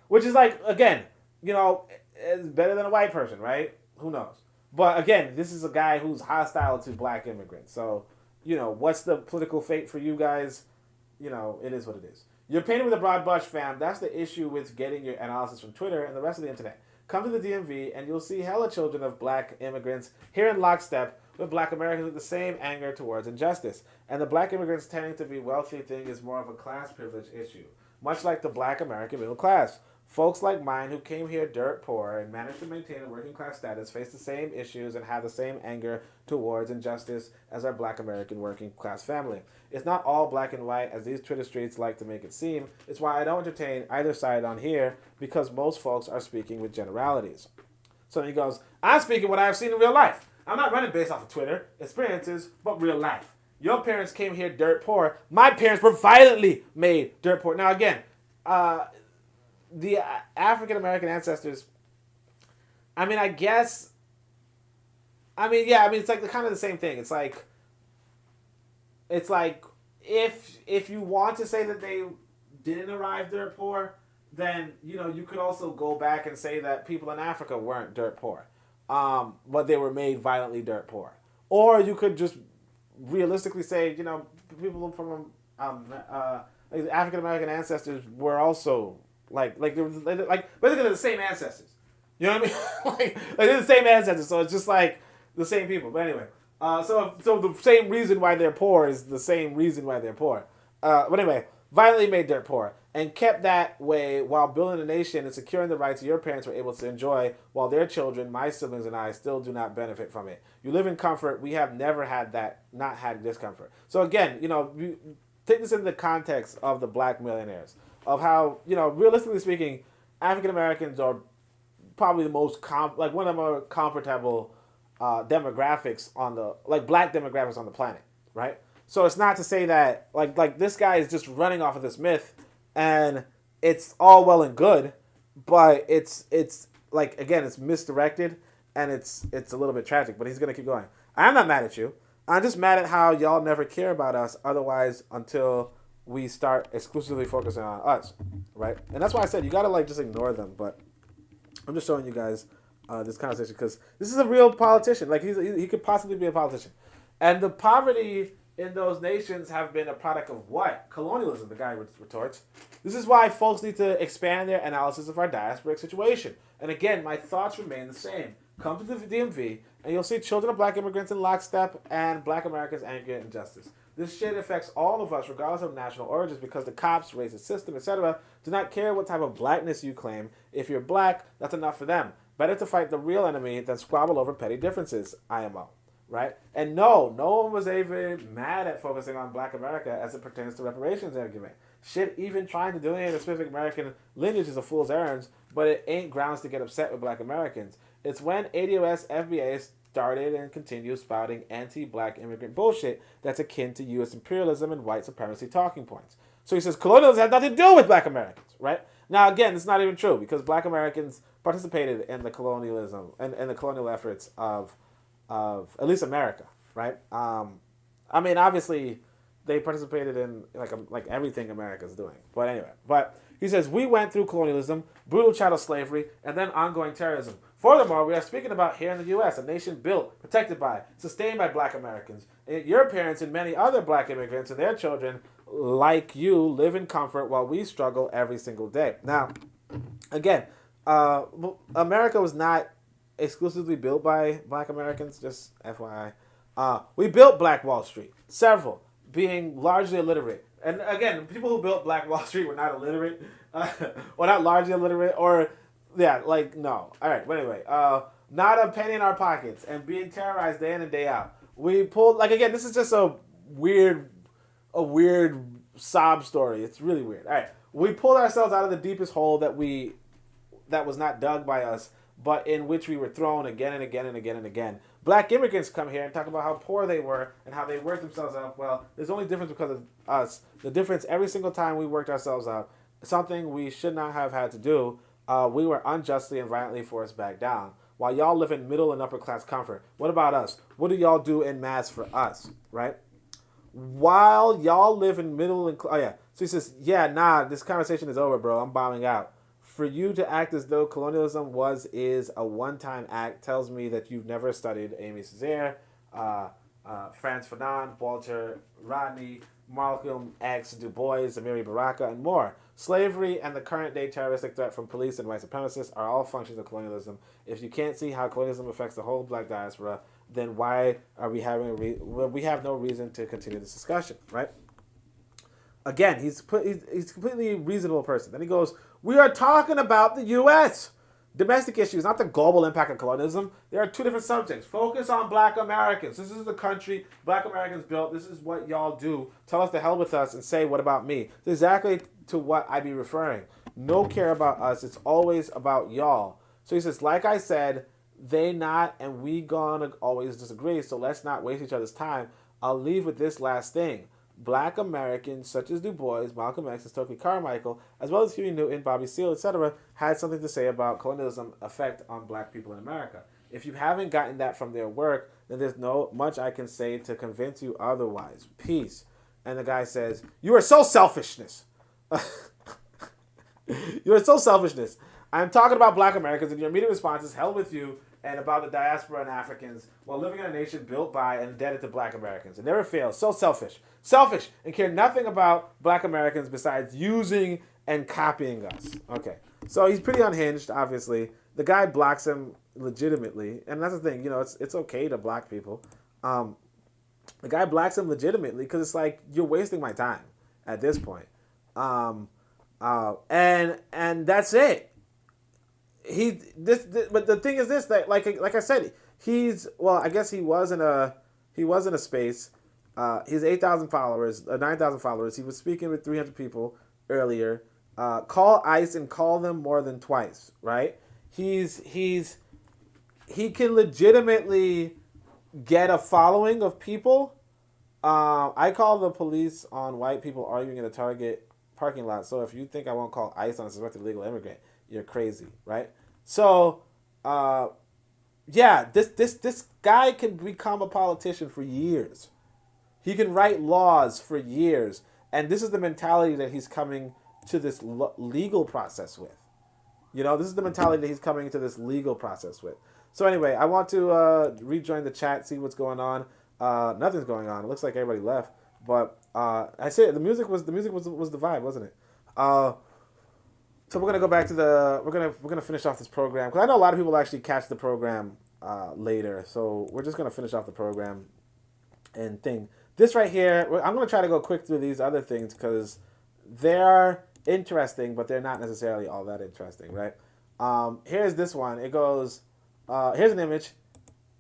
which is like, again, it's better than a white person, right? Who knows? But again, this is a guy who's hostile to black immigrants. So, what's the political fate for you guys? It is what it is. You're painted with a broad brush, fam. That's the issue with getting your analysis from Twitter and the rest of the internet. Come to the DMV and you'll see hella children of black immigrants here in lockstep with black Americans with the same anger towards injustice. And the black immigrants tending to be wealthy thing is more of a class privilege issue. Much like the black American middle class. Folks like mine who came here dirt poor and managed to maintain a working class status face the same issues and have the same anger towards injustice as our black American working class family. It's not all black and white as these Twitter streets like to make it seem. It's why I don't entertain either side on here because most folks are speaking with generalities. So he goes, I'm speaking what I've seen in real life. I'm not running based off of Twitter experiences, but real life. Your parents came here dirt poor. My parents were violently made dirt poor. Now again, the African American ancestors, I mean, it's like kind of the same thing. It's like if you want to say that they didn't arrive dirt poor, then you could also go back and say that people in Africa weren't dirt poor, but they were made violently dirt poor. Or you could just realistically say, people from African American ancestors were also they were basically the same ancestors. You know what I mean? They're the same ancestors, so it's just like the same people. But anyway, so the same reason why they're poor is the same reason why they're poor. But anyway, violently made dirt poor and kept that way while building a nation and securing the rights your parents were able to enjoy, while their children, my siblings and I, still do not benefit from it. You live in comfort. We have never had that, not had discomfort. So again, you take this in the context of the black millionaires, of how, realistically speaking, African Americans are probably the most one of the more comfortable demographics on the black demographics on the planet, right? So it's not to say that like this guy is just running off of this myth, and it's all well and good, but it's like, again, it's misdirected and it's a little bit tragic. But he's gonna keep going. I'm not mad at you. I'm just mad at how y'all never care about us otherwise until we start exclusively focusing on us, right? And that's why I said you gotta just ignore them. But I'm just showing you guys this conversation because this is a real politician. He could possibly be a politician, and the poverty in those nations have been a product of what? Colonialism, the guy retorts. This is why folks need to expand their analysis of our diasporic situation. And again, my thoughts remain the same. Come to the DMV, and you'll see children of black immigrants in lockstep and black Americans angry at injustice. This shit affects all of us, regardless of national origins, because the cops, racist system, etc., do not care what type of blackness you claim. If you're black, that's enough for them. Better to fight the real enemy than squabble over petty differences, IMO. Right? And no one was even mad at focusing on black America as it pertains to reparations argument. Shit, even trying to delineate a specific American lineage is a fool's errands, but it ain't grounds to get upset with black Americans. It's when ADOS FBA started and continues spouting anti-black immigrant bullshit that's akin to U.S. imperialism and white supremacy talking points. So he says colonialism has nothing to do with black Americans, right? Now, again, it's not even true because black Americans participated in the colonialism and the colonial efforts of at least America, right? I mean, obviously, they participated in like everything America's doing. But anyway, he says, we went through colonialism, brutal chattel slavery, and then ongoing terrorism. Furthermore, we are speaking about here in the U.S., a nation built, protected by, sustained by black Americans. And your parents and many other black immigrants and their children, like you, live in comfort while we struggle every single day. Now, again, America was not exclusively built by black Americans, just FYI. We built Black Wall Street, several, being largely illiterate. And again, people who built Black Wall Street were not illiterate, or not largely illiterate, or, no. All right, but anyway, not a penny in our pockets and being terrorized day in and day out. We pulled, again, this is just a weird sob story. It's really weird. All right, we pulled ourselves out of the deepest hole that was not dug by us, but in which we were thrown again and again and again and again. Black immigrants come here and talk about how poor they were and how they worked themselves out. Well, there's only difference because of us. The difference every single time we worked ourselves out, something we should not have had to do, we were unjustly and violently forced back down. While y'all live in middle and upper class comfort, what about us? What do y'all do en masse for us, right? While y'all live in middle and... So he says, this conversation is over, bro. I'm bombing out. For you to act as though colonialism is a one-time act tells me that you've never studied Amy Césaire, Franz Fanon, Walter Rodney, Malcolm X, Du Bois, Amiri Baraka, and more. Slavery and the current-day terroristic threat from police and white supremacists are all functions of colonialism. If you can't see how colonialism affects the whole black diaspora, then why are we having we have no reason to continue this discussion, right? Again, he's a completely reasonable person. Then he goes, we are talking about the U.S. Domestic issues, not the global impact of colonialism. There are two different subjects. Focus on black Americans. This is the country black Americans built. This is what y'all do. Tell us to hell with us and say, what about me? It's exactly to what I be referring. No care about us. It's always about y'all. So he says, like I said, they not and we gonna always disagree, so let's not waste each other's time. I'll leave with this last thing. Black Americans such as Du Bois, Malcolm X, and Stokely Carmichael, as well as Huey Newton, Bobby Seale, etc., had something to say about colonialism's effect on black people in America. If you haven't gotten that from their work, then there's no much I can say to convince you otherwise. Peace. And the guy says, you are so selfishness. You are so selfishness. I'm talking about black Americans, and your immediate response is hell with you and about the diaspora and Africans while living in a nation built by and indebted to black Americans. It never fails. So selfish. Selfish and care nothing about black Americans besides using and copying us. Okay. So he's pretty unhinged, obviously. The guy blocks him legitimately. And that's the thing, you know, it's okay to block people. The guy blocks him legitimately because it's like, you're wasting my time at this point. And that's it. But the thing is this, that like I said, I guess he was in a space. He's 8,000 followers, 9,000 followers. He was speaking with 300 people earlier. Call ICE and call them more than twice, right? He can legitimately get a following of people. I call the police on white people arguing in a Target parking lot. So if you think I won't call ICE on a suspected illegal immigrant, you're crazy, right? So, this guy can become a politician for years. He can write laws for years. And this is the mentality that he's coming to this legal process with. You know, this is the mentality that he's coming into this legal process with. So anyway, I want to rejoin the chat, see what's going on. Nothing's going on. It looks like everybody left. But I say the music was the vibe, wasn't it? So we're gonna go back to we're gonna finish off this program because I know a lot of people actually catch the program later. So we're just gonna finish off the program and thing. This right here, I'm gonna try to go quick through these other things because they're interesting, but they're not necessarily all that interesting, right? Here's this one. It goes. Here's an image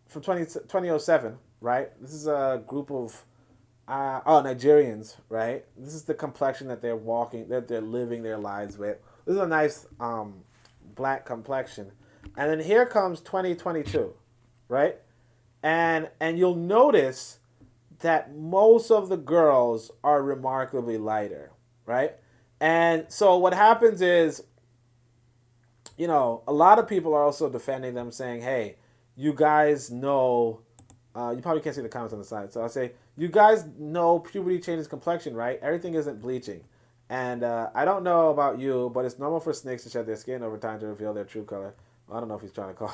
from 2007, right? This is a group of Nigerians, right? This is the complexion that they're living their lives with. This is a nice black complexion. And then here comes 2022, right? And you'll notice that most of the girls are remarkably lighter, right? And so what happens is, you know, a lot of people are also defending them saying, hey, you guys know, you probably can't see the comments on the side. So I'll say, you guys know puberty changes complexion, right? Everything isn't bleaching. And I don't know about you, but it's normal for snakes to shed their skin over time to reveal their true color. Well, I don't know if he's trying to call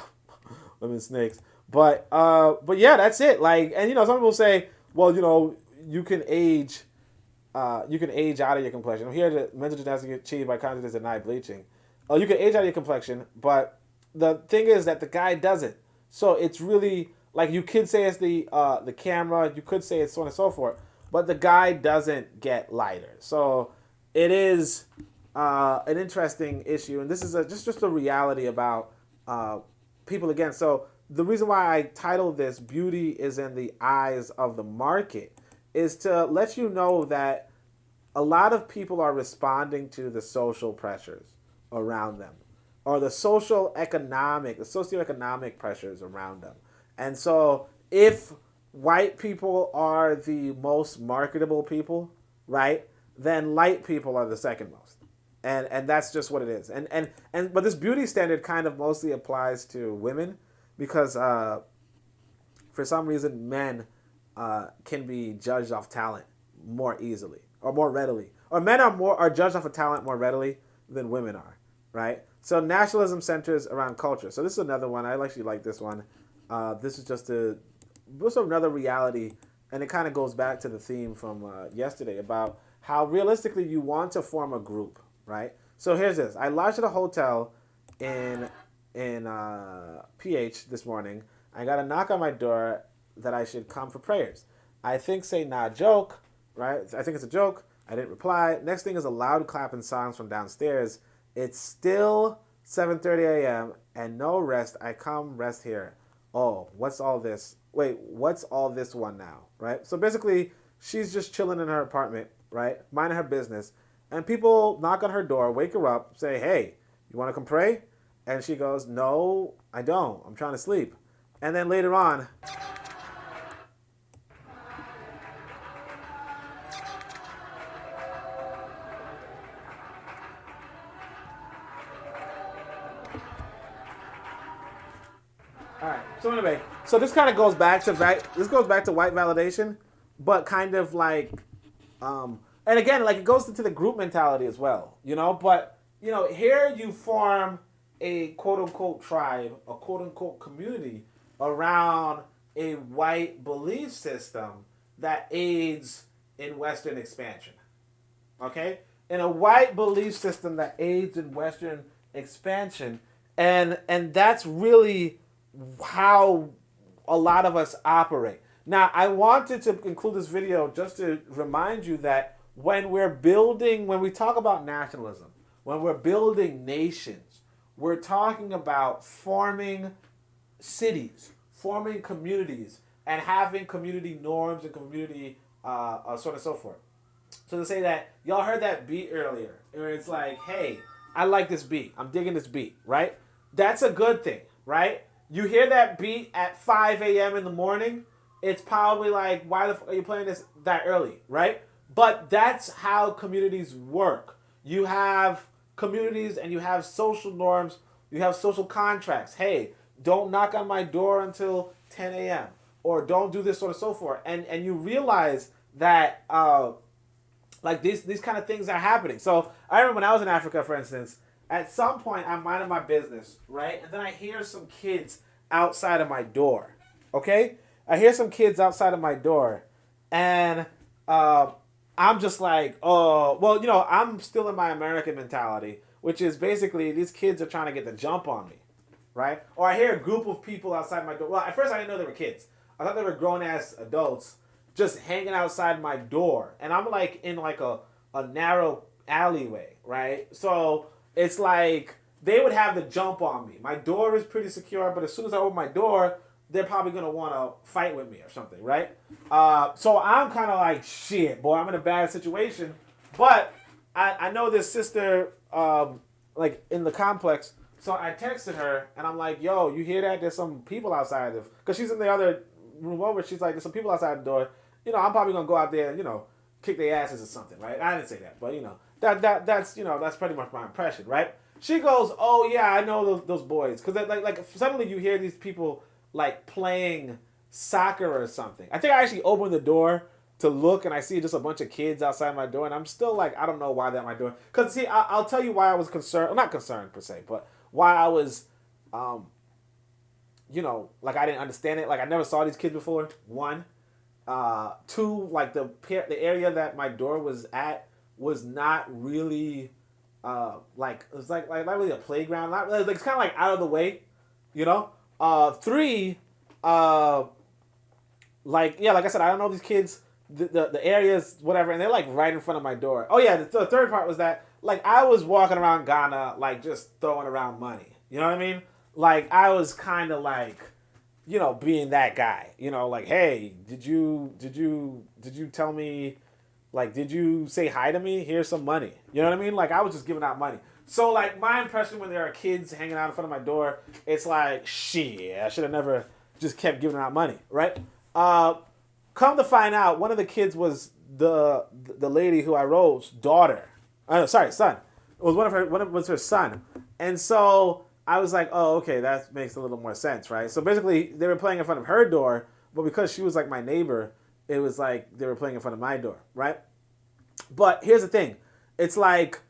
women snakes, but yeah, that's it. Like, and you know, some people say, well, you know, you can age out of your complexion. I'm here to mental gymnastics achieved by consciousness deny bleaching. You can age out of your complexion, but the thing is that the guy doesn't. So it's really like you could say it's the camera, you could say it's so on and so forth, but the guy doesn't get lighter. So it is an interesting issue, and this is just a reality about people again. So the reason why I titled this "Beauty is in the Eyes of the Market" is to let you know that a lot of people are responding to the social pressures around them, or the socioeconomic pressures around them. And so if white people are the most marketable people, right, then light people are the second most. And that's just what it is. But this beauty standard kind of mostly applies to women because for some reason men can be judged off talent more easily or more readily. Or men are judged off of talent more readily than women are, right? So nationalism centers around culture. So this is another one. I actually like this one. This is just another reality and it kind of goes back to the theme from yesterday about how realistically you want to form a group, right? So here's this. I lodged at a hotel in PH this morning. I got a knock on my door that I should come for prayers. I think say nah joke, right? I think it's a joke. I didn't reply. Next thing is a loud clapping songs from downstairs. It's still 7:30 a.m. and no rest. I come rest here. Oh, what's all this? Wait, what's all this one now, right? So basically, she's just chilling in her apartment, right? Minding her business. And people knock on her door, wake her up, say, hey, you want to come pray? And she goes, no, I don't. I'm trying to sleep. And then later on, all right. So anyway, so this kind of goes back to white validation, but kind of like, and again, like it goes into the group mentality as well, you know. But you know, here you form a quote unquote tribe, a quote unquote community around a white belief system that aids in Western expansion. Okay, in a white belief system that aids in Western expansion, and that's really how a lot of us operate. Now, I wanted to include this video just to remind you that when we talk about nationalism, when we're building nations, we're talking about forming cities, forming communities, and having community norms and community so on and so forth. So to say that, y'all heard that beat earlier, where it's like, hey, I like this beat. I'm digging this beat, right? That's a good thing, right? You hear that beat at 5 a.m. in the morning, it's probably like, why the fuck are you playing this that early, right? But that's how communities work. You have communities and you have social norms, you have social contracts. Hey, don't knock on my door until 10 a.m. or don't do this, sort of so forth. And you realize that like these kind of things are happening. So I remember when I was in Africa, for instance, at some point I'm minding my business, right? And then I hear some kids outside of my door, okay? I hear some kids outside of my door, and I'm just like, oh, well, you know, I'm still in my American mentality, which is basically these kids are trying to get the jump on me, right? Or I hear a group of people outside my door. Well, at first I didn't know they were kids. I thought they were grown-ass adults just hanging outside my door. And I'm like in like a narrow alleyway, right? So it's like they would have the jump on me. My door is pretty secure, but as soon as I open my door, they're probably going to want to fight with me or something, right? So I'm kind of like, shit, boy, I'm in a bad situation. But I know this sister, like, in the complex. So I texted her, and I'm like, yo, you hear that? There's some people outside of... Because she's in the other room over. She's like, there's some people outside the door. You know, I'm probably going to go out there and, you know, kick their asses or something, right? I didn't say that, but, you know, that's, you know, that's pretty much my impression, right? She goes, oh, yeah, I know those boys. Because, like, suddenly you hear these people... like playing soccer or something. I think I actually opened the door to look, and I see just a bunch of kids outside my door, and I'm still like, I don't know why they're at my door. Because, see, I'll tell you why I was concerned. Well, not concerned, per se, but why I was, you know, like, I didn't understand it. Like, I never saw these kids before, one. Two, like, the area that my door was at was not really, like, it was like not really a playground. Not, like, it's kind of, like, out of the way, you know? Three, like, yeah, like I said, I don't know these kids, the areas, whatever, and they're like right in front of my door. Oh yeah, the third part was that, like, I was walking around Ghana, like, just throwing around money. You know what I mean? Like, I was kind of like, you know, being that guy. You know, like, hey, did you tell me, like, did you say hi to me? Here's some money. You know what I mean? Like, I was just giving out money. So, like, my impression when there are kids hanging out in front of my door, it's like, shit, I should have never just kept giving out money, right? Come to find out, one of the kids was the lady who I role's daughter. Son. It was her son. And so I was like, oh, okay, that makes a little more sense, right? So basically, they were playing in front of her door, but because she was like my neighbor, it was like they were playing in front of my door, right? But here's the thing. It's like,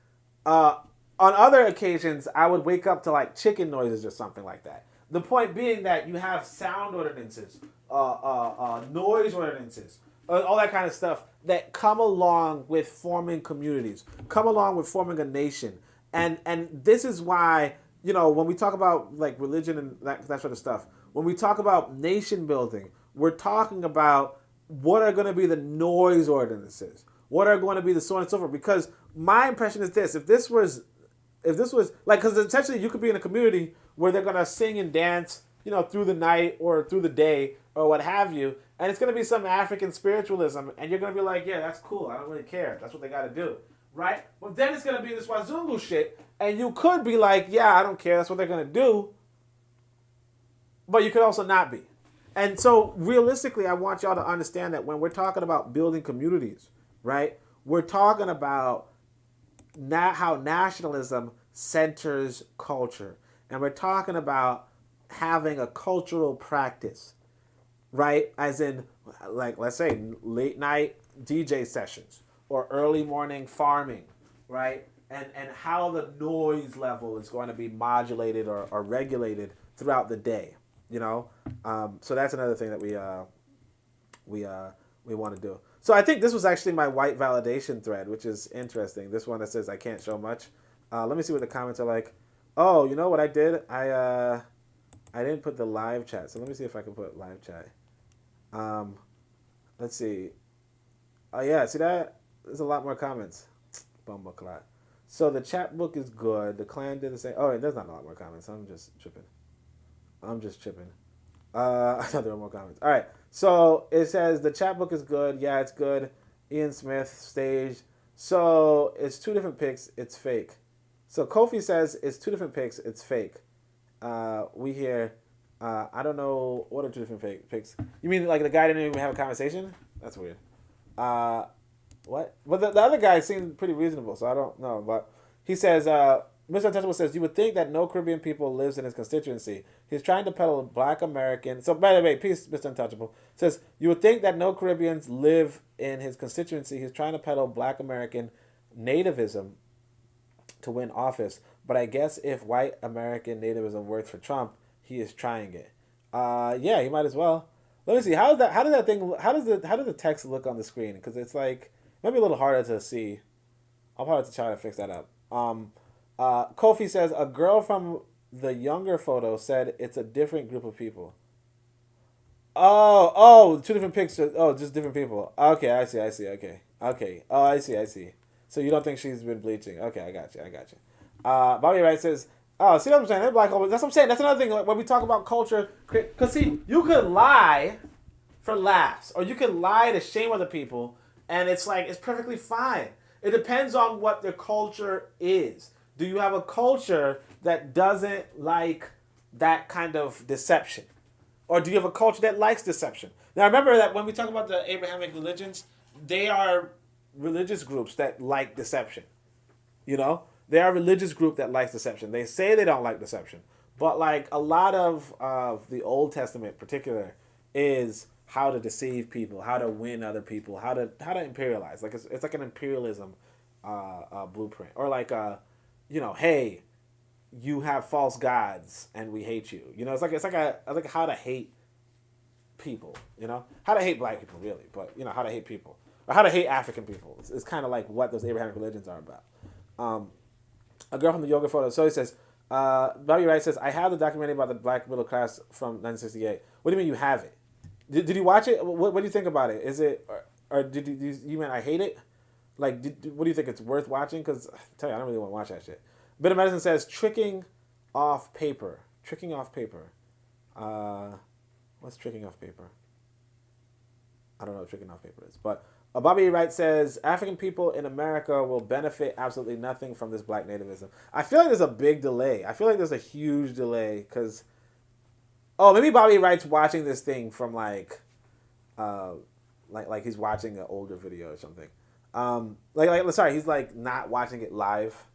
on other occasions, I would wake up to like chicken noises or something like that. The point being that you have sound ordinances, noise ordinances, all that kind of stuff that come along with forming communities, come along with forming a nation. And this is why, when we talk about like religion and that sort of stuff, when we talk about nation building, we're talking about what are going to be the noise ordinances, what are going to be the so on and so forth. Because my impression is this: if this was like, because essentially you could be in a community where they're going to sing and dance, through the night or through the day or what have you, and it's going to be some African spiritualism, and you're going to be like, yeah, that's cool, I don't really care, that's what they got to do, right? But then it's going to be this Wazungu shit, and you could be like, yeah, I don't care, that's what they're going to do, but you could also not be. And so realistically, I want y'all to understand that when we're talking about building communities, right, we're talking about how nationalism centers culture. And we're talking about having a cultural practice, right? As in, like, let's say, late night DJ sessions or early morning farming, right? And how the noise level is going to be modulated or regulated throughout the day, So that's another thing that we want to do. So I think this was actually my white validation thread, which is interesting. This one that says I can't show much. Let me see what the comments are like. Oh, you know what I did? I didn't put the live chat. So let me see if I can put live chat. Let's see. Oh yeah, see that? There's a lot more comments. Bumbleclot. So the chat book is good. The clan did the same. Oh, there's not a lot more comments. I'm just tripping. I thought there were more comments. All right. So it says the chat book is good. Yeah, it's good. Ian Smith, stage. So it's 2 different pics. It's fake. So Kofi says it's 2 different pics. It's fake. We hear, I don't know, what are 2 different fake pics? You mean like the guy didn't even have a conversation? That's weird. What? But the other guy seemed pretty reasonable, so I don't know. But he says, Mr. Untouchable says, you would think that no Caribbean people lives in his constituency. He's trying to peddle Black American. So, by the way, peace, Mr. Untouchable. Says, you would think that no Caribbeans live in his constituency. He's trying to peddle Black American nativism to win office. But I guess if white American nativism worked for Trump, he is trying it. Yeah, he might as well. Let me see. How does the text look on the screen? Because it's like, maybe a little harder to see. I'll probably have to try to fix that up. Kofi says, a girl from the younger photo said it's a different group of people. Oh, 2 different pictures. Oh, just different people. Okay, I see. Okay. Oh, I see. So you don't think she's been bleaching? Okay, I got you. Bobby Wright says, oh, see what I'm saying? They're Black people. That's what I'm saying. That's another thing. Like, when we talk about culture, because see, you could lie for laughs, or you could lie to shame other people, and it's like, it's perfectly fine. It depends on what the culture is. Do you have a culture that doesn't like that kind of deception? Or do you have a culture that likes deception? Now remember that when we talk about the Abrahamic religions, they are religious groups that like deception. They are a religious group that likes deception. They say they don't like deception. But like a lot of the Old Testament in particular is how to deceive people, how to win other people, how to imperialize. Like it's like an imperialism blueprint. Or like hey, you have false gods and we hate you. It's like how to hate people. How to hate Black people really, but how to hate people or how to hate African people. It's kind of like what those Abrahamic religions are about. A girl from the yoga photo. So he says, Bobby Wright says, I have the documentary about the Black middle class from 1968. What do you mean you have it? Did you watch it? What do you think about it? Is it or did you mean I hate it? Like, what do you think? It's worth watching? Because I tell you, I don't really want to watch that shit. Bit of Medicine says, tricking off paper. Tricking off paper. What's tricking off paper? I don't know what tricking off paper is. But Bobby Wright says, African people in America will benefit absolutely nothing from this Black nativism. I feel like there's a big delay. I feel like there's a huge delay because... Oh, maybe Bobby Wright's watching this thing from like he's watching an older video or something. Sorry, he's like not watching it live.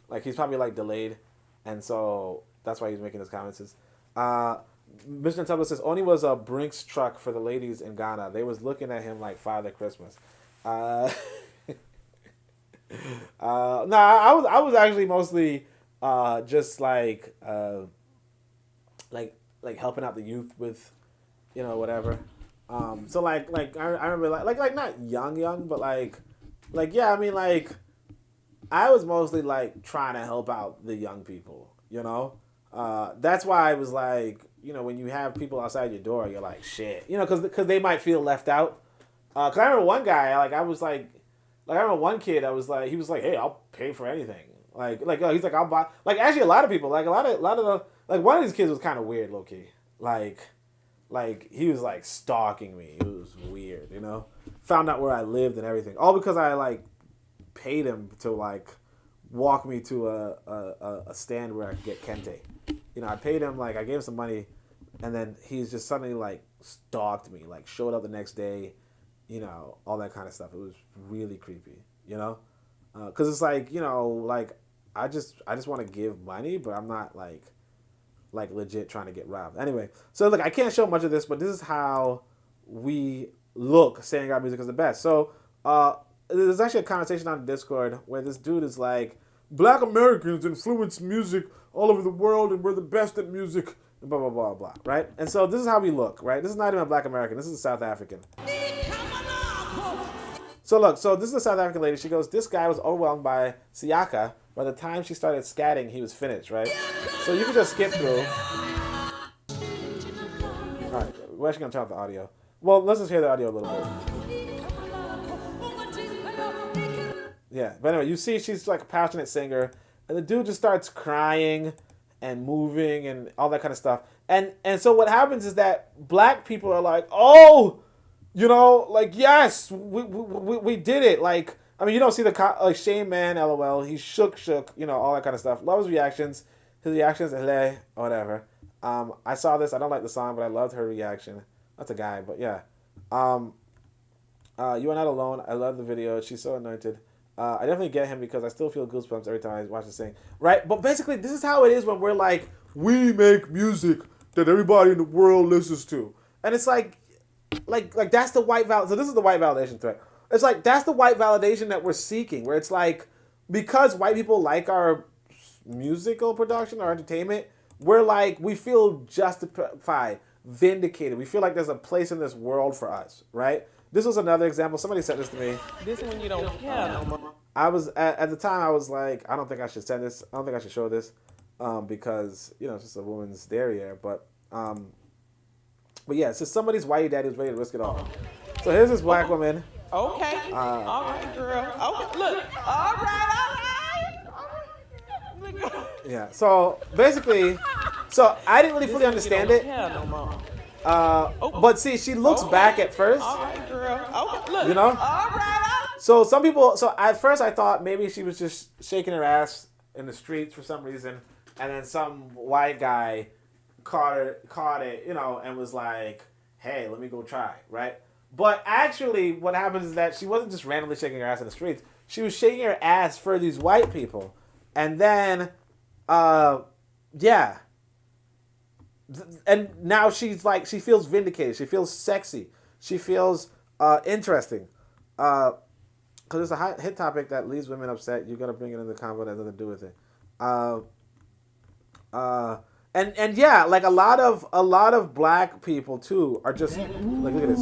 Like he's probably like delayed, and so that's why he's making his comments. Mr. Tumblr says Oni was a Brinks truck for the ladies in Ghana. They was looking at him like Father Christmas. I was actually mostly just like like helping out the youth with, you know, whatever. So like I remember like not young, but like yeah, I mean like I was mostly like trying to help out the young people, you know. That's why I was like, you know, when you have people outside your door, you're like, shit, you know, because they might feel left out. Cause I remember one guy, like I was like I remember one kid, I was like, he was like, hey, I'll pay for anything. Like he's like, I'll buy. Like actually, a lot of people, like a lot of the, like one of these kids was kind of weird, low key. Like he was like stalking me. It was weird, you know. Found out where I lived and everything, all because I like paid him to like walk me to a stand where I could get kente. You know, I paid him, like I gave him some money, and then he's just suddenly like stalked me, like showed up the next day, you know, all that kind of stuff. It was really creepy, you know, because it's like, you know, like I just want to give money, but I'm not like legit trying to get robbed. Anyway, so look, I can't show much of this, but this is how we look saying our music is the best. So there's actually a conversation on Discord where this dude is like, Black Americans influence music all over the world and we're the best at music, and blah, blah, blah, blah, right? And so this is how we look, right? This is not even a Black American. This is a South African. So look, so this is a South African lady. She goes, this guy was overwhelmed by Siaka. By the time she started scatting, he was finished, right? So you can just skip through. All right, we're actually going to turn off the audio. Well, let's just hear the audio a little bit. Yeah, but anyway, you see she's like a passionate singer, and the dude just starts crying and moving and all that kind of stuff. And so what happens is that Black people are like, oh, you know, like, yes, we did it. Like, I mean, you don't see the, like, shame man, LOL. He shook, you know, all that kind of stuff. Love his reactions. His reactions, or whatever. I saw this. I don't like the song, but I loved her reaction. That's a guy, but yeah. You are not alone. I love the video. She's so anointed. I definitely get him because I still feel goosebumps every time I watch this thing. Right? But basically, this is how it is when we're like, we make music that everybody in the world listens to. And it's like that's the white validation. So this is the white validation threat. It's like, that's the white validation that we're seeking, where it's like, because white people like our musical production, our entertainment, we're like, we feel justified, vindicated. We feel like there's a place in this world for us, right? This was another example. Somebody sent this to me. This one you don't care no more. I was, at the time, I was like, I don't think I should send this. I don't think I should show this because, you know, it's just a woman's derriere. But yeah, so somebody's whitey daddy was ready to risk it all. So here's this Black woman. Okay. All right, girl. Okay. Look. All right. Yeah. So basically, so I didn't really fully understand it. But see, she looks back at first. All right, girl. Okay. Look. You know. All right. So some people. So at first I thought maybe she was just shaking her ass in the streets for some reason, and then some white guy caught it, you know, and was like, "Hey, let me go try," right? But actually, what happens is that she wasn't just randomly shaking her ass in the streets. She was shaking her ass for these white people. And then, yeah. And now she's like, she feels vindicated. She feels sexy. She feels interesting. Because it's a hit topic that leaves women upset. You're going to bring it into the convo that has nothing to do with it. And yeah, like a lot of Black people too are just like, look at this.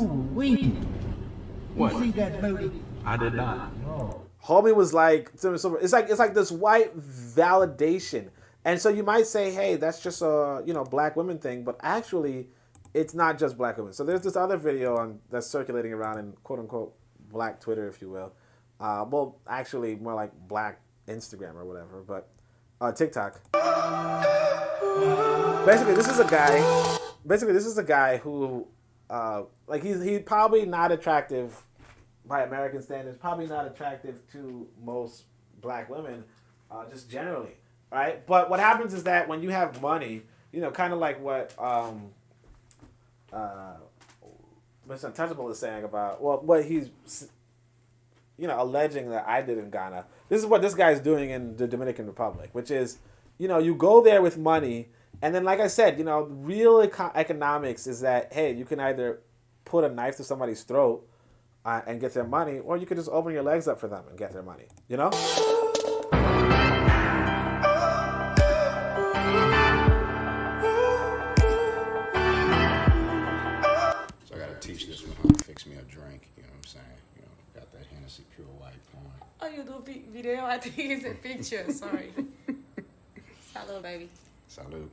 What? You see that booty? I did not. No. Homie was like, it's like this white validation, and so you might say, hey, that's just a, you know, Black women thing, but actually, it's not just Black women. So there's this other video that's circulating around in quote unquote Black Twitter, if you will. Well, actually, more like Black Instagram or whatever, but TikTok. Basically, this is a guy who, like, he's probably not attractive by American standards, probably not attractive to most Black women, just generally, right? But what happens is that when you have money, you know, kind of like what Mr. Untouchable is saying about, well, what he's, you know, alleging that I did in Ghana. This is what this guy's doing in the Dominican Republic, which is, you know, you go there with money, and then, like I said, you know, real economics is that, hey, you can either put a knife to somebody's throat and get their money, or you could just open your legs up for them and get their money, you know? I'm saying? You know, got that Hennessy pure white pouring. Oh, you do video? I think it's a picture. Sorry. Salud, baby. Salud.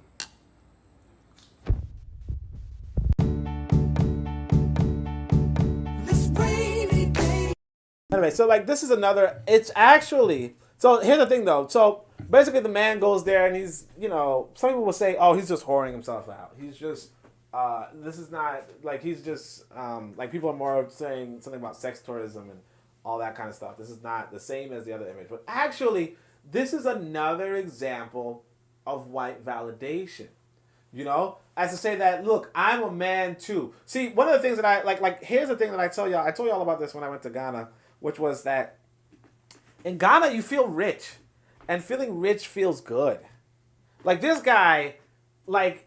Anyway, so like this is another. It's actually so. Here's the thing, though. So basically, the man goes there and he's, you know, some people will say, oh, he's just whoring himself out. He's just. This is not like he's just like people are more saying something about sex tourism and all that kind of stuff. This is not the same as the other image, but actually, this is another example of white validation. You know, as to say that, look, I'm a man too. See, one of the things that I like here's the thing that I told y'all about this when I went to Ghana, which was that in Ghana you feel rich, and feeling rich feels good. Like this guy, like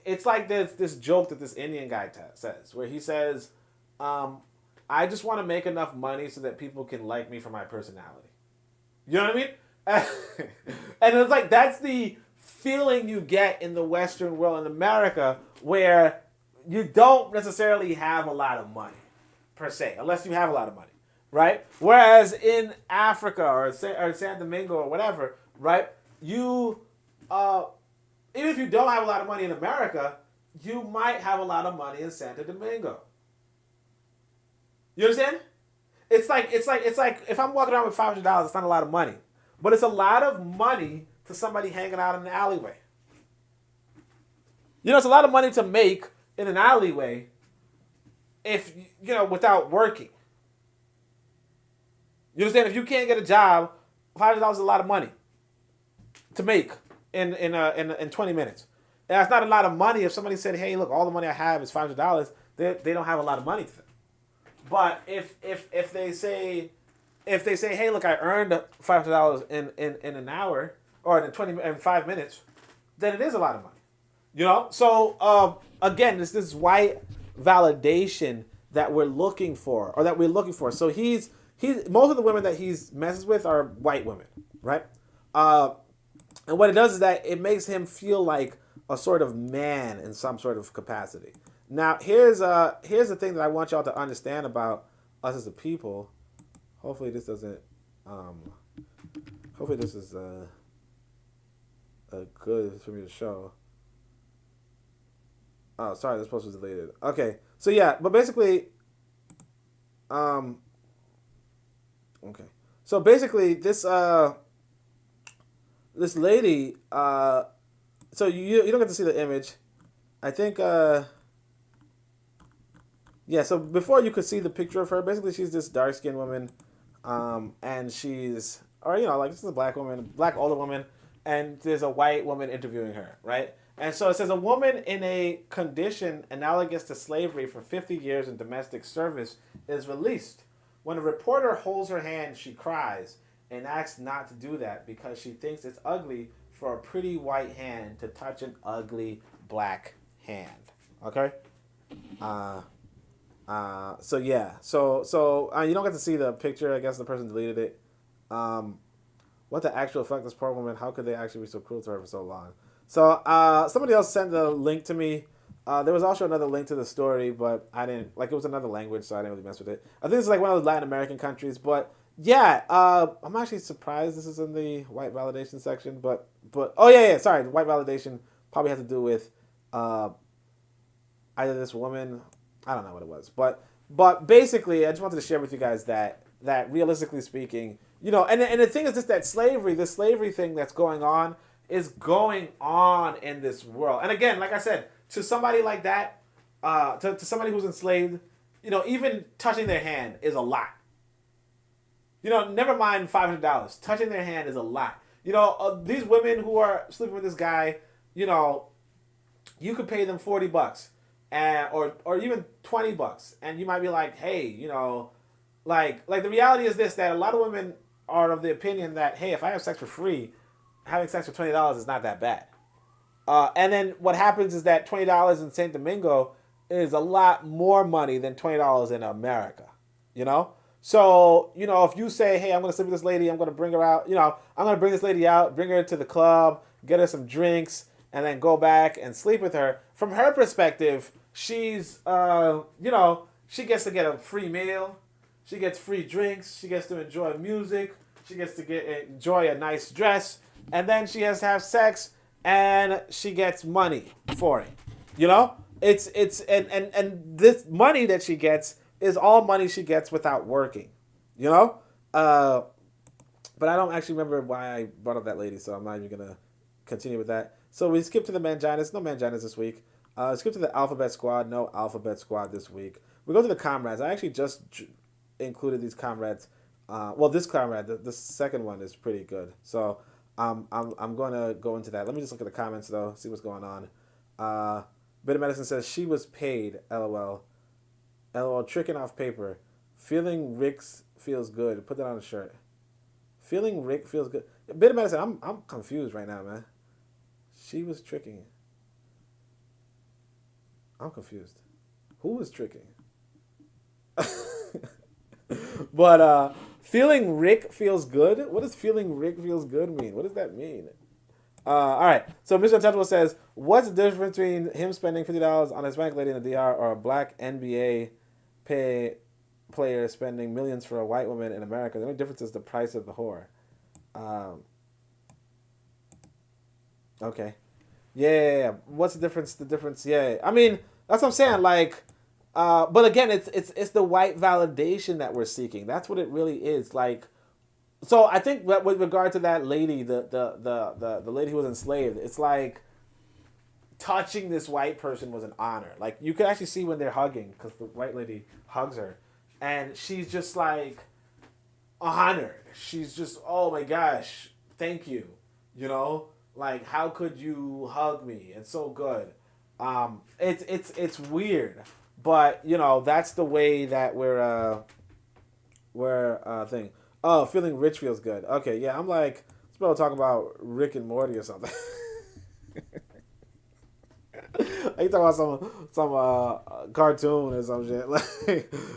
it's like this joke that this Indian guy says, where he says, I just want to make enough money so that people can like me for my personality. You know what I mean? And it's like that's the feeling you get in the Western world, in America, where you don't necessarily have a lot of money, per se, unless you have a lot of money, right? Whereas in Africa or San Domingo or whatever, right, you, even if you don't have a lot of money in America, you might have a lot of money in Santo Domingo. You understand? It's like if I'm walking around with $500, it's not a lot of money, but it's a lot of money to somebody hanging out in the alleyway. You know, it's a lot of money to make in an alleyway if, you know, without working. You understand? If you can't get a job, $500 is a lot of money to make in 20 minutes. And that's not a lot of money if somebody said, hey, look, all the money I have is $500, they don't have a lot of money to them. But if they say, hey, look, I earned $500 in an hour, or in 5 minutes, then it is a lot of money. You know? So, again, this white validation that we're looking for. So he's most of the women that he's messes with are white women, right? And what it does is that it makes him feel like a sort of man in some sort of capacity. Now, here's the thing that I want y'all to understand about us as a people. Hopefully this doesn't, hopefully this is, good for me to show. Oh, sorry, this post was deleted. Okay, so yeah, but basically, okay, so basically this this lady, so you don't get to see the image. I think, yeah. So before you could see the picture of her, basically she's this dark skinned woman, and she's, or you know, like this is a black woman, black older woman. And there's a white woman interviewing her, right? And so it says a woman in a condition analogous to slavery for 50 years in domestic service is released. When a reporter holds her hand, she cries and asks not to do that because she thinks it's ugly for a pretty white hand to touch an ugly black hand. Okay? So yeah. So you don't get to see the picture. I guess the person deleted it. What the actual fuck, this poor woman, how could they actually be so cruel to her for so long? So somebody else sent the link to me. There was also another link to the story, but I didn't, like it was another language, so I didn't really mess with it. I think it's like one of those Latin American countries, but yeah, I'm actually surprised this is in the white validation section, but oh yeah, sorry, white validation probably has to do with either this woman, I don't know what it was, but basically, I just wanted to share with you guys that realistically speaking, you know, and the thing is just that this slavery thing that's going on is going on in this world. And again, like I said, to somebody like that, to somebody who's enslaved, you know, even touching their hand is a lot. You know, never mind $500. Touching their hand is a lot. You know, these women who are sleeping with this guy, you know, you could pay them $40 or even $20, and you might be like, hey, you know, like the reality is this, that a lot of women are of the opinion that, hey, if I have sex for free, having sex for $20 is not that bad. And then what happens is that $20 in St. Domingo is a lot more money than $20 in America, you know? So, you know, if you say, hey, I'm going to sleep with this lady, I'm going to bring her out, you know, I'm going to bring this lady out, bring her to the club, get her some drinks, and then go back and sleep with her. From her perspective, she's, you know, she gets to get a free meal. She gets free drinks. She gets to enjoy music. She gets to enjoy a nice dress. And then she has to have sex, and she gets money for it. You know? And this money that she gets is all money she gets without working. You know? But I don't actually remember why I brought up that lady, so I'm not even going to continue with that. So we skip to the Manginas. No Manginas this week. Skip to the Alphabet Squad. No Alphabet Squad this week. We go to the Comrades. I actually just included these Comrades. This Comrade, the second one is pretty good. So I'm going to go into that. Let me just look at the comments, though, see what's going on. Bit of Medicine says, she was paid, LOL. LOL, tricking off paper. Feeling Rick's feels good. Put that on a shirt. Feeling Rick feels good. Bit of Medicine, I'm confused right now, man. She was tricking. I'm confused. Who was tricking? But feeling Rick feels good? What does feeling Rick feels good mean? What does that mean? All right. So Mr. Untouchable says, what's the difference between him spending $50 on a Hispanic lady in the DR or a black NBA player spending millions for a white woman in America? The only difference is the price of the whore. Okay. Yeah. What's the difference? The difference. Yeah. I mean, that's what I'm saying. Like, but again, it's the white validation that we're seeking. That's what it really is. Like, so I think that with regard to that lady, the lady who was enslaved, it's like touching this white person was an honor. Like, you could actually see when they're hugging, because the white lady hugs her, and she's just like honored. She's just, oh my gosh, thank you. You know, like, how could you hug me? It's so good. It's weird, but you know, that's the way that we're thing. Oh, feeling rich feels good. Okay, yeah, I'm like, it's about talking about Rick and Morty or something. Are you talking about some cartoon or some shit? Like,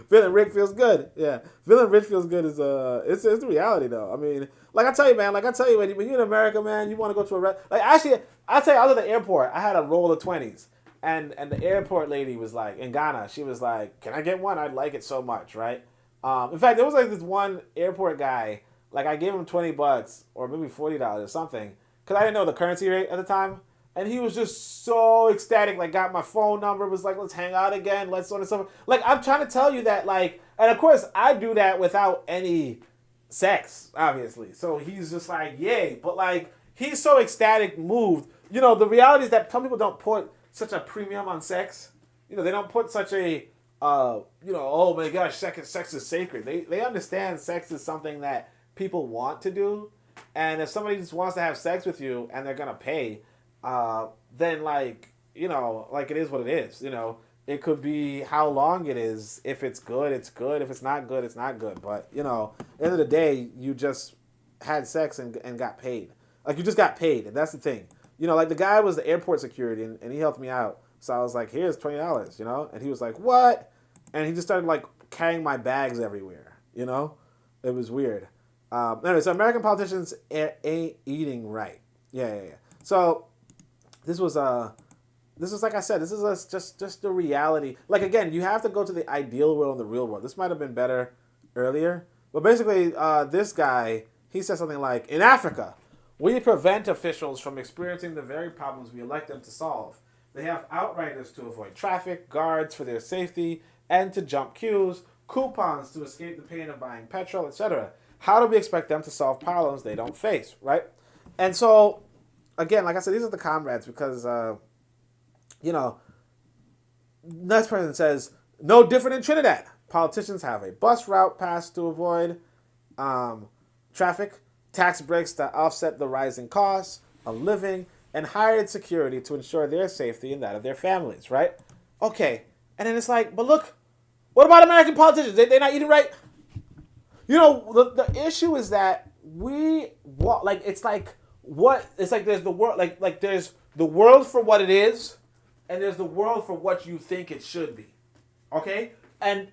feeling Rick feels good. Yeah, feeling rich feels good is it's the reality though. I mean, like I tell you, man. Like I tell you, when you're in America, man, you want to go to actually, I tell you, I was at the airport. I had a roll of 20s, and the airport lady was like, in Ghana, she was like, "Can I get one? I'd like it so much, right?" In fact, there was like this one airport guy. Like I gave him $20 or maybe $40 or something, because I didn't know the currency rate at the time. And he was just so ecstatic, like got my phone number, was like, let's hang out again, let's so and so. Like, I'm trying to tell you that, like, and of course, I do that without any sex, obviously. So he's just like, yay. But like, he's so ecstatic, moved. You know, the reality is that some people don't put such a premium on sex. You know, they don't put such a, oh my gosh, sex is sacred. They understand sex is something that people want to do. And if somebody just wants to have sex with you and they're going to pay, then like, you know, like it is what it is, you know, it could be how long it is. If it's good, it's good. If it's not good, it's not good. But, you know, at the end of the day, you just had sex and got paid. Like, you just got paid. And that's the thing, you know, like the guy was the airport security and he helped me out. So I was like, here's $20, you know, and he was like, what? And he just started like carrying my bags everywhere, you know, it was weird. Anyway, so American politicians ain't eating right. Yeah. So, This was like I said, this is just the reality. Like, again, you have to go to the ideal world and the real world. This might have been better earlier. But basically, this guy, he said something like, in Africa, we prevent officials from experiencing the very problems we elect them to solve. They have outriders to avoid traffic, guards for their safety, and to jump queues, coupons to escape the pain of buying petrol, etc. How do we expect them to solve problems they don't face, right? And so, again, like I said, these are the comrades because, you know, next person says, no different in Trinidad. Politicians have a bus route pass to avoid traffic, tax breaks to offset the rising costs of living, and hired security to ensure their safety and that of their families, right? Okay, and then it's like, but look, what about American politicians? They're not eating right? You know, the issue is that it's like there's the world, like there's the world for what it is, and there's the world for what you think it should be. Okay? And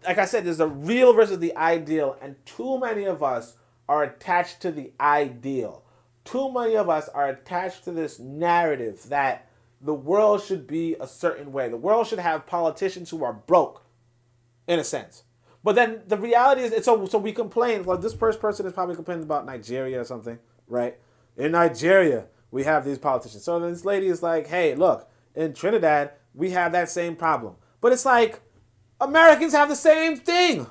like I said, there's the real versus the ideal, and too many of us are attached to the ideal. Too many of us are attached to this narrative that the world should be a certain way. The world should have politicians who are broke, in a sense. But then the reality is, so we complain. Well, this first person is probably complaining about Nigeria or something, right? In Nigeria, we have these politicians. So this lady is like, hey, look, in Trinidad, we have that same problem. But it's like, Americans have the same thing.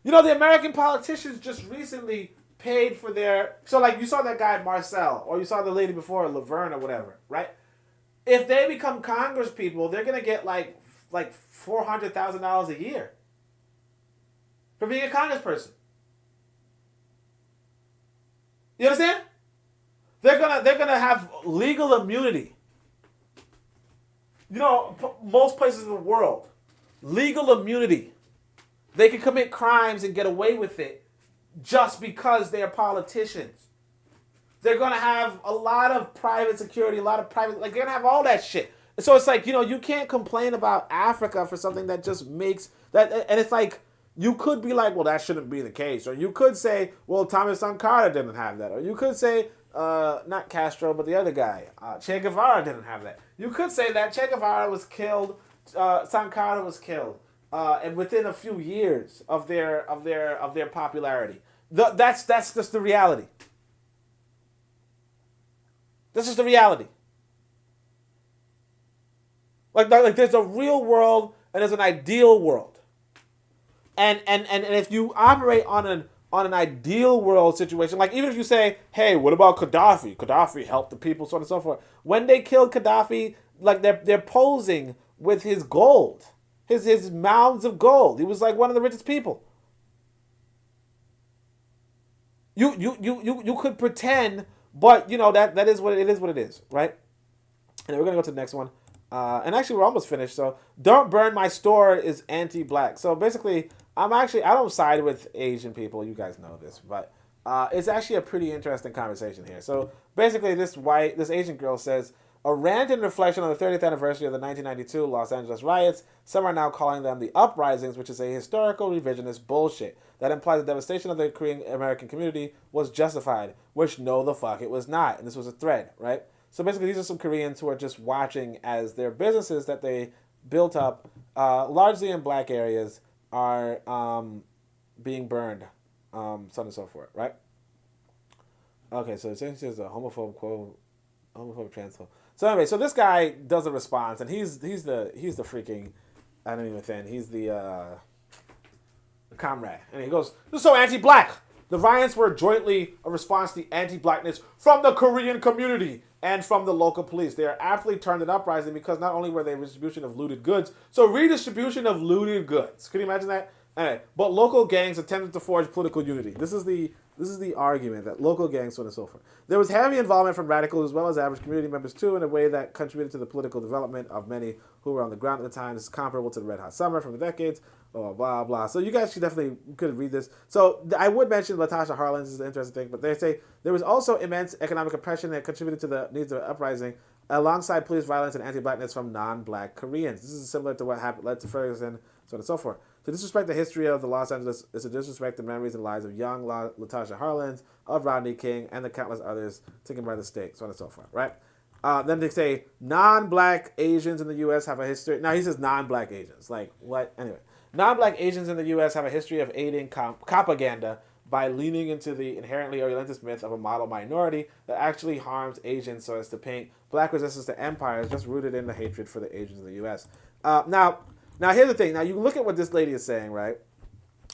You know, the American politicians just recently paid for their... So, like, you saw that guy, Marcel, or you saw the lady before, Laverne or whatever, right? If they become Congress people, they're going to get, like $400,000 a year for being a congressperson. You understand? They're gonna have legal immunity. You know, most places in the world, legal immunity. They can commit crimes and get away with it just because they're politicians. They're gonna have a lot of private security, a lot of private, like they're gonna have all that shit. So it's like, you know, you can't complain about Africa for something that just makes that, and it's like, you could be like, well, that shouldn't be the case. Or you could say, well, Thomas Sankara didn't have that. Or you could say, not Castro, but the other guy, Che Guevara didn't have that. You could say that Che Guevara was killed, Sankara was killed, and within a few years of their popularity. That's just the reality. This is the reality. Like there's a real world and there's an ideal world. And if you operate on an ideal world situation, like even if you say, hey, what about Gaddafi? Gaddafi helped the people, so on and so forth. When they killed Gaddafi, like they're posing with his gold, his mounds of gold. He was like one of the richest people. You could pretend, but you know that is what it is. What it is, right? And then we're gonna go to the next one. And actually, we're almost finished. So, don't burn my store is anti-black. So basically, I don't side with Asian people. You guys know this, but it's actually a pretty interesting conversation here. So basically, this Asian girl says, a rant in reflection on the 30th anniversary of the 1992 Los Angeles riots. Some are now calling them the uprisings, which is a historical revisionist bullshit that implies the devastation of the Korean American community was justified, which no the fuck it was not. And this was a thread, right? So basically, these are some Koreans who are just watching as their businesses that they built up, largely in black areas, are being burned, so on and so forth, right? Okay, so essentially it's a homophobe quote, homophobe transphobe. So anyway, so this guy does a response, and he's the freaking enemy within. He's the comrade, and he goes, "This is so anti-black. The riots were jointly a response to the anti-blackness from the Korean community and from the local police. They are aptly termed an uprising because not only were they redistribution of looted goods, so redistribution of looted goods. Can you imagine that? Anyway, but local gangs attempted to forge political unity. This is the argument that local gangs, so on and so forth. There was heavy involvement from radicals as well as average community members too, in a way that contributed to the political development of many who were on the ground at the time. This is comparable to the Red Hot Summer from the decades. Blah, blah, blah. So you guys should definitely could read this. So I would mention Latasha Harlins is an interesting thing, but they say there was also immense economic oppression that contributed to the needs of the uprising alongside police violence and anti-blackness from non-black Koreans. This is similar to what happened led to Ferguson, so on and so forth. To disrespect the history of the Los Angeles is to disrespect the memories and lives of young Latasha Harlins, of Rodney King, and the countless others taken by the state, so on and so forth, right? Then they say non-black Asians in the U.S. have a history. Now he says non-black Asians. Like, what? Anyway. Non-black Asians in the U.S. have a history of aiding propaganda by leaning into the inherently Orientalist myth of a model minority that actually harms Asians so as to paint black resistance to empire as just rooted in the hatred for the Asians in the U.S. Now here's the thing. Now, you look at what this lady is saying, right?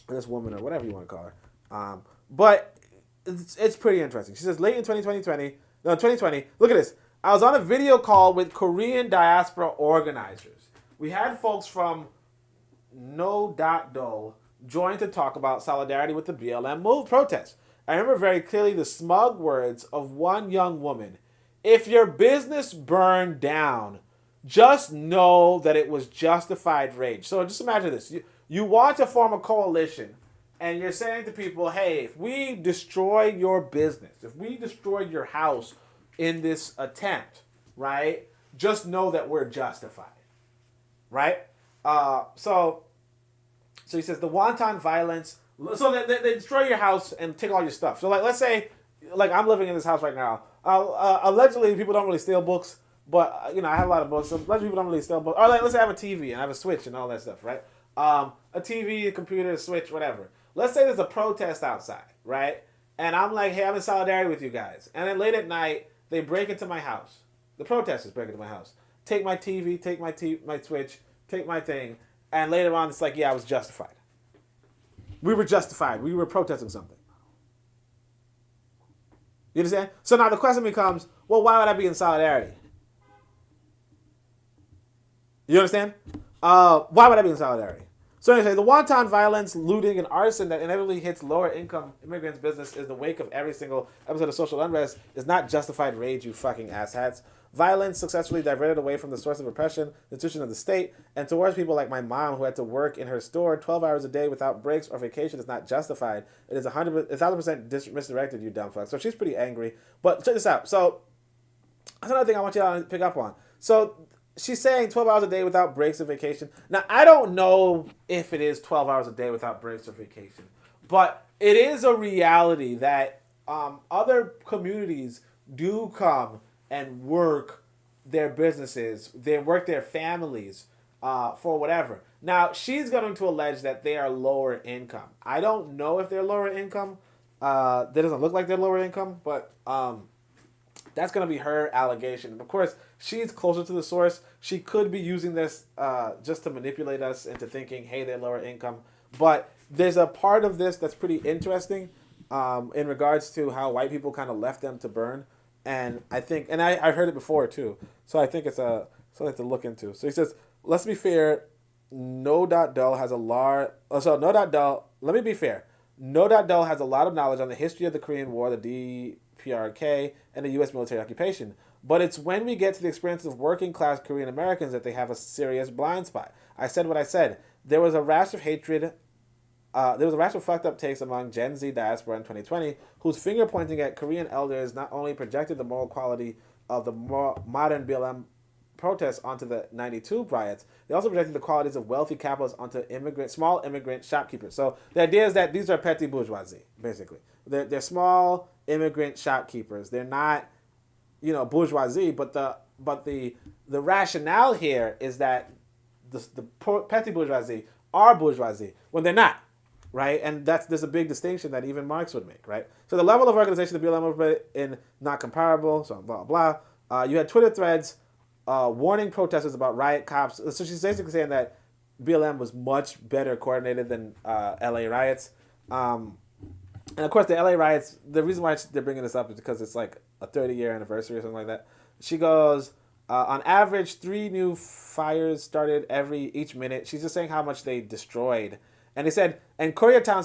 This woman, or whatever you want to call her. But it's pretty interesting. She says, late in 2020, look at this. I was on a video call with Korean diaspora organizers. We had folks from No.do joined to talk about solidarity with the BLM move protest. I remember very clearly the smug words of one young woman. If your business burned down, just know that it was justified rage. So just imagine this. You want to form a coalition, and you're saying to people, hey, if we destroy your business, if we destroy your house in this attempt, right, just know that we're justified, right? So he says the wanton violence. So they destroy your house and take all your stuff. So let's say, I'm living in this house right now. Allegedly, people don't really steal books, but I have a lot of books. So allegedly, people don't really steal books. Or let's say I have a TV and I have a Switch and all that stuff, right? A TV, a computer, a switch, whatever. Let's say there's a protest outside, right? And I'm like, hey, I'm in solidarity with you guys. And then late at night, they break into my house. The protesters break into my house. Take my TV, take my switch, take my thing. And later on, it's like, yeah, I was justified. We were justified. We were protesting something. You understand? So now the question becomes, well, why would I be in solidarity? You understand? Why would I be in solidarity? So anyway, the wanton violence, looting, and arson that inevitably hits lower-income immigrants' business in the wake of every single episode of social unrest is not justified rage, you fucking asshats. Violence successfully diverted away from the source of oppression, the institution of the state, and towards people like my mom who had to work in her store 12 hours a day without breaks or vacation is not justified. It is 1,000% misdirected, you dumb fuck. So she's pretty angry. But check this out. So that's another thing I want you to pick up on. So she's saying 12 hours a day without breaks or vacation. Now, I don't know if it is 12 hours a day without breaks or vacation, but it is a reality that other communities do come and work their businesses, they work their families for whatever. Now, she's going to allege that they are lower income. I don't know if they're lower income. That doesn't look like they're lower income, but that's going to be her allegation. Of course, she's closer to the source. She could be using this just to manipulate us into thinking, hey, they're lower income. But there's a part of this that's pretty interesting in regards to how white people kind of left them to burn. And I think, and I've heard it before too. So I think it's something to look into. So he says, let's be fair. No.Dull has a large, let me be fair. No.Dull has a lot of knowledge on the history of the Korean War, the DPRK, and the U.S. military occupation. But it's when we get to the experience of working class Korean Americans that they have a serious blind spot. I said what I said. There was a rash of hatred. There was a rash of fucked up takes among Gen Z diaspora in 2020, whose finger pointing at Korean elders not only projected the moral quality of the more modern BLM protests onto the 92 riots, they also projected the qualities of wealthy capitalists onto small immigrant shopkeepers. So the idea is that these are petty bourgeoisie, basically. They're small immigrant shopkeepers. They're not, bourgeoisie, but the rationale here is that the petty bourgeoisie are bourgeoisie when they're not. Right, and there's a big distinction that even Marx would make, right? So the level of organization of the BLM movement in not comparable, so blah blah. You had Twitter threads warning protesters about riot cops. So she's basically saying that BLM was much better coordinated than LA riots. And of course, the LA riots. The reason why they're bringing this up is because it's like a 30-year anniversary or something like that. She goes, on average, 3 new fires started each minute. She's just saying how much they destroyed. And they said, and Koreatown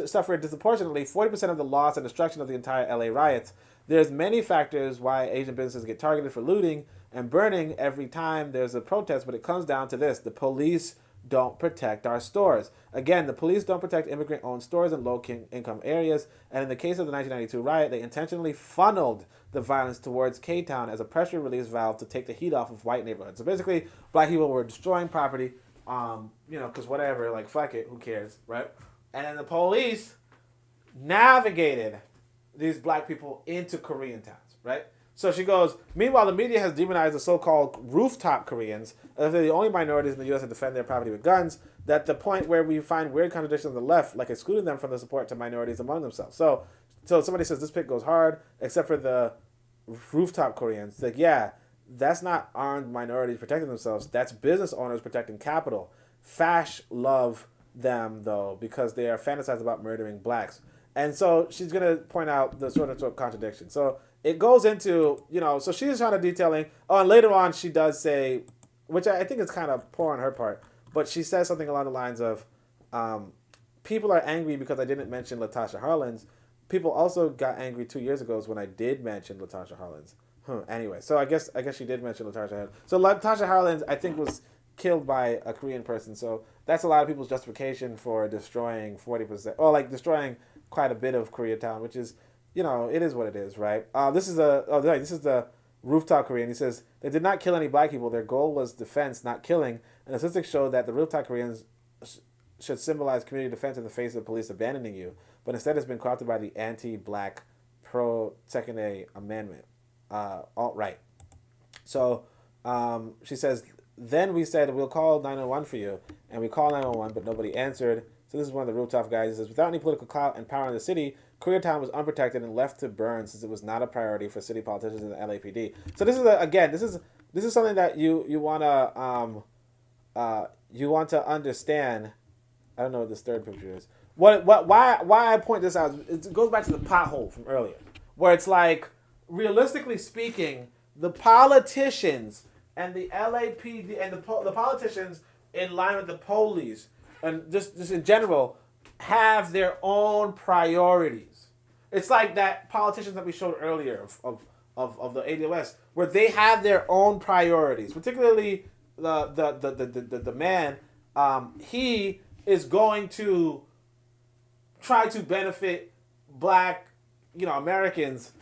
suffered disproportionately 40% of the loss and destruction of the entire LA riots. There's many factors why Asian businesses get targeted for looting and burning every time there's a protest, but it comes down to this. The police don't protect our stores. Again, the police don't protect immigrant-owned stores in low-income areas, and in the case of the 1992 riot, they intentionally funneled the violence towards K-Town as a pressure release valve to take the heat off of white neighborhoods. So basically, black people were destroying property, because whatever, like, fuck it, who cares, right? And then the police navigated these black people into Korean towns, right? So she goes, meanwhile, the media has demonized the so-called rooftop Koreans as they're the only minorities in the U.S. to defend their property with guns, that the point where we find weird contradictions on the left, like excluding them from the support to minorities among themselves. So somebody says this pick goes hard, except for the rooftop Koreans. It's like, yeah, that's not armed minorities protecting themselves. That's business owners protecting capital. Fash love them, though, because they are fantasized about murdering blacks. And so she's going to point out the sort of contradiction. So it goes into, so she's trying to detailing. Oh, and later on she does say, which I think is kind of poor on her part, but she says something along the lines of, people are angry because I didn't mention Latasha Harlins. People also got angry 2 years ago when I did mention Latasha Harlins. Anyway, so I guess she did mention Latasha Harlins. So Latasha Harlins, I think, was killed by a Korean person. So that's a lot of people's justification for destroying 40%, or like destroying quite a bit of Koreatown, which is, it is what it is, right? This is the rooftop Korean. He says, they did not kill any black people. Their goal was defense, not killing. And statistics show that the rooftop Koreans should symbolize community defense in the face of police abandoning you, but instead has been co-opted by the anti-black pro-Second Amendment, alt-right. So she says, then we said, we'll call 911 for you. And we called 911, but nobody answered. So this is one of the real tough guys. He says, without any political clout and power in the city, Koreatown was unprotected and left to burn since it was not a priority for city politicians in the LAPD. So this is, this is something that you want to understand. I don't know what this third picture is. Why I point this out, it goes back to the pothole from earlier, where it's like, realistically speaking, the politicians and the LAPD and the politicians in line with the police and just in general have their own priorities. It's like that politicians that we showed earlier of the ADOS, where they have their own priorities. Particularly the man, he is going to try to benefit black, Americans,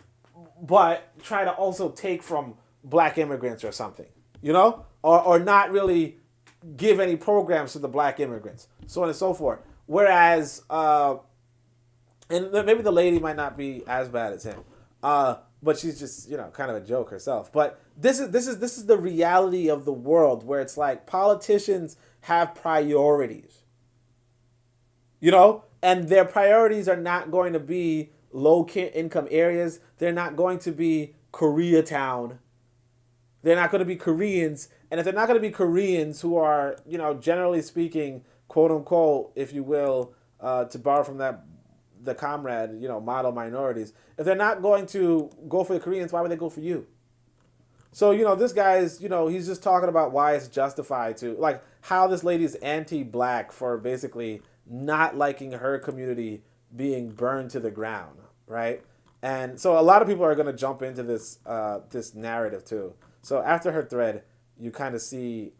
but try to also take from black immigrants or something, or not really give any programs to the black immigrants, so on and so forth. Whereas, and maybe the lady might not be as bad as him, but she's just kind of a joke herself. But this is the reality of the world, where it's like politicians have priorities, and their priorities are not going to be low income areas. They're not going to be Koreatown. They're not going to be Koreans. And if they're not going to be Koreans who are, generally speaking, quote unquote, if you will, to borrow from the comrade, model minorities, if they're not going to go for the Koreans, why would they go for you? So, this guy's, he's just talking about why it's justified to, like, how this lady's anti-black for basically not liking her community being burned to the ground, right? And so a lot of people are going to jump into this this narrative too. So after her thread, you kind of see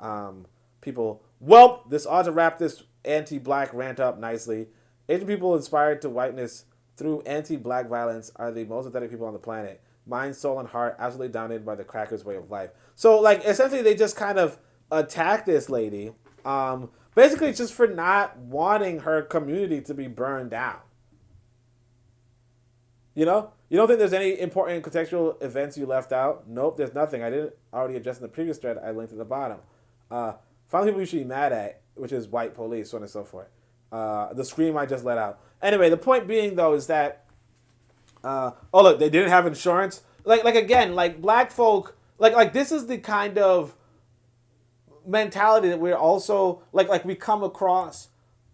people, well, this ought to wrap this anti-black rant up nicely. Asian people inspired to whiteness through anti-black violence are the most authentic people on the planet. Mind, soul, and heart absolutely dominated by the crackers' way of life. So, like, essentially they just kind of attack this lady, basically just for not wanting her community to be burned down. You don't think there's any important contextual events you left out? Nope, there's nothing. I didn't already address in the previous thread. I linked at the bottom. Find people you should be mad at, which is white police, so on and so forth. The scream I just let out. Anyway, the point being, though, is that, look, they didn't have insurance. Like again, like, black folk, like this is the kind of mentality that we're also, like we come across.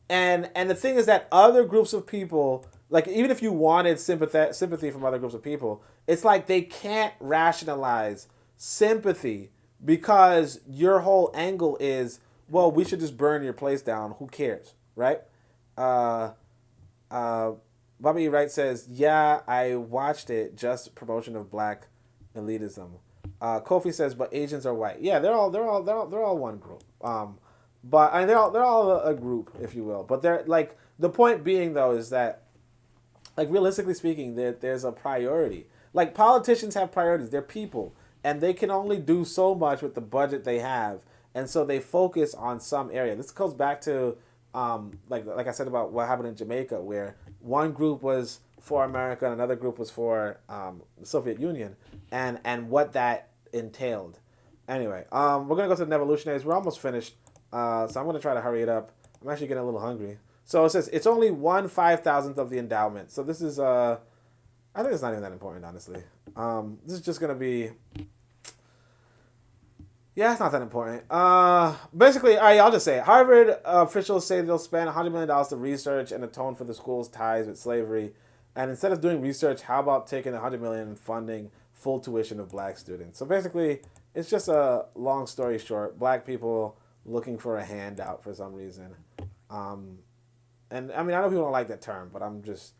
And the thing is that other groups of people, like, even if you wanted sympathy from other groups of people, it's like they can't rationalize sympathy because your whole angle is, well, we should just burn your place down. Who cares, right? Bobby Wright says, yeah, I watched it. Just promotion of black elitism. Kofi says, but Asians are white. Yeah, they're all one group. But I mean, they're all a group, if you will. But they're like, the point being, though, is that, like, realistically speaking, there's a priority. Like, politicians have priorities. They're people, and they can only do so much with the budget they have, and so they focus on some area. This goes back to like I said about what happened in Jamaica, where one group was for America and another group was for the Soviet Union, and what that entailed. Anyway, we're gonna go to the Evolutionaries. We're almost finished, so I'm gonna try to hurry it up. I'm actually getting a little hungry. So it says it's only 1/5000th of the endowment. So this is I think it's not even that important, honestly. This is just gonna be. Yeah, it's not that important. Basically, I'll just say it. Harvard officials say they'll spend $100 million to research and atone for the school's ties with slavery. And instead of doing research, how about taking $100 million and funding full tuition of black students? So basically, it's just a long story short, black people looking for a handout for some reason. And I mean, I know people don't like that term, but I'm just,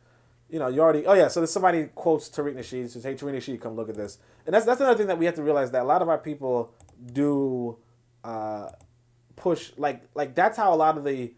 you already, oh yeah, so there's somebody quotes Tariq Nasheed, says, hey, Tariq Nasheed, come look at this. And that's another thing that we have to realize, that a lot of our people do push, like that's how a lot of the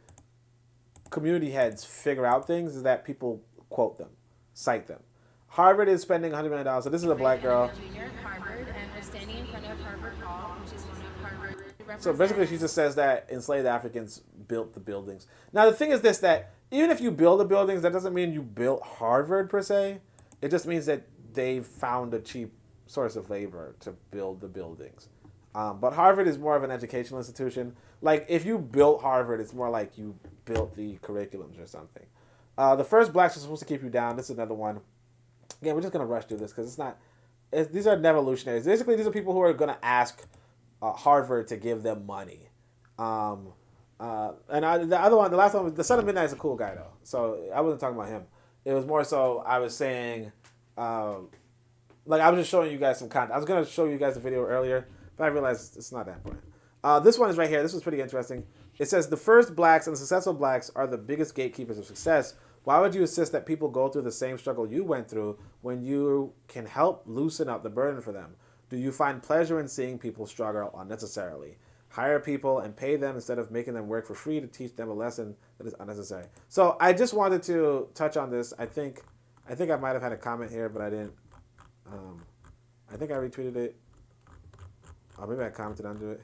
community heads figure out things, is that people quote them, cite them. Harvard is spending $100 million. So this is a black girl. Junior at Harvard, and we're standing in front of Harvard Hall, which is one of Harvard. So basically, she just says that enslaved Africans built the buildings. Now the thing is this, that even if you build the buildings, that doesn't mean you built Harvard per se. It just means that they found a cheap source of labor to build the buildings. But Harvard is more of an educational institution. Like, if you built Harvard, it's more like you built the curriculums or something. The first blacks are supposed to keep you down. This is another one. Again, we're just going to rush through this because these are revolutionaries. Basically, these are people who are going to ask Harvard to give them money. The last one, the Son of Midnight is a cool guy, though. So I wasn't talking about him. It was more so I was saying, I was just showing you guys some content. I was going to show you guys the video earlier, but I realized it's not that important. This one is right here. This was pretty interesting. It says, the first blacks and the successful blacks are the biggest gatekeepers of success. Why would you insist that people go through the same struggle you went through when you can help loosen up the burden for them? Do you find pleasure in seeing people struggle unnecessarily? Hire people and pay them instead of making them work for free to teach them a lesson that is unnecessary. So I just wanted to touch on this. I think I might have had a comment here, but I didn't. I think I retweeted it. Or maybe I commented under it.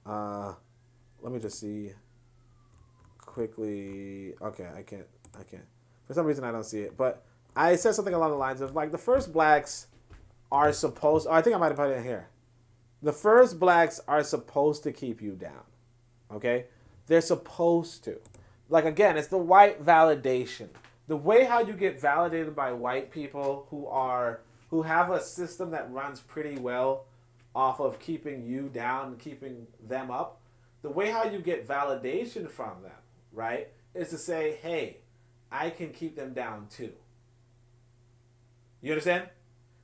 Let me just see quickly. Okay, I can't. For some reason, I don't see it. But I said something along the lines of, like, the first blacks are supposed... Oh, I think I might have put it in here. The first blacks are supposed to keep you down. Okay? They're supposed to. Like, again, it's the white validation. The way how you get validated by white people who have a system that runs pretty well off of keeping you down and keeping them up, the way how you get validation from them, right, is to say, hey, I can keep them down too. You understand?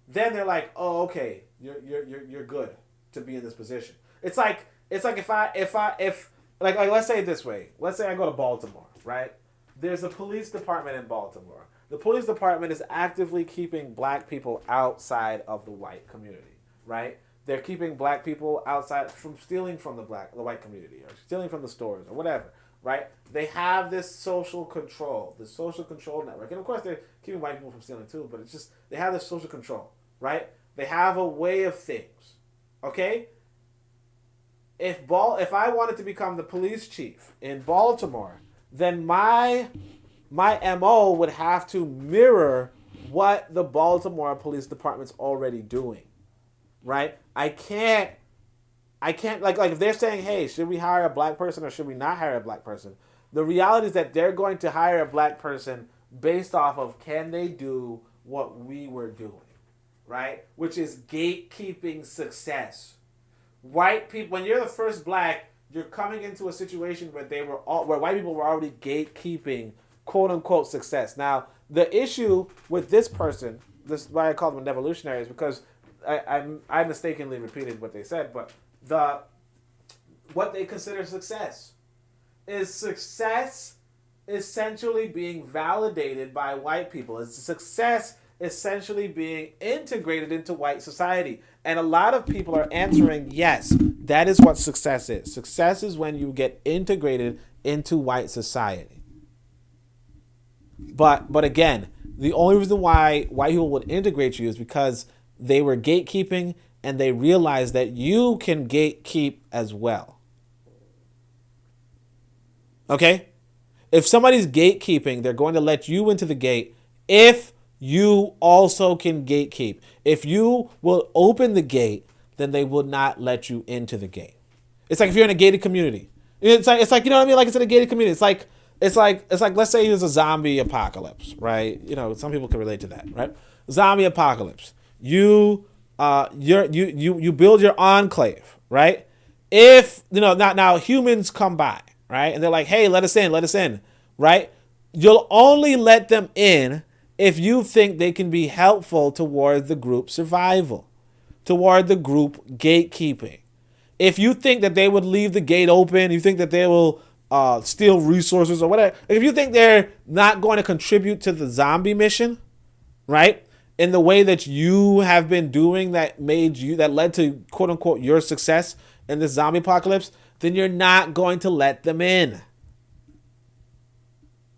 Then they're like, oh, okay, you're good to be in this position. It's like if let's say it this way. Let's say I go to Baltimore, right? There's a police department in Baltimore. The police department is actively keeping black people outside of the white community, right? They're keeping black people outside from stealing from the white community or stealing from the stores or whatever, right? They have this social control network. And of course they're keeping white people from stealing too, but it's just, they have this social control, right? They have a way of things, okay? If I wanted to become the police chief in Baltimore, then my MO would have to mirror what the Baltimore Police Department's already doing, right? I can't like if they're saying, hey, should we hire a black person or should we not hire a black person? The reality is that they're going to hire a black person based off of, can they do what we were doing, right? Which is gatekeeping success. White people, when you're the first black, you're coming into a situation where where white people were already gatekeeping quote unquote success. Now, the issue with this person, this is why I call them an evolutionary, is because I mistakenly repeated what they said, but what they consider success is essentially being validated by white people. It's success essentially being integrated into white society. And a lot of people are answering, yes, that is what success is. Success is when you get integrated into white society. But again, the only reason why white people would integrate you is because they were gatekeeping and they realized that you can gatekeep as well. Okay? If somebody's gatekeeping, they're going to let you into the gate if you also can gatekeep. If you will open the gate, then they will not let you into the gate. It's like if you're in a gated community. It's like you know what I mean? Like it's in a gated community. It's like let's say there's a zombie apocalypse, right? You know, some people can relate to that, right? Zombie apocalypse. You build your enclave, right? If now humans come by, right? And they're like, hey, let us in, right? You'll only let them in if you think they can be helpful toward the group survival, toward the group gatekeeping. If you think that they would leave the gate open, you think that they will steal resources or whatever, if you think they're not going to contribute to the zombie mission, right, in the way that you have been doing that led to quote unquote your success in this zombie apocalypse, then you're not going to let them in.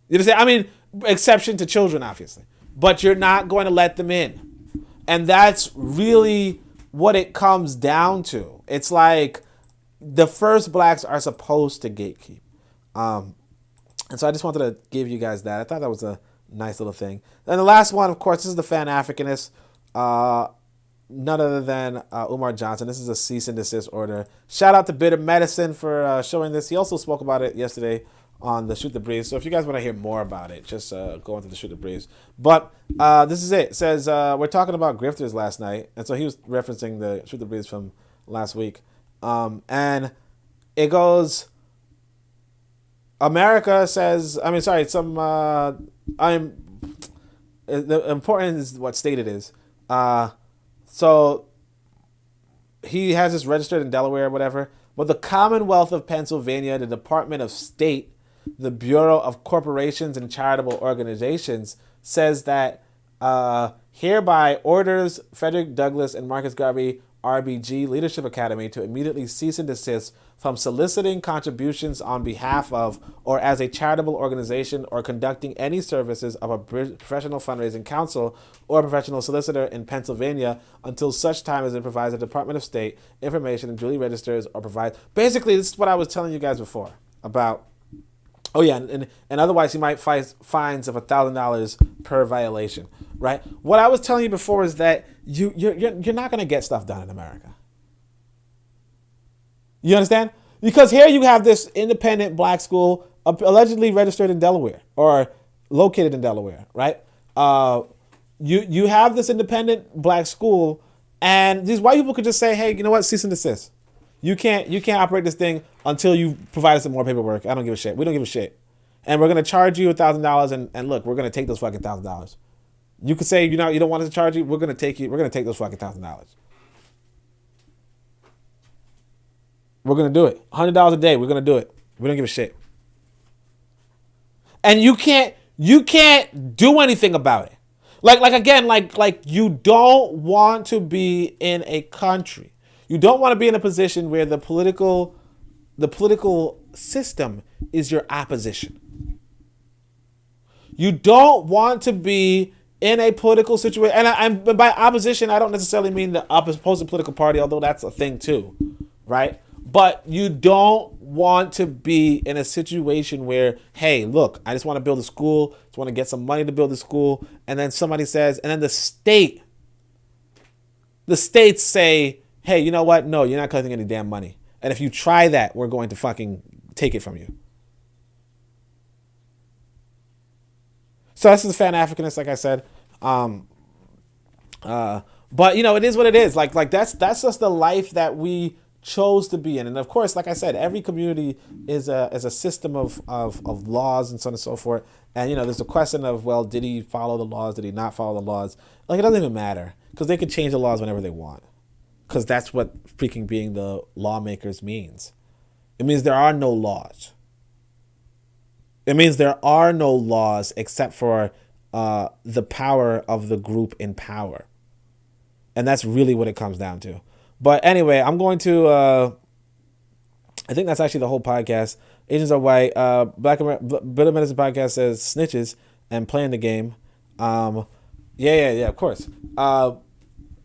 You understand? I mean, exception to children, obviously, but you're not going to let them in. And that's really what it comes down to. It's like the first blacks are supposed to gatekeep. And so I just wanted to give you guys that. I thought that was a nice little thing. And the last one, of course, this is the Pan-Africanists. none other than Umar Johnson. This is a cease and desist order. Shout out to Bitter Medicine for showing this. He also spoke about it yesterday on the Shoot the Breeze. So if you guys want to hear more about it, just go into the Shoot the Breeze. But this is it. It says, we're talking about grifters last night. And so he was referencing the Shoot the Breeze from last week. And it goes, America says, the important is what state it is. So he has this registered in Delaware or whatever. But the Commonwealth of Pennsylvania, the Department of State, the Bureau of Corporations and Charitable Organizations says that hereby orders Frederick Douglass and Marcus Garvey RBG Leadership Academy to immediately cease and desist from soliciting contributions on behalf of or as a charitable organization or conducting any services of a professional fundraising council or professional solicitor in Pennsylvania until such time as it provides the Department of State information and duly registers or provides. Basically, this is what I was telling you guys before about. Oh yeah, and otherwise he might face fines of $1,000 per violation, right? What I was telling you before is that you're not going to get stuff done in America. You understand? Because here you have this independent black school allegedly registered in Delaware or located in Delaware, right? You have this independent black school, and these white people could just say, hey, you know what, cease and desist. You can't operate this thing until you provide us some more paperwork. I don't give a shit. We don't give a shit. And we're going to charge you $1,000. And look, we're going to take those fucking $1,000. You could say, you don't want us to charge you. We're going to take those fucking $1,000. We're going to do it. $100 a day. We're going to do it. We don't give a shit. And you can't do anything about it. Like you don't want to be in a country. You don't want to be in a position where the political system is your opposition. You don't want to be in a political situation. And by opposition, I don't necessarily mean the opposing political party, although that's a thing too, right? But you don't want to be in a situation where, hey, look, I just want to build a school. Just want to get some money to build a school. And then somebody says, and then the states say, hey, you know what? No, you're not collecting any damn money. And if you try that, we're going to fucking take it from you. So this is Pan-Africanist, like I said. But it is what it is. Like that's just the life that we chose to be in. And of course, like I said, every community is a system of laws and so on and so forth. And there's a question of, well, did he follow the laws? Did he not follow the laws? Like, it doesn't even matter, because they can change the laws whenever they want. Because that's what freaking being the lawmakers means. It means there are no laws. It means there are no laws except for the power of the group in power. And that's really what it comes down to. But anyway, I'm going to, I think that's actually the whole podcast. Asians are white. Bitter Medicine Podcast says snitches and playing the game. Yeah, of course.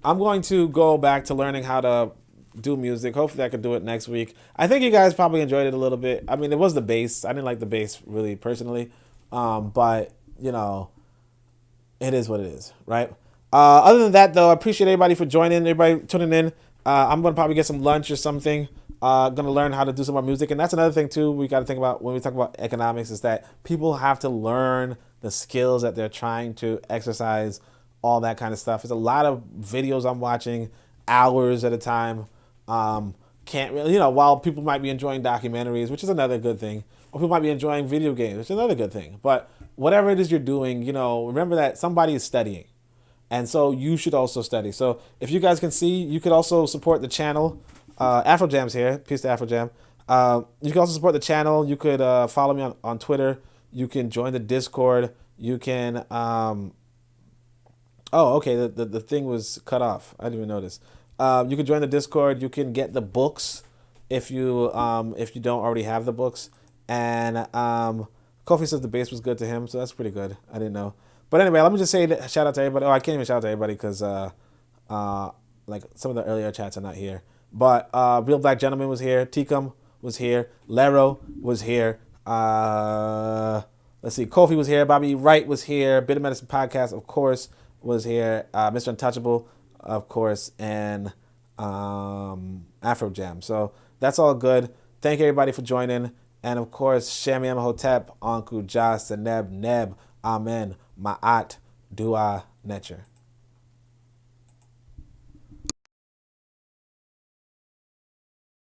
I'm going to go back to learning how to do music. Hopefully I can do it next week. I think you guys probably enjoyed it a little bit. I mean, it was the bass. I didn't like the bass really personally. But, it is what it is, right? Other than that, though, I appreciate everybody for joining, everybody tuning in. I'm going to probably get some lunch or something. Going to learn how to do some more music. And that's another thing, too, we got to think about when we talk about economics, is that people have to learn the skills that they're trying to exercise, all that kind of stuff. There's a lot of videos I'm watching, hours at a time. Can't really, while people might be enjoying documentaries, which is another good thing, or people might be enjoying video games, which is another good thing. But whatever it is you're doing, remember that somebody is studying. And so you should also study. So if you guys can see, you could also support the channel. Afrojam's here. Peace to Afrojam. You can also support the channel. You could follow me on Twitter. You can join the Discord. You can... Oh, okay. The thing was cut off. I didn't even notice. You can join the Discord. You can get the books if you don't already have the books. And Kofi says the bass was good to him, so that's pretty good. I didn't know. But anyway, let me just say shout out to everybody. Oh, I can't even shout out to everybody because like some of the earlier chats are not here. But Real Black Gentleman was here. Tikum was here. Lero was here. Let's see. Kofi was here. Bobby Wright was here. Bitter Medicine Podcast, of course, was here. Mr. Untouchable of course, and Afro Jam. So that's all good. Thank everybody for joining. And of course, Shami Hotep, Anku, Jas, Neb, Amen, Ma'at, Dua, Netcher.